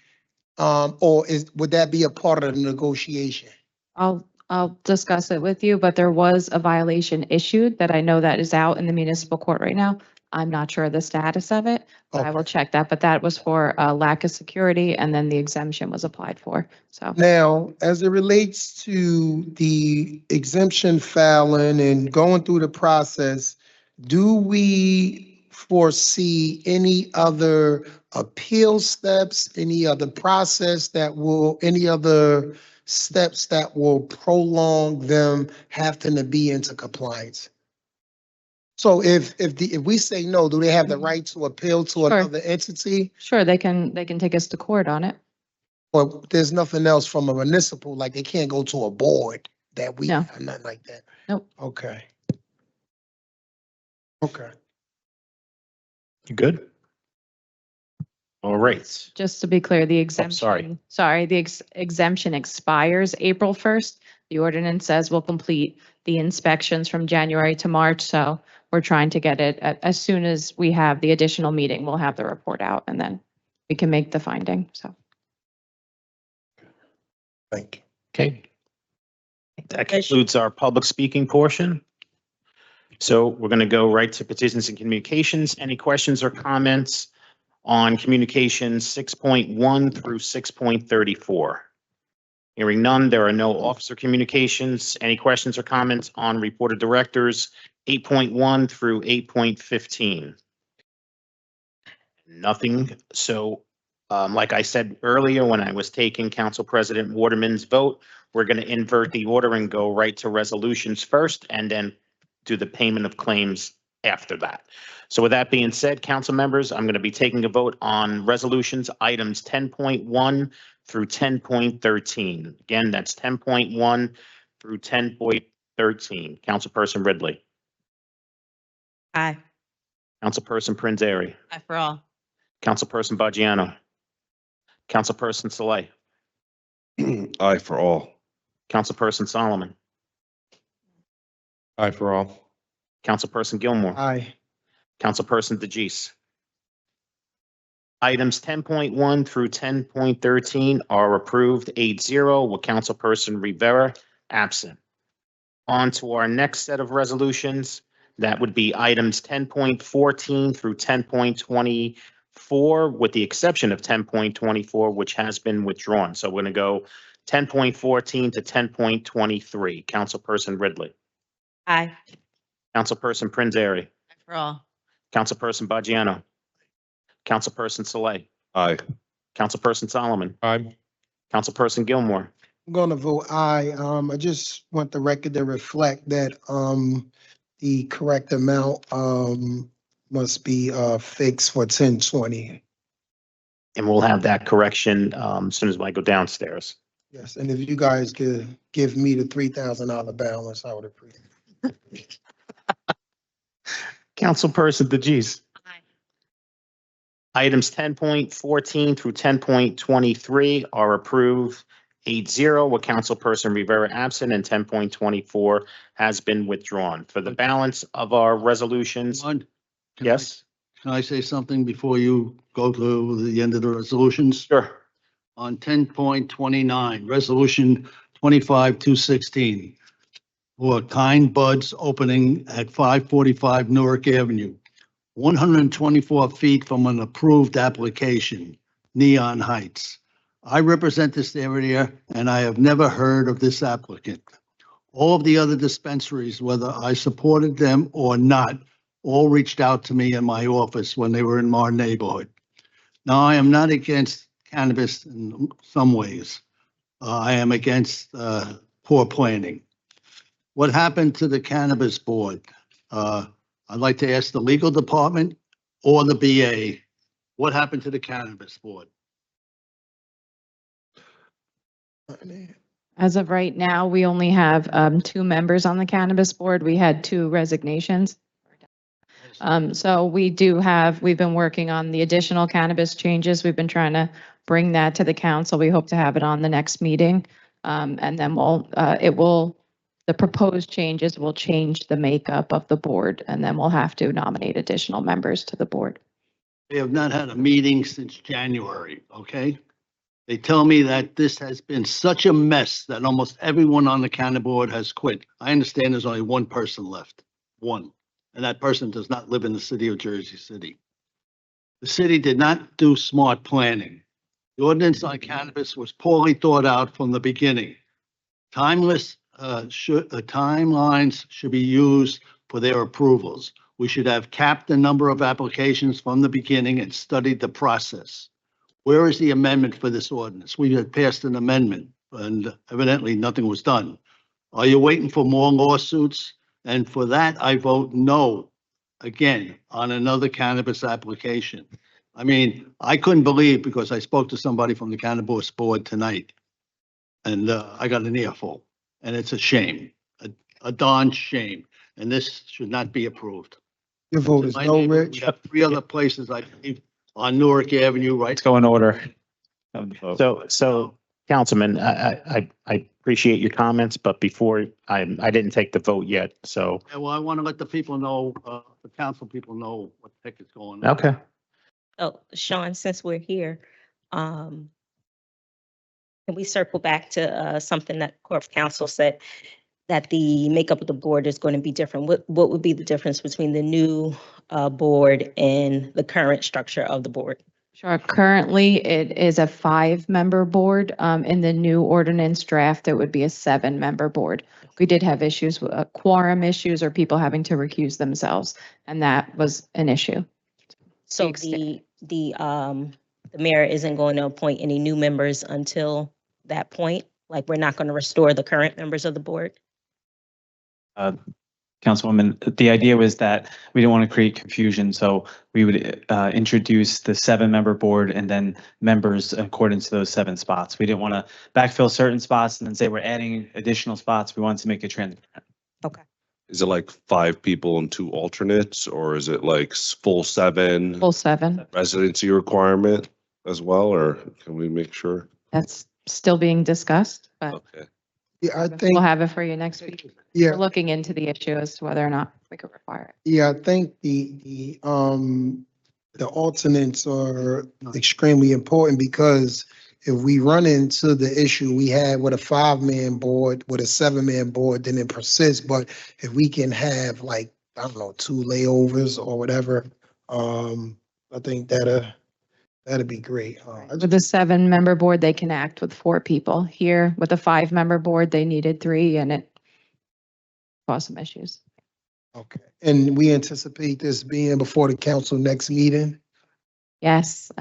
would that be a part of the negotiation? I'll discuss it with you, but there was a violation issued that I know that is out in the municipal court right now. I'm not sure the status of it, but I will check that. But that was for a lack of security, and then the exemption was applied for. So Now, as it relates to the exemption filing and going through the process, do we foresee any other appeal steps, any other process any other steps that will prolong them having to be into compliance? So if we say no, do they have the right to appeal to Sure. another entity? Sure, they can take us to court on it. But there's nothing else from a municipal, like they can't go to a board that we, No. have, nothing like that. Nope. Okay. Okay. You good? All right. Just to be clear, the exemption, exemption expires April 1st. The ordinance says we'll complete the inspections from January to March. So we're trying to get it as soon as we have the additional meeting, we'll have the report out and then we can make the finding. So. Thank you. Okay. That concludes our public speaking portion. So we're going to go right to petitions and communications. Any questions or comments on communications 6.1 through 6.34? Hearing none, there are no officer communications. Any questions or comments on report of directors 8.1 through 8.15? Nothing. So like I said earlier, when I was taking Council President Waterman's vote, we're going to invert the order and go right to resolutions first and then do the payment of claims after that. So with that being said, council members, I'm going to be taking a vote on resolutions items 10.1 through 10.13. Again, that's 10.1 through 10.13. Councilperson Ridley. Aye. Councilperson Prinzary. Aye for all. Councilperson Baggiano. Councilperson Saleh. Aye for all. Councilperson Solomon. Aye for all. Councilperson Gilmore. Aye. Councilperson DeGise. Items 10.1 through 10.13 are approved 8-0 with Councilperson Rivera absent. On to our next set of resolutions. That would be items 10.14 through 10.24 with the exception of 10.24, which has been withdrawn. So we're going to go 10.14 to 10.23. Councilperson Ridley. Aye. Councilperson Prinzary. Aye for all. Councilperson Baggiano. Councilperson Saleh. Aye. Councilperson Solomon. Aye. Councilperson Gilmore. I'm gonna vote aye. I just want the record to reflect that, the correct amount, must be, fixed for 1020. And we'll have that correction as soon as I go downstairs. Yes, and if you guys could give me the $3,000 balance, I would appreciate it. Councilperson DeGise. Aye. Items 10.14 through 10.23 are approved 8-0 with Councilperson Rivera absent and 10.24 has been withdrawn. For the balance of our resolutions, yes? Can I say something before you go to the end of the resolutions? Sure. On 10.29, resolution 25-216. For Kind Buds opening at 545 Newark Avenue, 124 feet from an approved application, Neon Heights. I represent this area and I have never heard of this applicant. All of the other dispensaries, whether I supported them or not, all reached out to me in my office when they were in my neighborhood. Now, I am not against cannabis in some ways. I am against poor planning. What happened to the cannabis board? I'd like to ask the legal department or the BA, what happened to the cannabis board? As of right now, we only have 2 members on the cannabis board. We had 2 resignations. So we've been working on the additional cannabis changes. We've been trying to bring that to the council. We hope to have it on the next meeting. And then the proposed changes will change the makeup of the board, and then we'll have to nominate additional members to the board. They have not had a meeting since January, okay? They tell me that this has been such a mess that almost everyone on the cannabis board has quit. I understand there's only one person left, one, and that person does not live in the city of Jersey City. The city did not do smart planning. The ordinance on cannabis was poorly thought out from the beginning. Timelines should be used for their approvals. We should have capped the number of applications from the beginning and studied the process. Where is the amendment for this ordinance? We had passed an amendment, and evidently nothing was done. Are you waiting for more lawsuits? And for that, I vote no again on another cannabis application. I mean, I couldn't believe, because I spoke to somebody from the cannabis board tonight, and I got an earful, and it's a shame, a darn shame, and this should not be approved. Your vote is My no, neighbor, Rich. we have 3 other places, I believe, on Newark Avenue, right? Let's go in order. So Councilman, I appreciate your comments, but before, I didn't take the vote yet, so, Yeah, well, I want to let the people know, the council people know what the heck is going on. okay. Oh, Sean, since we're here, can we circle back to something that Corp Counsel said, that the makeup of the board is going to be different? What would be the difference between the new board and the current structure of the board? Sure. Currently, it is a 5-member board. In the new ordinance draft, it would be a 7-member board. We did have issues with quorum issues or people having to recuse themselves, and that was an issue. So the mayor isn't going to appoint any new members until that point? Like, we're not going to restore the current members of the board? Councilwoman, the idea was that we didn't want to create confusion, so we would introduce the 7-member board and then members in accordance to those 7 spots. We didn't want to backfill certain spots and then say we're adding additional spots. We wanted to make it transparent. Okay. Is it like 5 people and 2 alternates, or is it like full 7? Full 7. Residency requirement as well, or can we make sure? That's still being discussed, but Okay. Yeah, I think, we'll have it for you next week. yeah, We're looking into the issue as to whether or not we could require it. yeah, I think the alternates are extremely important, because if we run into the issue we had with a 5-man board, with a 7-man board, then it persists. But if we can have, like, I don't know, 2 layovers or whatever, I think that'd be great. With the 7-member board, they can act with 4 people. Here, with a 5-member board, they needed 3, and it caused some issues. Okay, and we anticipate this being before the council next meeting? Yes,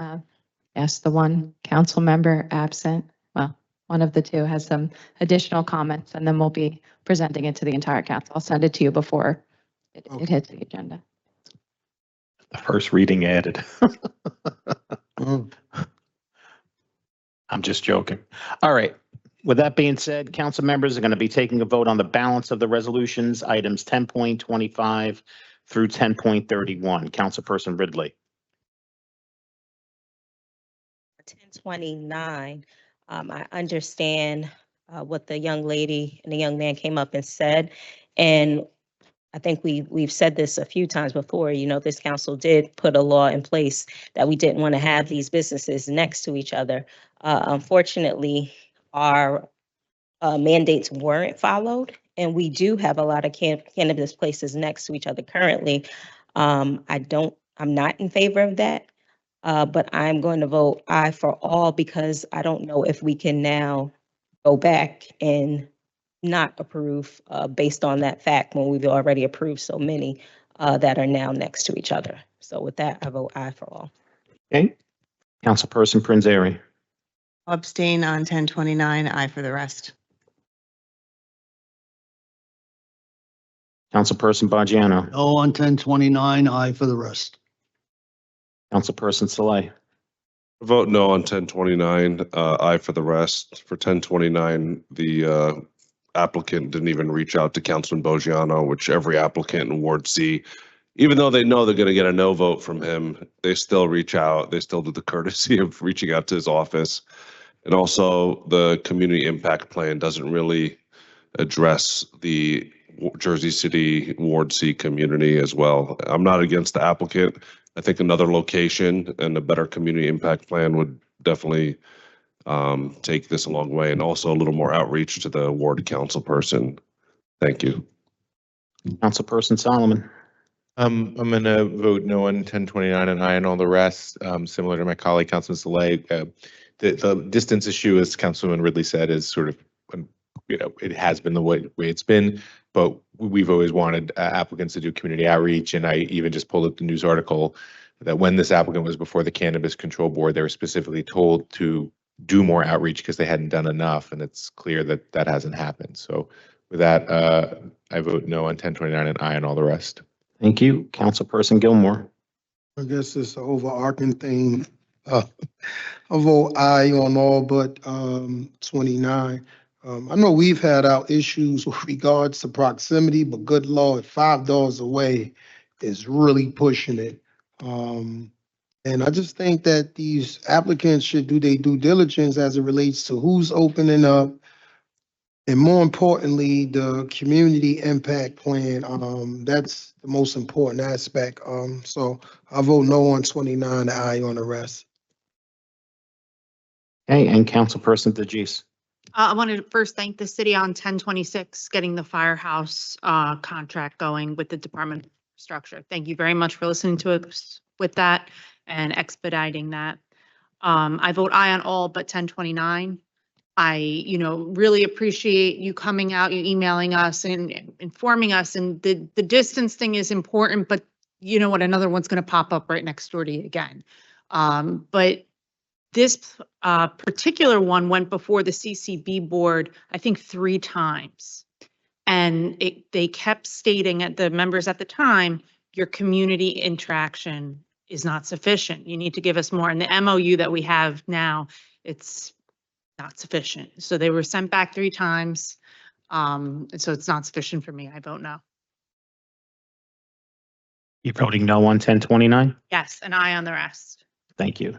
yes, the one council member absent, well, one of the 2 has some additional comments, and then we'll be presenting it to the entire council. I'll send it to you before it hits the agenda. The first reading added. I'm just joking. All right. With that being said, council members are going to be taking a vote on the balance of the resolutions, items 10.25 through 10.31. Councilperson Ridley. 1029, I understand what the young lady and the young man came up and said. And I think we've said this a few times before, you know, this council did put a law in place that we didn't want to have these businesses next to each other. Unfortunately, our mandates weren't followed, and we do have a lot of cannabis places next to each other currently. I'm not in favor of that, but I'm going to vote aye for all, because I don't know if we can now go back and not approve based on that fact when we've already approved so many that are now next to each other. So with that, I vote aye for all. Okay. Councilperson Prinzary. Abstain on 1029, aye for the rest. Councilperson Bongiano. No on 1029, aye for the rest. Councilperson Saleh. Vote no on 1029, aye for the rest. For 1029, the applicant didn't even reach out to Councilman Bogiano, which every applicant in Ward C, even though they know they're going to get a no vote from him, they still reach out. They still do the courtesy of reaching out to his office. And also the community impact plan doesn't really address the Jersey City Ward C community as well. I'm not against the applicant. I think another location and a better community impact plan would definitely take this a long way, and also a little more outreach to the ward council person. Thank you. Councilperson Solomon. I'm going to vote no on 1029 and aye on all the rest. Similar to my colleague, Councilman Saleh, the distance issue, as Councilman Ridley said, is sort of, you know, it has been the way it's been, but we've always wanted applicants to do community outreach. And I even just pulled up the news article that when this applicant was before the Cannabis Control Board, they were specifically told to do more outreach because they hadn't done enough, and it's clear that that hasn't happened. So with that, I vote no on 1029 and aye on all the rest. Thank you. Councilperson Gilmore. I guess it's an overarching thing. I vote aye on all but 29. I know we've had our issues with regards to proximity, but good Lord, $5 away is really pushing it. And I just think that these applicants should do their due diligence as it relates to who's opening up, and more importantly, the community impact plan. That's the most important aspect. So I vote no on 29, aye on the rest. Okay, and Councilperson DeGise. I wanted to first thank the city on 1026 getting the firehouse contract going with the Department of Structure. Thank you very much for listening to us with that and expediting that. I vote aye on all but 1029. I, really appreciate you coming out, you emailing us and informing us. And the distance thing is important, but you know what? Another one's going to pop up right next door to you again. But this particular one went before the CCB board, I think 3 times. And they kept stating at the members at the time, your community interaction is not sufficient. You need to give us more. And the MOU that we have now, it's not sufficient. So they were sent back 3 times. And so it's not sufficient for me. I vote no. You're voting no on 1029? Yes, and aye on the rest. Thank you.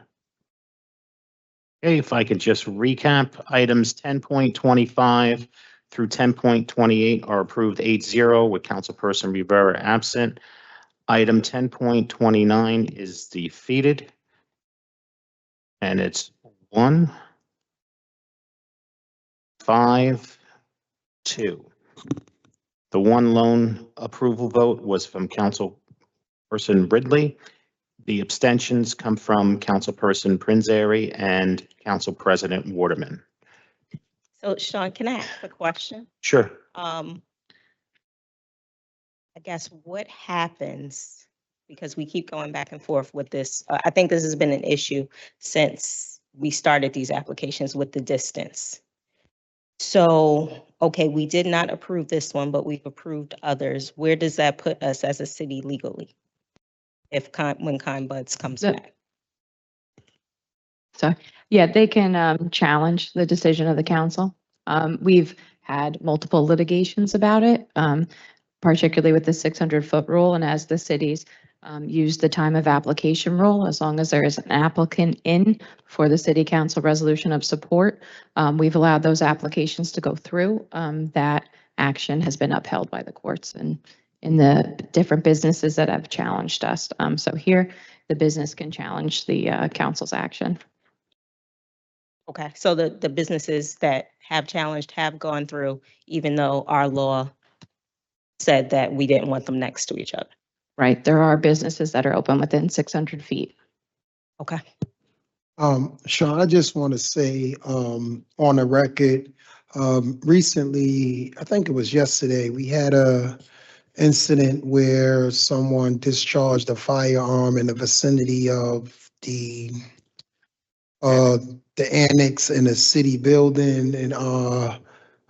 Okay, if I could just recap, items 10.25 through 10.28 are approved 8-0 with Councilperson Rivera absent. Item 10.29 is defeated. And it's 1, 5, 2. The one lone approval vote was from Councilperson Ridley. The abstentions come from Councilperson Prinzary and Council President Waterman. So Sean, can I ask a question? Sure. I guess what happens, because we keep going back and forth with this, I think this has been an issue since we started these applications with the distance. So, okay, we did not approve this one, but we've approved others. Where does that put us as a city legally? If when Kind Buds comes back? So, yeah, they can challenge the decision of the council. We've had multiple litigations about it, particularly with the 600-foot rule. And as the cities use the time of application rule, as long as there is an applicant in for the city council resolution of support, we've allowed those applications to go through. That action has been upheld by the courts and in the different businesses that have challenged us. So here, the business can challenge the council's action. Okay, so the businesses that have challenged have gone through, even though our law said that we didn't want them next to each other. Right, there are businesses that are open within 600 feet. Okay. Sean, I just want to say on the record, recently, I think it was yesterday, we had a incident where someone discharged a firearm in the vicinity of the annex in a city building, and a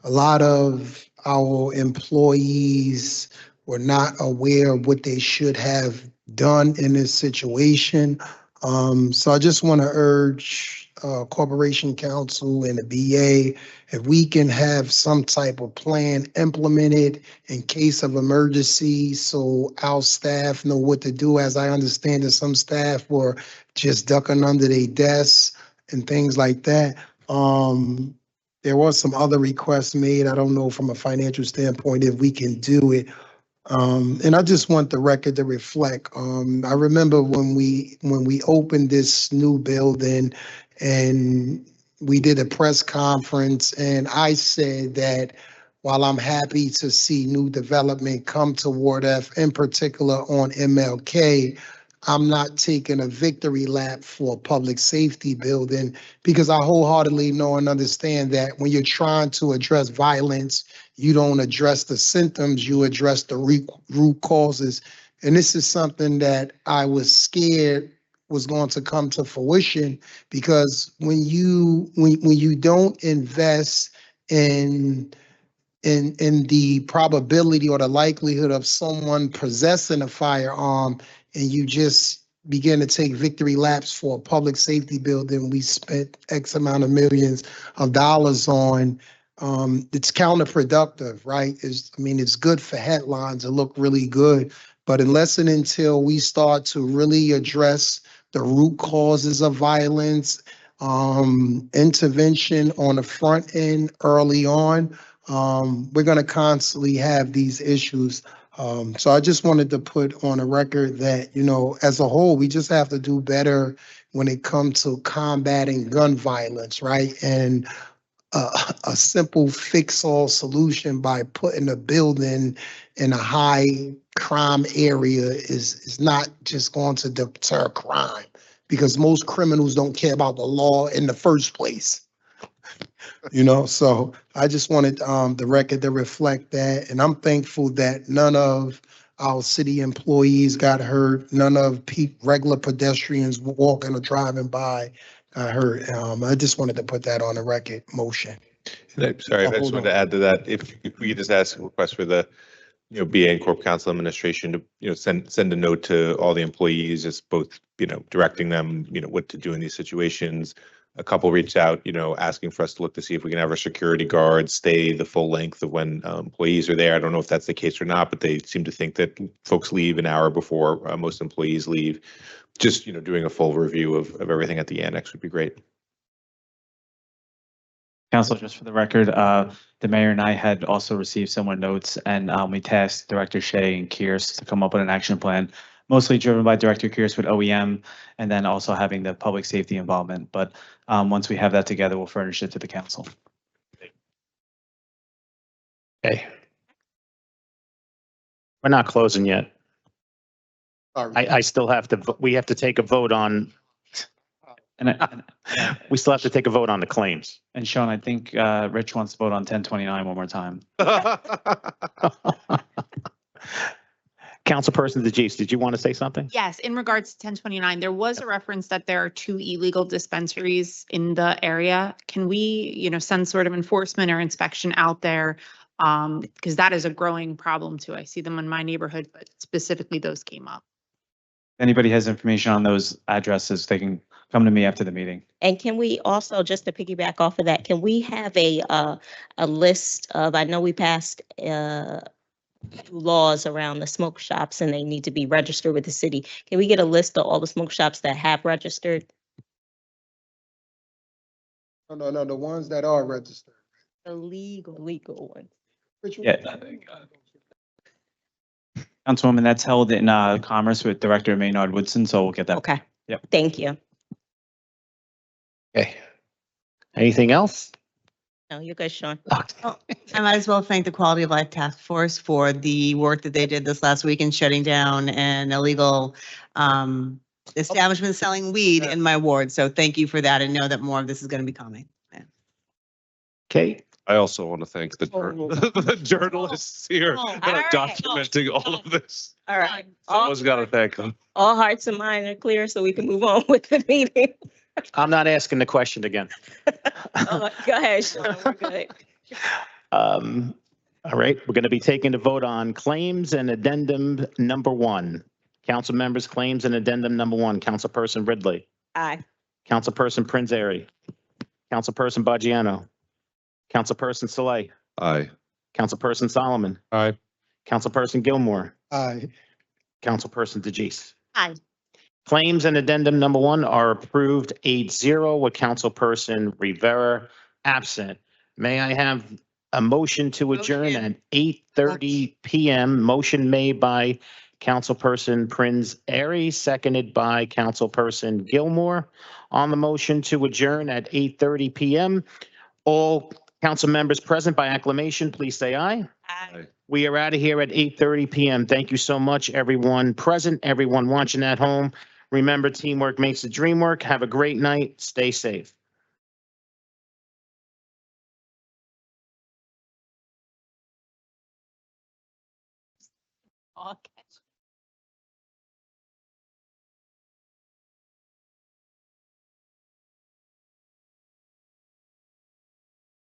lot of our employees were not aware of what they should have done in this situation. So I just want to urge Corporation Council and the BA, if we can have some type of plan implemented in case of emergency, so our staff know what to do. As I understand it, some staff were just ducking under their desks and things like that. There was some other requests made. I don't know from a financial standpoint if we can do it. And I just want the record to reflect. I remember when we opened this new building and we did a press conference, and I said that while I'm happy to see new development come to Ward F, in particular on MLK, I'm not taking a victory lap for a public safety building, because I wholeheartedly know and understand that when you're trying to address violence, you don't address the symptoms, you address the root causes. And this is something that I was scared was going to come to fruition, because when you don't invest in the probability or the likelihood of someone possessing a firearm, and you just begin to take victory laps for a public safety building we spent X amount of millions of dollars on, it's counterproductive, right? It's good for headlines to look really good, but unless and until we start to really address the root causes of violence, intervention on the front end early on, we're going to constantly have these issues. So I just wanted to put on a record that, as a whole, we just have to do better when it comes to combating gun violence, right? And a simple fix-all solution by putting a building in a high crime area is not just going to deter crime, because most criminals don't care about the law in the first place. So I just wanted the record to reflect that. And I'm thankful that none of our city employees got hurt. None of regular pedestrians walking or driving by got hurt. I just wanted to put that on the record motion. Sorry, I hold just wanted on. to add to that. If we could just ask a request for the, BA and Corp Council administration to, send a note to all the employees, just both, directing them, what to do in these situations. A couple reached out, asking for us to look to see if we can have our security guards stay the full length of when employees are there. I don't know if that's the case or not, but they seem to think that folks leave an hour before most employees leave. Just, doing a full review of everything at the annex would be great. Council, just for the record, the mayor and I had also received similar notes, and we tasked Director Shea and Kears to come up with an action plan, mostly driven by Director Kears with OEM, and then also having the public safety involvement. But once we have that together, we'll furnish it to the council. Okay. We're not closing yet. I still have to, we have to take a vote on, we still have to take a vote on the claims. And Sean, I think Rich wants to vote on 1029 one more time. Councilperson DeGise, did you want to say something? Yes, in regards to 1029, there was a reference that there are 2 illegal dispensaries in the area. Can we, send sort of enforcement or inspection out there? Because that is a growing problem too. I see them in my neighborhood, but specifically those came up. Anybody has information on those addresses, they can come to me after the meeting. And can we also, just to piggyback off of that, can we have a list of, I know we passed laws around the smoke shops and they need to be registered with the city. Can we get a list of all the smoke shops that have registered? No, the ones that are registered. The legal ones. Yeah. Councilwoman, that's held in Commerce with Director Maynard Woodson, so we'll get that. Okay. Yep. Thank you. Okay. Anything else? No, you're good, Sean. Oh, I might as well thank the Quality of Life Task Force for the work that they did this last week in shutting down an illegal establishment selling weed in my ward. So thank you for that, and know that more of this is going to be coming. Okay. I also want to thank the journalists here documenting all of this. All right. Someone's got to thank them. All hearts and minds are clear, so we can move on with the meeting. I'm not asking the question again. Go ahead, Sean. We're good. All right, we're going to be taking a vote on claims and addendum number 1. Council members, claims and addendum number 1. Councilperson Ridley. Aye. Councilperson Prinzary. Councilperson Baggiano. Councilperson Saleh. Aye. Councilperson Solomon. Aye. Councilperson Gilmore. Aye. Councilperson DeGise. Aye. Claims and addendum number 1 are approved 8-0 with Councilperson Rivera absent. May I have a motion to adjourn at 8:30 p.m. Motion made by Councilperson Prinzary, seconded by Councilperson Gilmore. On the motion to adjourn at 8:30 p.m. All council members present by acclamation, please say aye. Aye. We are out of here at 8:30 p.m. Thank you so much, everyone present, everyone watching at home. Remember, teamwork makes the dream work. Have a great night. Stay safe. Okay.